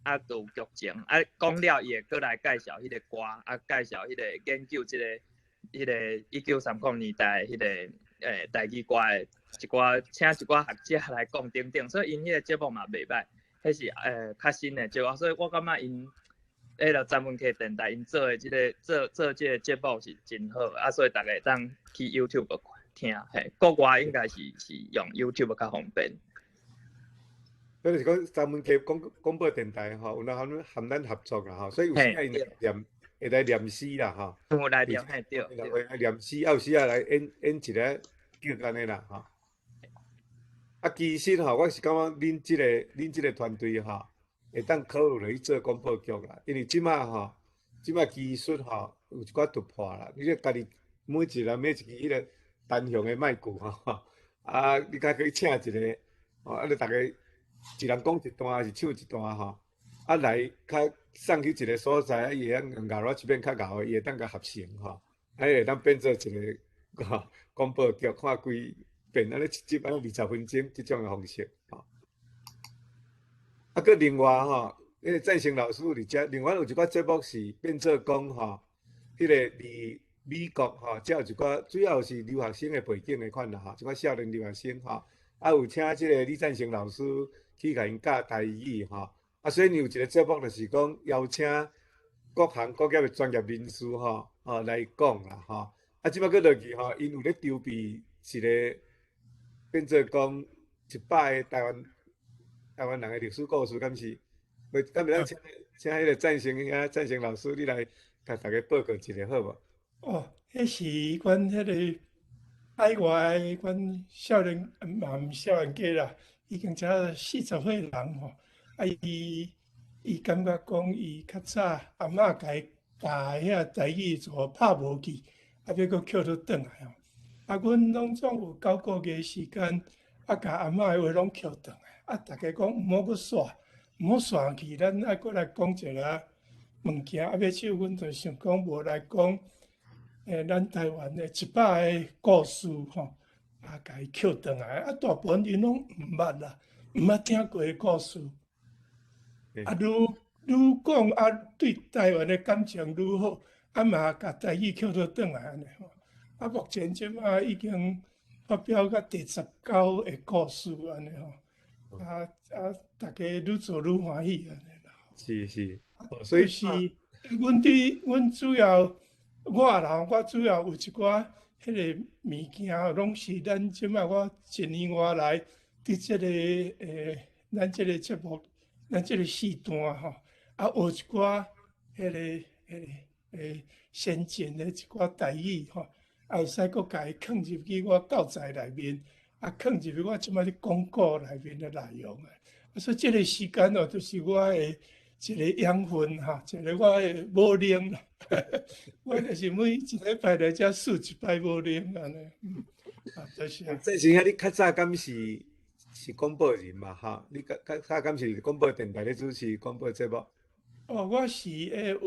啊有剧情，啊讲了伊会阁来介绍迄个歌，啊介绍迄个研究迄个1930年代迄个台语歌的。请一寡学者来讲等等，所以因迄个节目嘛袂歹，迄是较新的节目，所以我感觉因迄个詹文溪电台因做的即个做即个节目是真好，啊，所以大家当去 YouTube 听，嘿，国外应该是用 YouTube 较方便。
嗰就是讲詹文溪广播电台吼，有呾含咱合作啦吼，所以有时啊因会来念诗啦吼，
有来念嘿对，
会念诗，有时啊来演一个剧安尼啦吼。啊，其实吼，我是感觉恁即个团队吼，会当考虑来去做广播剧啦。因为即马技术吼有一寡突破啦。你咧家己每一期迄个单向的麦克吼，啊，你甲可以请一个，吼，啊，你大家一人讲一段，还是唱一段吼，来较送去一个所在，伊会当咬了一遍较咬的，伊会当甲合成吼，会当变做一个广播剧，看规变安尼一集安尼20分钟即种的方式吼。佮另外吼，迄个赞成老师伫遮，另外有一寡节目是变做讲吼，迄个伫美国吼，才有一寡主要是留学生的背景的款啦吼，一寡少年留学生吼，有请即个李赞成老师去甲因教台语吼，所以有一个节目就是讲邀请各行各业的专业人士吼，来讲啦吼，即摆佫落去吼，因有咧筹备一个变做讲100个台湾人的历史故事，敢是？敢袂当请迄个赞成老师，你来甲大家报告一下好无？
哦，迄是阮迄个海外的阮少年嘛毋少年家啦，已经才40岁人吼。伊感觉讲伊较早阿嬷甲伊教遐台语做拍无记，要佫捡倒转来吼。阮拢总有9个月时间，甲阿嬷的话拢捡转来。大家讲毋好佫煞，毋好煞去，咱爱佫来讲一个物件。尾首，阮就想讲无来讲。咱台湾的100个故事吼，甲伊捡转来，大部分因拢毋捌啦，毋捌听过的故事。愈讲对台湾的感情愈好，嘛甲台语捡倒转来安尼吼。目前即马已经发表到第19个故事安尼吼，大家愈做愈欢喜安尼啦。
是，所以
是阮主要。我主要有一寡迄个物件，拢是咱即摆我1年外来伫即个咱即个节目，咱即个时段吼，学一寡迄个先进的一寡台语吼，会使佫甲伊放入去我教材内面，放入去我即摆咧广告内面的内容所以即个时间哦，就是我的一个养分哈，一个我的无能啦。我就是每一礼拜来遮试一摆无能安尼。就是。
赞成啊，你较早敢是广播人嘛哈？你较早敢是广播电台咧主持广播节目？
我是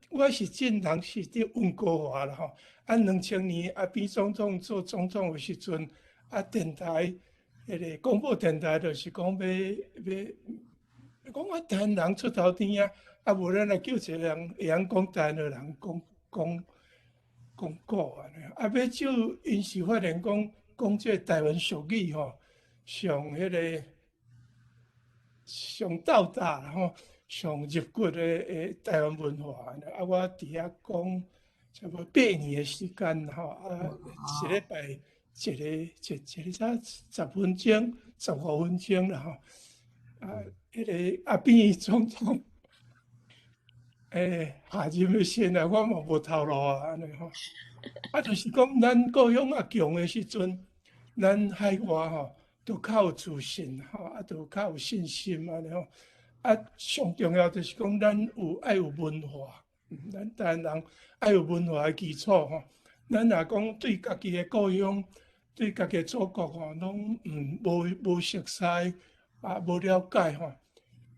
我是进人是伫温哥华啦吼。2000年变总统做总统的时阵，电台迄个广播电台就是讲要讲台湾人出头天无咱来叫一个人会晓讲台湾的人讲古安尼。要照因是发现讲这台湾俗语吼，上迄个上斗大啦吼，上入骨的台湾文化安尼。我伫遐讲差不多8年的时间吼，一礼拜一个才10分钟、15分钟啦吼。迄个变总统。下任的先我嘛无头路安尼吼。就是讲咱故乡强的时阵，咱海外吼都较有自信吼，都较有信心安尼吼。上重要就是讲咱爱有文化，咱台湾人爱有文化的基础吼。咱若讲对家己的故乡、对家己的祖国吼，拢无熟悉无了解吼。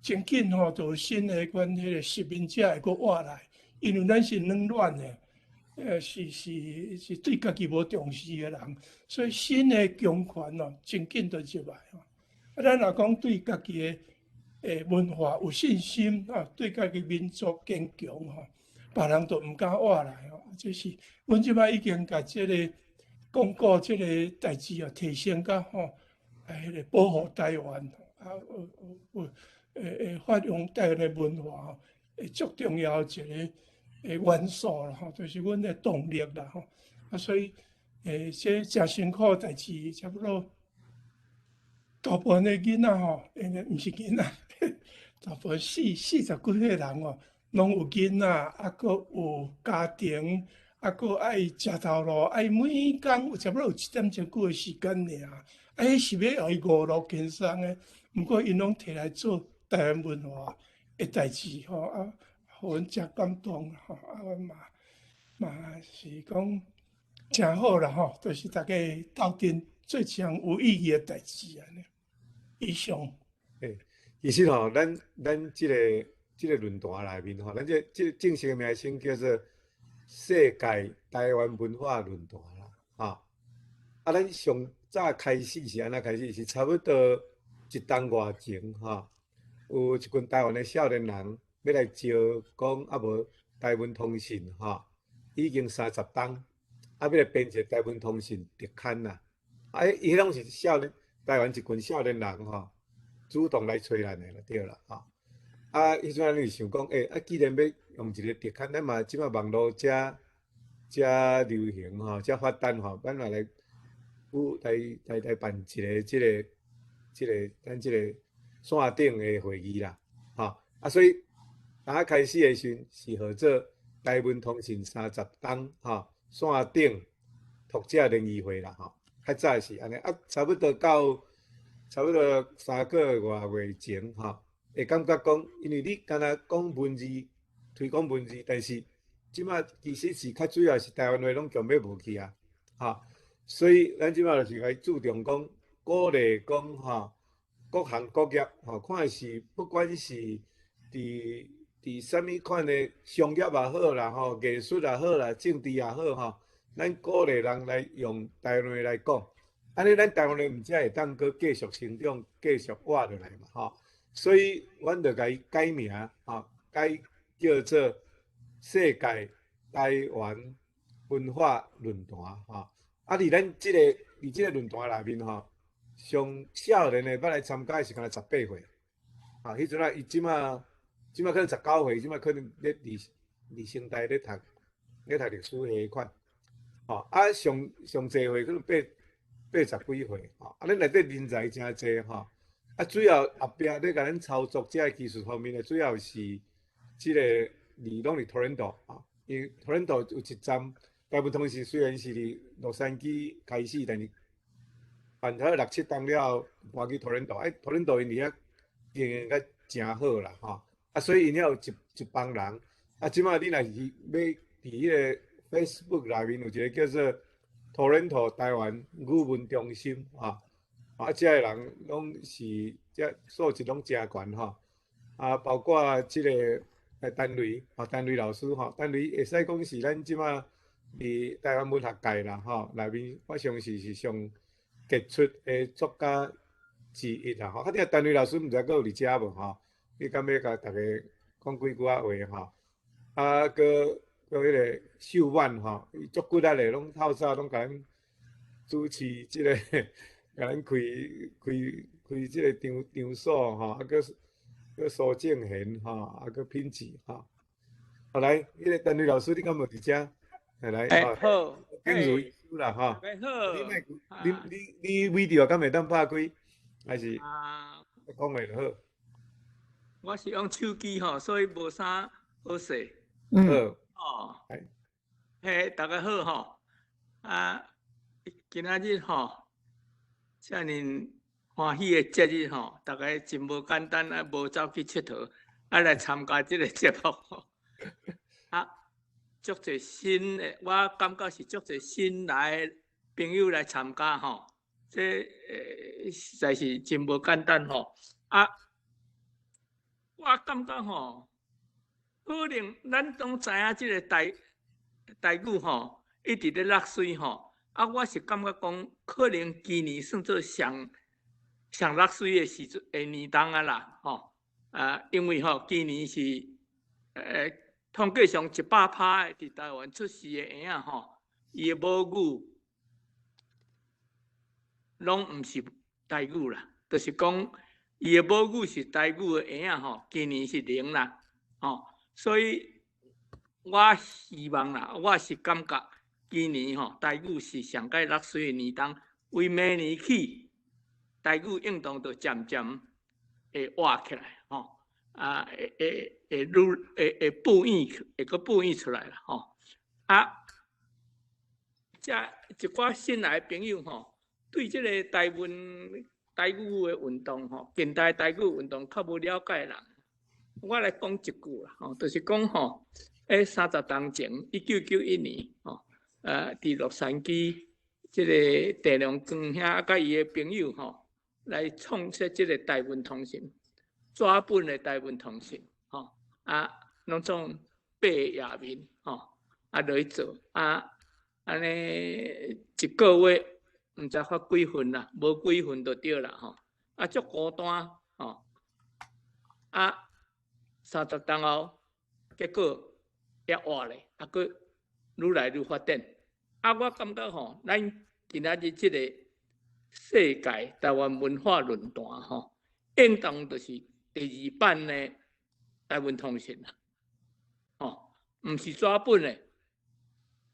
真紧吼，就有新的阮迄个殖民者会佫活来，因为咱是软软的，是对家己无重视的人，所以新的强权哦，真紧就入来吼。咱若讲对家己的文化有信心对家己民族坚强吼，别人都毋敢活来吼。这是阮即摆已经甲即个广告即个代志提升到吼，迄个保护台湾发扬台湾的文化吼，足重要一个元素啦吼，就是阮的动力啦吼。所以这真辛苦代志，差不多大部分的囡仔吼，毋是囡仔，大部分40几岁人吼，拢有囡仔，佫有家庭，佫爱食头路，每工有差不多有1点钟久的时间尔，是要互伊娱乐轻松的，毋过因拢摕来做台湾文化的代志吼，互阮真感动吼，阮嘛是讲真好啦吼，就是大家斗阵做一项有意义的代志安尼。以上。
其实吼，咱即个论坛内面吼，咱即个正式的名称叫做世界台湾文化论坛啦，吼。啊，咱上早开始是安怎开始？是差不多1冬外前吼，有一群台湾的少年人要来招讲啊无台湾通信吼，已经30冬，啊要来编一个台湾通信特刊啦。啊，伊迄拢是台湾一群少年人吼，主动来找咱的就对啦，吼。啊，迄阵咱就想讲，既然要用一个特刊，咱嘛即马网络遮流行吼，遮发达吼，咱嘛来办一个咱即个线顶的会议啦，吼。啊，所以刚开始的时阵是号做台湾通信30冬吼线顶读者联谊会啦，吼。较早是安尼，啊，差不多到3个外月前吼，会感觉讲，因为你敢若讲文字，推广文字，但是即马其实是较主要是台湾话拢强要无去啊，吼。所以咱即马就是来注重讲鼓励讲吼，各行各业吼，看是不管是伫啥物款的商业也好啦，吼，艺术也好啦，政治也好吼。咱鼓励人来用台湾话来讲，安尼咱台湾话毋才会当搁继续成长，继续活落来嘛，吼。所以，阮就甲伊改名，吼，改叫做世界台湾文化论坛，吼。啊，伫咱即个论坛内面，吼，上少年的捌来参加是敢若18岁，啊，迄阵伊即马可能19岁，即马可能咧伫成大咧读历史系款。吼，啊，上济岁可能80几岁，吼，啊，咱内底人才真济，吼，啊，主要后壁咧甲咱操作这技术方面的，主要是即个拢伫 Toronto 啊，因为 Toronto 有一站，台湾通信虽然是伫洛杉矶开始，但是办好6、7冬了，搬去 Toronto， Toronto 因伫遐经营甲真好啦，吼，啊，所以因遐有一帮人，啊，即马你若是要伫迄个 Facebook 内面有一个叫做 Toronto 台湾语文中心啊，遮个人拢是遮素质拢真悬吼，啊，包括即个陈雷老师吼，陈雷会使讲是咱即马伫台湾文学界啦吼，内面我相信是上杰出的作家之一啦吼。啊，听陈雷老师毋知佫有伫遮无吼？你敢要甲大家讲几句话吼？啊，佫迄个秀婉吼，伊足骨力的，拢透早拢甲咱主持即个，甲咱开即个场所吼，啊，佫苏正贤吼，啊，佫品质吼。后来，迄个陈雷老师，你敢无伫遮？来，
好，
敬如意啦吼。
好，
你 video 敢会当拍开？还是讲话就好？
我是用手机吼，所以无啥好势。
好。
嘿，大家好吼。啊，今仔日吼，遮尔欢喜的节日吼，大家真无简单啊，无走去佚佗，啊来参加即个节目吼。啊，足侪新的，我感觉是足侪新来的朋友来参加吼，这实在是真无简单吼。啊，我感觉吼，可能咱拢知影即个台语吼，一直咧落水吼。啊，我是感觉讲，可能今年算做上落水的时阵的年冬啊啦，吼。啊，因为吼，今年是统计上100%的伫台湾出世的婴仔吼，伊的母语拢毋是台语啦，就是讲伊的母语是台语的婴仔吼，今年是0啦，吼，所以我希望啦，我是感觉今年吼台语是上该落水的年冬，为明年起台语应当就渐渐会活起来吼。啊，会补演，会个补演出来啦吼。啊，遮一寡新来的朋友吼，对即个台语的运动吼，近代台语运动较无了解人，我来讲一句啦吼，就是讲吼，30冬前，1991年吼，伫洛杉矶即个地龙庄遐甲伊的朋友吼，来创设即个台湾通信。纸本的台文通讯，拢总8个页面，落去做，安尼一个月毋知发几份啦，无几份就对啦，足孤单，30档后，结果也活咧，佫愈来愈发展。我感觉咱今仔日即个世界台湾文化论坛应当就是第2版的台湾通讯啦，毋是纸本的，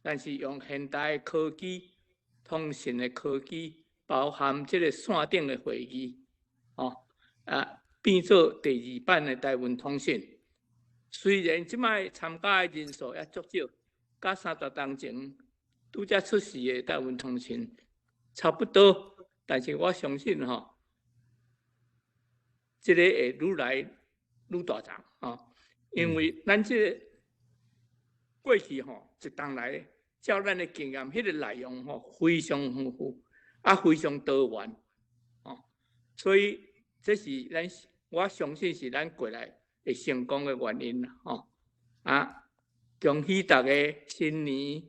但是用现代科技、通讯的科技，包含即个线顶的会议，变做第2版的台湾通讯。虽然即摆参加的人数也足少，甲30档前拄则出世的台湾通讯差不多，但是我相信即个会愈来愈大张因为咱即个过去一当来照咱的经验，迄个内容非常丰富，非常多元所以这是我相信是咱过来会成功的原因啦恭喜大家新年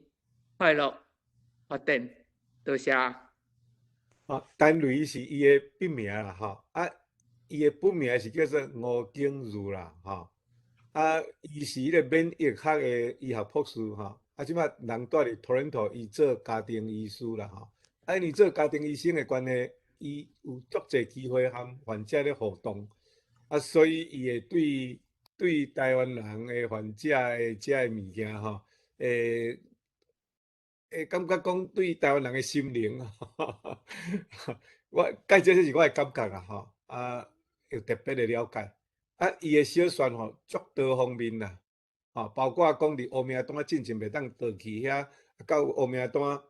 快乐发展，多谢。
单雷是伊的笔名啦伊的本名是叫做吴景如啦伊是迄个免疫学的医学博士即摆人住伫 Toronto， 伊做家庭医师啦因为做家庭医生的关系，伊有足侪机会和患者咧互动所以伊会对台湾人的患者的食的物件会感觉讲对台湾人的心灵我介这是我的感觉啦有特别的了解伊的小说足多方面啦包括讲伫乌名单进前袂当倒去遐，到乌名单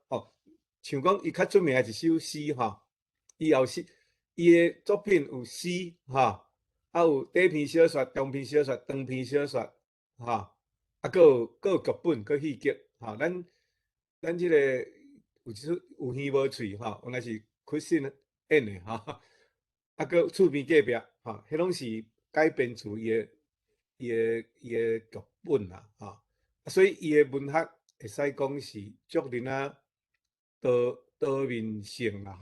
像讲伊较出名的一首诗伊有诗，伊的作品有诗有短篇小说、中篇小说、长篇小说佫有剧本、佫戏剧咱即个有一出有耳无喙原来是Christine演的佫厝边隔壁迄拢是改编自伊的剧本啦所以伊的文学会使讲是足人多面性啦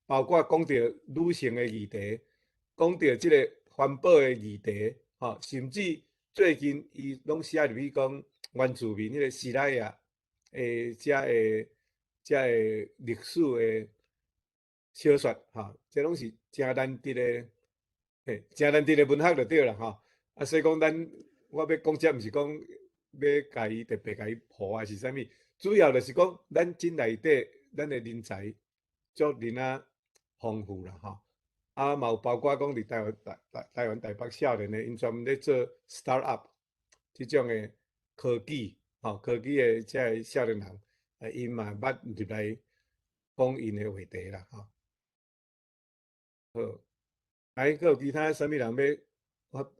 包括讲到女性的议题，讲到即个环保的议题甚至最近伊拢写入去讲原住民迄个西拉雅遮个历史的小说这拢是真难得的真难得的文学就对啦所以讲我要讲这毋是讲要甲伊特别甲伊破还是啥物，主要就是讲咱真内底咱的人才足人丰富啦嘛有包括讲伫台湾台北少年的，因专门咧做 start up 即种的科技科技的遮个少年人因嘛捌入来讲因的话题啦好，佫有其他啥物人要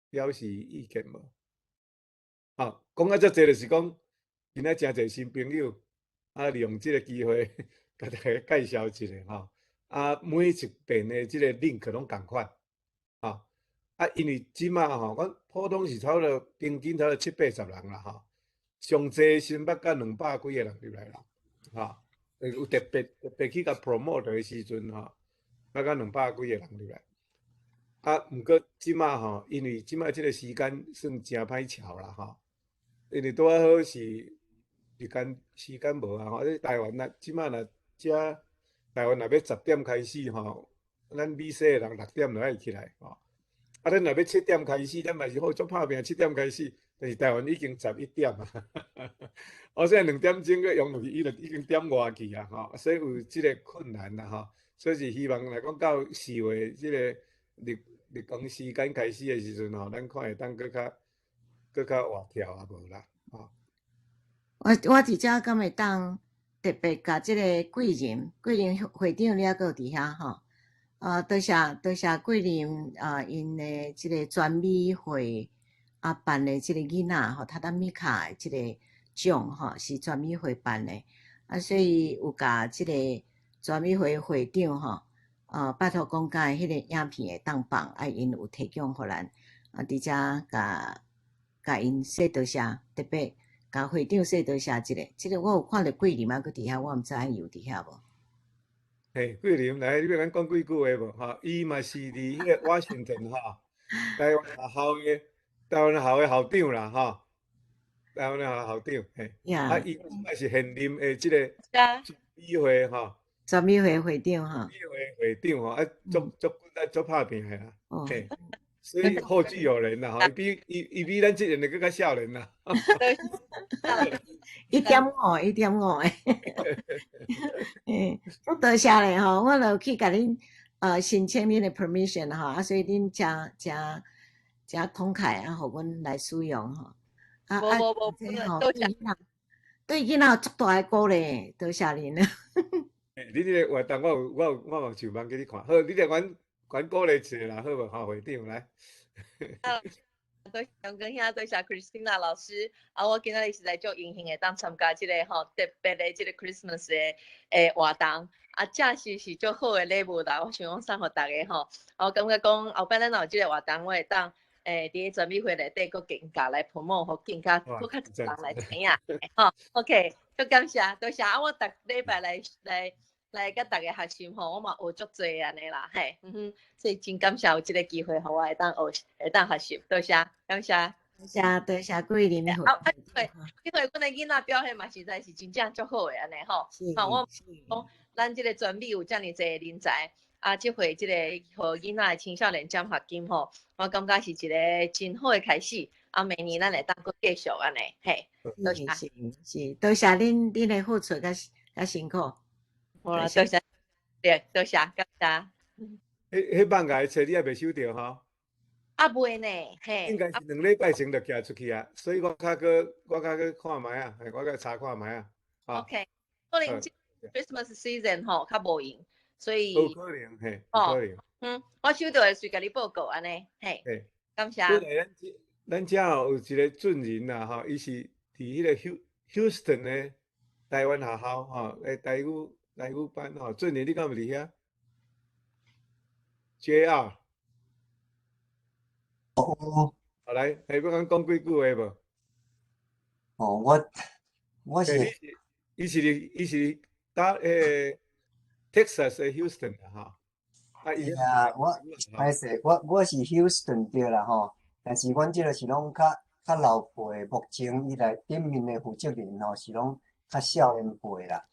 表示意见无？讲遮侪就是讲，今仔真侪新朋友利用即个机会，甲大家介绍一下每一遍的即个 link 拢共款因为即马阮普通是差不多平均差不多70-80人啦上济先捌甲200几个人入来啦有特别去甲 promote 的时阵捌甲200几个人入来毋过即马因为即马即个时间算真歹巧啦因为拄好是时间无台湾即马遮台湾若要10点开始咱美西的人6点就爱起来咱若要7点开始，咱嘛是好足拍拼7点开始，但是台湾已经11点所以2点钟个用落去，伊就已经点外去所以有即个困难啦所以是希望来讲到4月即个日光时间开始的时阵咱看会当佫较活跳无啦
我伫遮敢会当特别甲即个贵人会长了个伫遐多谢贵人因的即个专美会办的即个囡仔塔达米卡的即个奖是专美会办的所以有甲即个专美会会长拜托讲甲迄个影片会当放，啊，因有提供互咱，伫遮甲因说多谢，特别甲会长说多谢即个我有看到桂林啊，佮伫遐，我毋知影有伫遐无。
嘿，桂林来，你要咱讲几句话无？哈，伊嘛是伫迄个 Washington 哈，台湾学校的校长啦，哈，台湾的校长，嘿，啊，伊嘛是现任的即个全美会哈，
全美会会长哈，
全美会会长吼，啊，足拍拼的啦，嘿，所以后继有人啦，吼，伊比咱即任的更较少年啦。
1.5诶，足多谢咧吼，我就去甲恁申请恁的 permission 吼，啊，所以恁真慷慨啊，互阮来使用吼。
无，
对囡仔有足大诶鼓励，多谢恁啊。
你这个活动我嘛就望叫你看，好，你来阮鼓励一下啦，好无？哈，会长来。
多谢杨哥兄，多谢 Christina 老师。我今仔日实在足荣幸会当参加即个特别的即个 Christmas 的活动。正是足好的礼物啦，我想讲送互大家吼。我感觉讲后摆咱有即个活动，我会当伫全美会内底佫更加来 promote， 互更加佫较多人来知影。OK， 足感谢，多谢。我逐礼拜来甲大家学习吼，我嘛学足侪安尼啦，嘿，所以真感谢有即个机会，互我会当学习，多谢，感谢，
多谢桂林的。
对，因为阮的囡仔表现嘛实在是真正足好诶，安尼吼。我讲咱即个全美有遮尔侪人才，即回即个互囡仔的青少年奖学金吼，我感觉是一个真好诶开始。明年咱会当佫继续安尼，嘿，多谢，
是，多谢恁的付出甲辛苦。
好啦，多谢，对，多谢，感谢。
迄放假的册你还未收到吼？
未呢，嘿。
应该是2礼拜前就寄出去啊，所以我较去看卖啊，我较查看卖啊。
OK， 可能即 Christmas season 吼较无用，所以。
有可能，嘿，有可能。
我收到的随甲你报告安尼，嘿。感谢。
咱遮有一个俊人啦，吼，伊是伫迄个 Houston 的台湾学校吼，台语班吼，俊人你敢有伫遐 ？JR。好来，要讲几句话无？
我是。
伊是打Texas 的 Houston 的吼。
我是 Houston 对啦吼，但是阮即个是拢较老辈，目前以来顶面的负责人吼是拢较少年辈啦。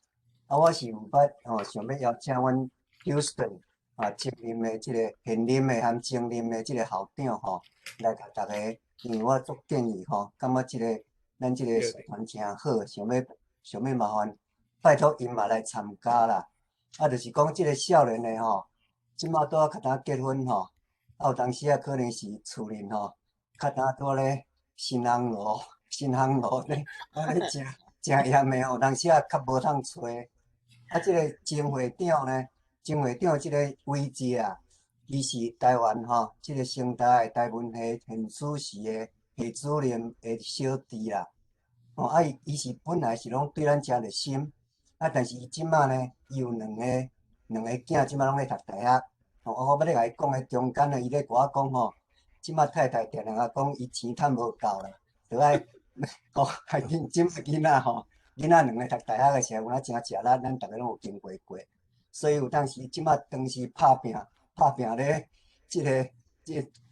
我是有捌想要邀请阮 Houston 前任的即个现任的含前任的即个校长吼来甲大家，因为我做建议吼，感觉咱即个社团真好，想要麻烦拜托因嘛来参加啦。就是讲即个少年的吼。即马拄仔较呾结婚吼，有当时可能是厝里吼，较呾拄咧新航路咧，真严的吼，当时较无通找。即个前会长呢，前会长即个位置啊，伊是台湾吼，即个成大的台文系现主席的系主任的小弟啦。伊是本来是拢对咱真热心，但是伊即马呢，伊有两个囝，即马拢咧读大学。我要咧甲伊讲诶，中间呢，伊咧甲我讲吼，即马太太定定甲讲，伊钱趁无够啦，着爱还认真囡仔吼，囡仔两个读大学诶时候，有哪真食力，咱逐个拢有经过过，所以有当时即马当时拍拼咧，即个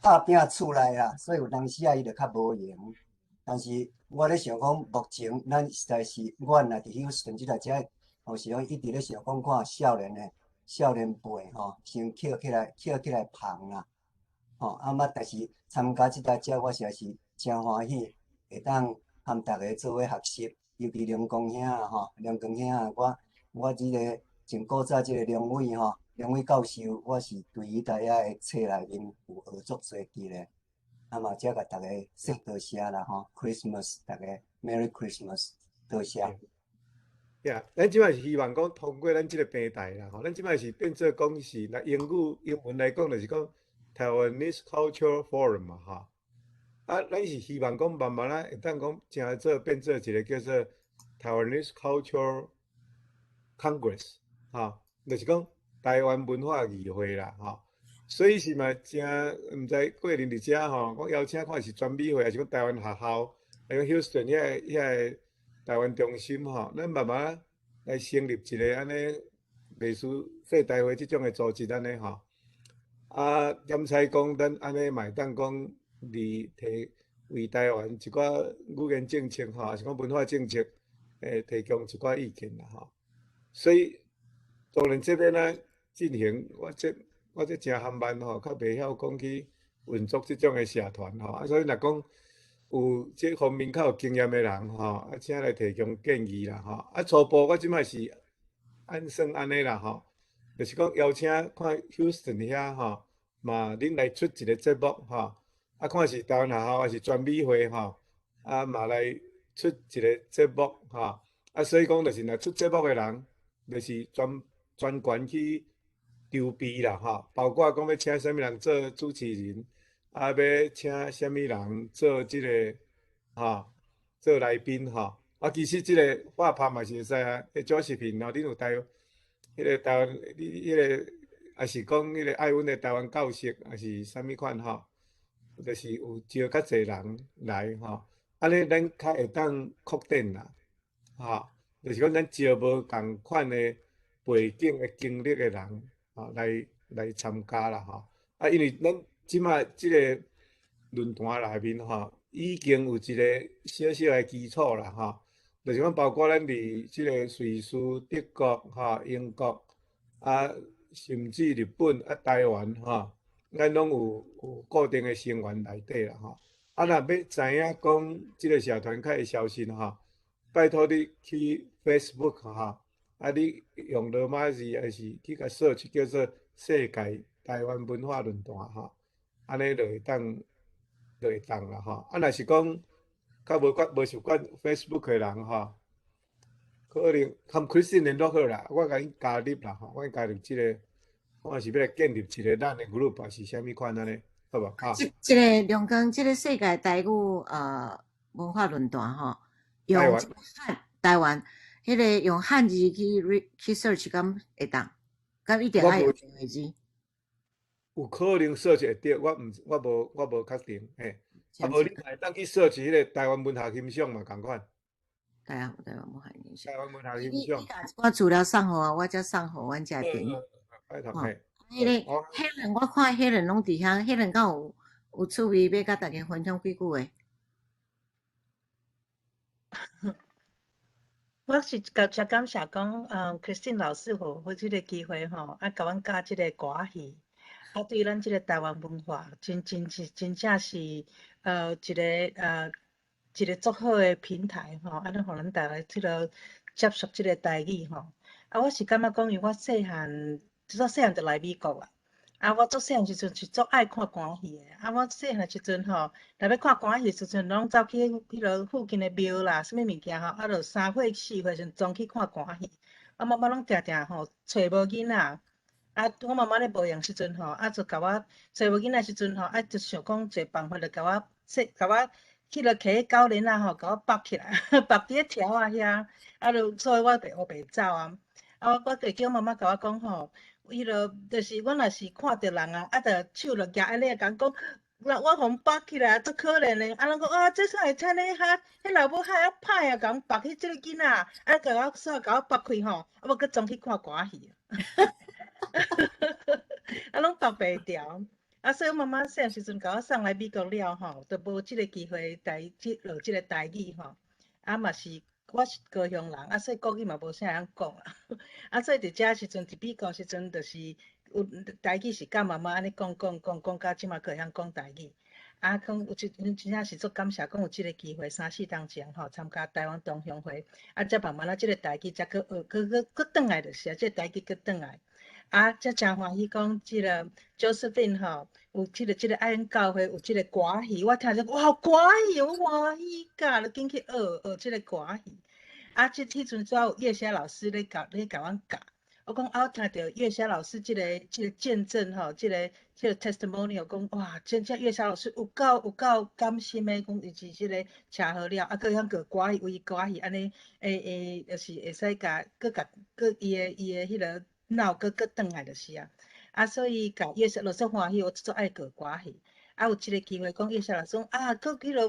拍拼厝内啦，所以有当时伊就较无闲。但是我咧想讲，目前咱实在是，我若伫Houston即个遮，是讲一直咧想讲看少年辈吼，先捡起来捧啦，但是参加即搭遮，我实在是真欢喜，会当含大家做伙学习，尤其梁公兄啊吼，梁公兄啊，我即个从古早即个梁伟吼，梁伟教授，我是对伊大遐的册内面有学足侪记咧，嘛则甲大家说多谢啦吼 ，Christmas 大家 Merry Christmas， 多谢。
咱即摆是希望讲通过咱即个平台啦，吼，咱即摆是变做讲是那英文来讲，就是讲 Taiwanese Cultural Forum 嘛，吼。咱是希望讲慢慢会当讲正做变做一个叫做 Taiwanese Cultural Congress，吼，就是讲台湾文化议会啦，吼，所以是嘛真毋知个人伫遮吼，我邀请看是专美会还是讲台湾学校，还有 Houston 遐台湾中心吼，咱慢慢来成立一个安尼艺术废大会即种的组织安尼吼。啊，检采讲咱安尼嘛会当讲提为台湾一寡语言政策吼，还是讲文化政策，提供一寡意见啦吼。所以当然这边呢进行，我这真含慢吼，较袂晓讲去运作即种的社团吼。啊，所以若讲有这方面较有经验的人吼，啊，请来提供建议啦吼。啊，初步我即摆是按算安尼啦吼，就是讲邀请看 Houston 遐吼，嘛恁来出一个节目吼，啊，看是台湾学校还是专美会吼，啊嘛来出一个节目吼，啊，所以讲就是若出节目的人，就是专权去筹备啦吼，包括讲要请啥物人做主持人，啊，要请啥物人做即个吼，做来宾吼。啊，其实即个画拍嘛是会使啊，迄主视频吼，恁有台湾，迄个也是讲迄个爱阮的台湾教室，还是啥物款吼，就是有招较侪人来吼，安尼咱较会当扩展啦，吼，就是讲咱招无共款的背景的经历的人吼来参加啦吼，啊，因为咱即马即个论坛内面吼，已经有一个小小的基础啦吼。就是讲，包括咱伫即个瑞士、德国、吼英国啊，甚至日本啊、台湾吼，咱拢有固定的成员内底啦吼。啊，若要知影讲即个社团较会消息吼，拜托你去 Facebook 吼，啊，你用罗马字还是去甲 search 叫做世界台湾文化论坛吼，安尼就会当啦吼。啊，若是讲较无习惯 Facebook 的人吼，可能含 Christine 联络好啦，我甲伊加入啦吼，我加入即个，看是要来建立一个咱的 group 还是啥物款安尼，好无哈？
即个龙岗即个世界台语文化论坛吼，用台湾迄个用汉字去 search 敢会当，敢一定爱用英文字？
有可能 search 会着，我无确定嘿。啊，无你会当去search 迄个台湾文学欣赏嘛，共款。
台湾文学欣赏。
台湾文学欣赏。
你甲我资料送互我，我才送互阮遮朋友。
拜托嘿。
迄个迄人，我看迄人拢伫遐，迄人敢有趣味，要甲大家分享几句话。
我是真感谢讲，Christine 老师互即个机会吼，啊，甲阮教即个歌戏。啊，对咱即个台湾文化，真正是一个足好的平台吼，啊，咱互咱大家即个接触即个台语吼。啊，我是感觉讲，因为我细汉就来美国啊。啊，我足细汉时阵是足爱看歌戏的。啊，我细汉时阵吼，若要看歌戏时阵，拢走去迄落附近的庙啦，啥物物件吼，啊，就3岁4岁时阵去看歌戏。啊，妈妈拢定定吼找无囡仔。啊，我妈妈咧无闲时阵吼，啊，就甲我找无囡仔时阵吼，啊，就想讲一个办法，就甲我去落摕迄狗链啊吼，甲我绑起来，绑伫迄条啊遐，啊，就所以我袂走啊。啊，我就叫妈妈甲我讲吼，伊落就是我若是看着人啊，啊，就手就举安尼啊，讲，我互绑起来，足可怜的。啊，人讲啊，这啥会穿咧哈？迄老母害啊歹啊，甲阮绑去即个囡仔，啊，甲我绑开吼，啊，要搁总去看歌戏。啊，拢绑袂掉。啊，所以我妈妈细汉时阵甲我送来美国了吼，就无即个机会学即个台语吼。啊，嘛是我是高雄人，啊，所以国语嘛无啥人讲啦。啊，所以伫遮时阵，伫美国时阵，就是有台语是甲妈妈安尼讲，到即马可会晓讲台语。啊，讲有真正是足感谢，讲有即个机会3、4当前吼参加台湾同乡会，啊，才慢慢即个台语才搁转来就是啊，即个台语搁转来。啊，才真欢喜讲即个 Josephine 吼，有即个爱恩教会有即个歌戏，我听着哇歌戏，我欢喜甲，就紧去学即个歌戏。啊，迄阵只有月霞老师咧甲阮教，我讲啊，我听到月霞老师即个见证吼，即个 testimonial 讲哇，真正月霞老师有够甘心的，讲伊是即个车好了，啊，搁晓个歌戏安尼，就是会使甲伊的迄个。闹个转来就是啊。啊，所以甲叶小老师欢喜，我做爱过歌戏。啊，有即个机会讲叶小老师讲啊，佮迄落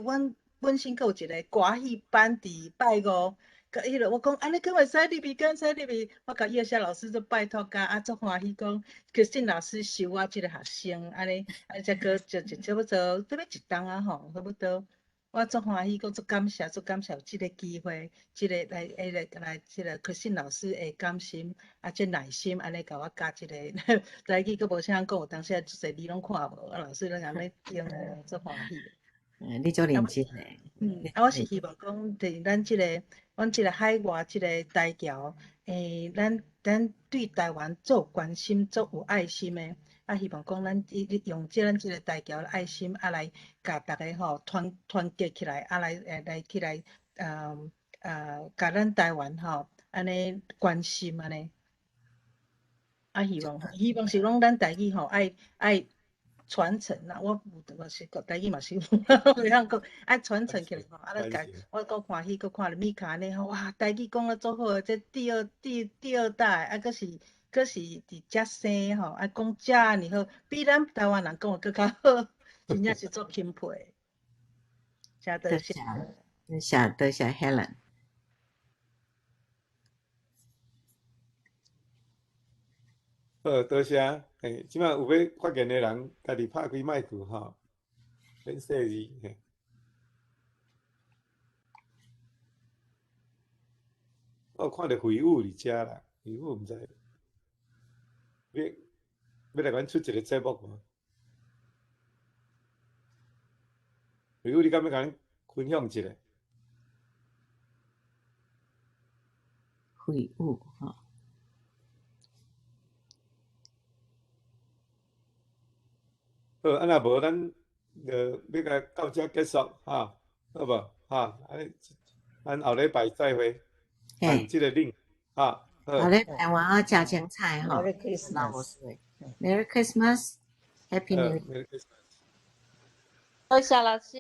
阮身佫有一个歌戏班伫拜五。甲迄落我讲，安尼敢会使入去？敢使入去？我甲叶小老师就拜托甲，啊，足欢喜讲，其实老师收我即个学生，安尼才佫就差不多要一冬啊吼，差不多。我足欢喜，讲足感谢有即个机会，即个来即个可信老师的感心，啊，即耐心，安尼甲我教即个台语，佫无啥讲，有当时即个你拢看无，啊，老师拢安尼用的，足欢喜。
你足认真诶。
我是希望讲，伫咱即个，阮即个海外即个台侨，咱对台湾足有关心、足有爱心诶。啊，希望讲咱用咱即个台侨的爱心，啊来甲大家吼团结起来，啊来起来，甲咱台湾吼安尼关心安尼。啊，希望是讲咱台语吼爱传承啦，我是讲台语嘛是，袂晓讲爱传承起来吼，啊来甲我够欢喜，佫看着米卡安尼吼，哇，台语讲了足好诶，这第二代，啊，佫是伫遮生吼，啊讲遮尔好，比咱台湾人讲诶佫较好，真正是足钦佩。真多谢。
多谢 Helen。
好，多谢。即摆有要发言的人，家己拍开麦克吼，免细字。我看到回武伫遮啦，回武毋知要来阮出一个节目无？回武，你敢要甲咱分享一下？
回武吼。
好，啊若无咱就要甲到遮结束哈，好无？哈，咱后礼拜再会，按即个link哈。
后礼拜我食青菜吼。
Merry Christmas。Merry
Christmas，Happy New Year。
多谢老师。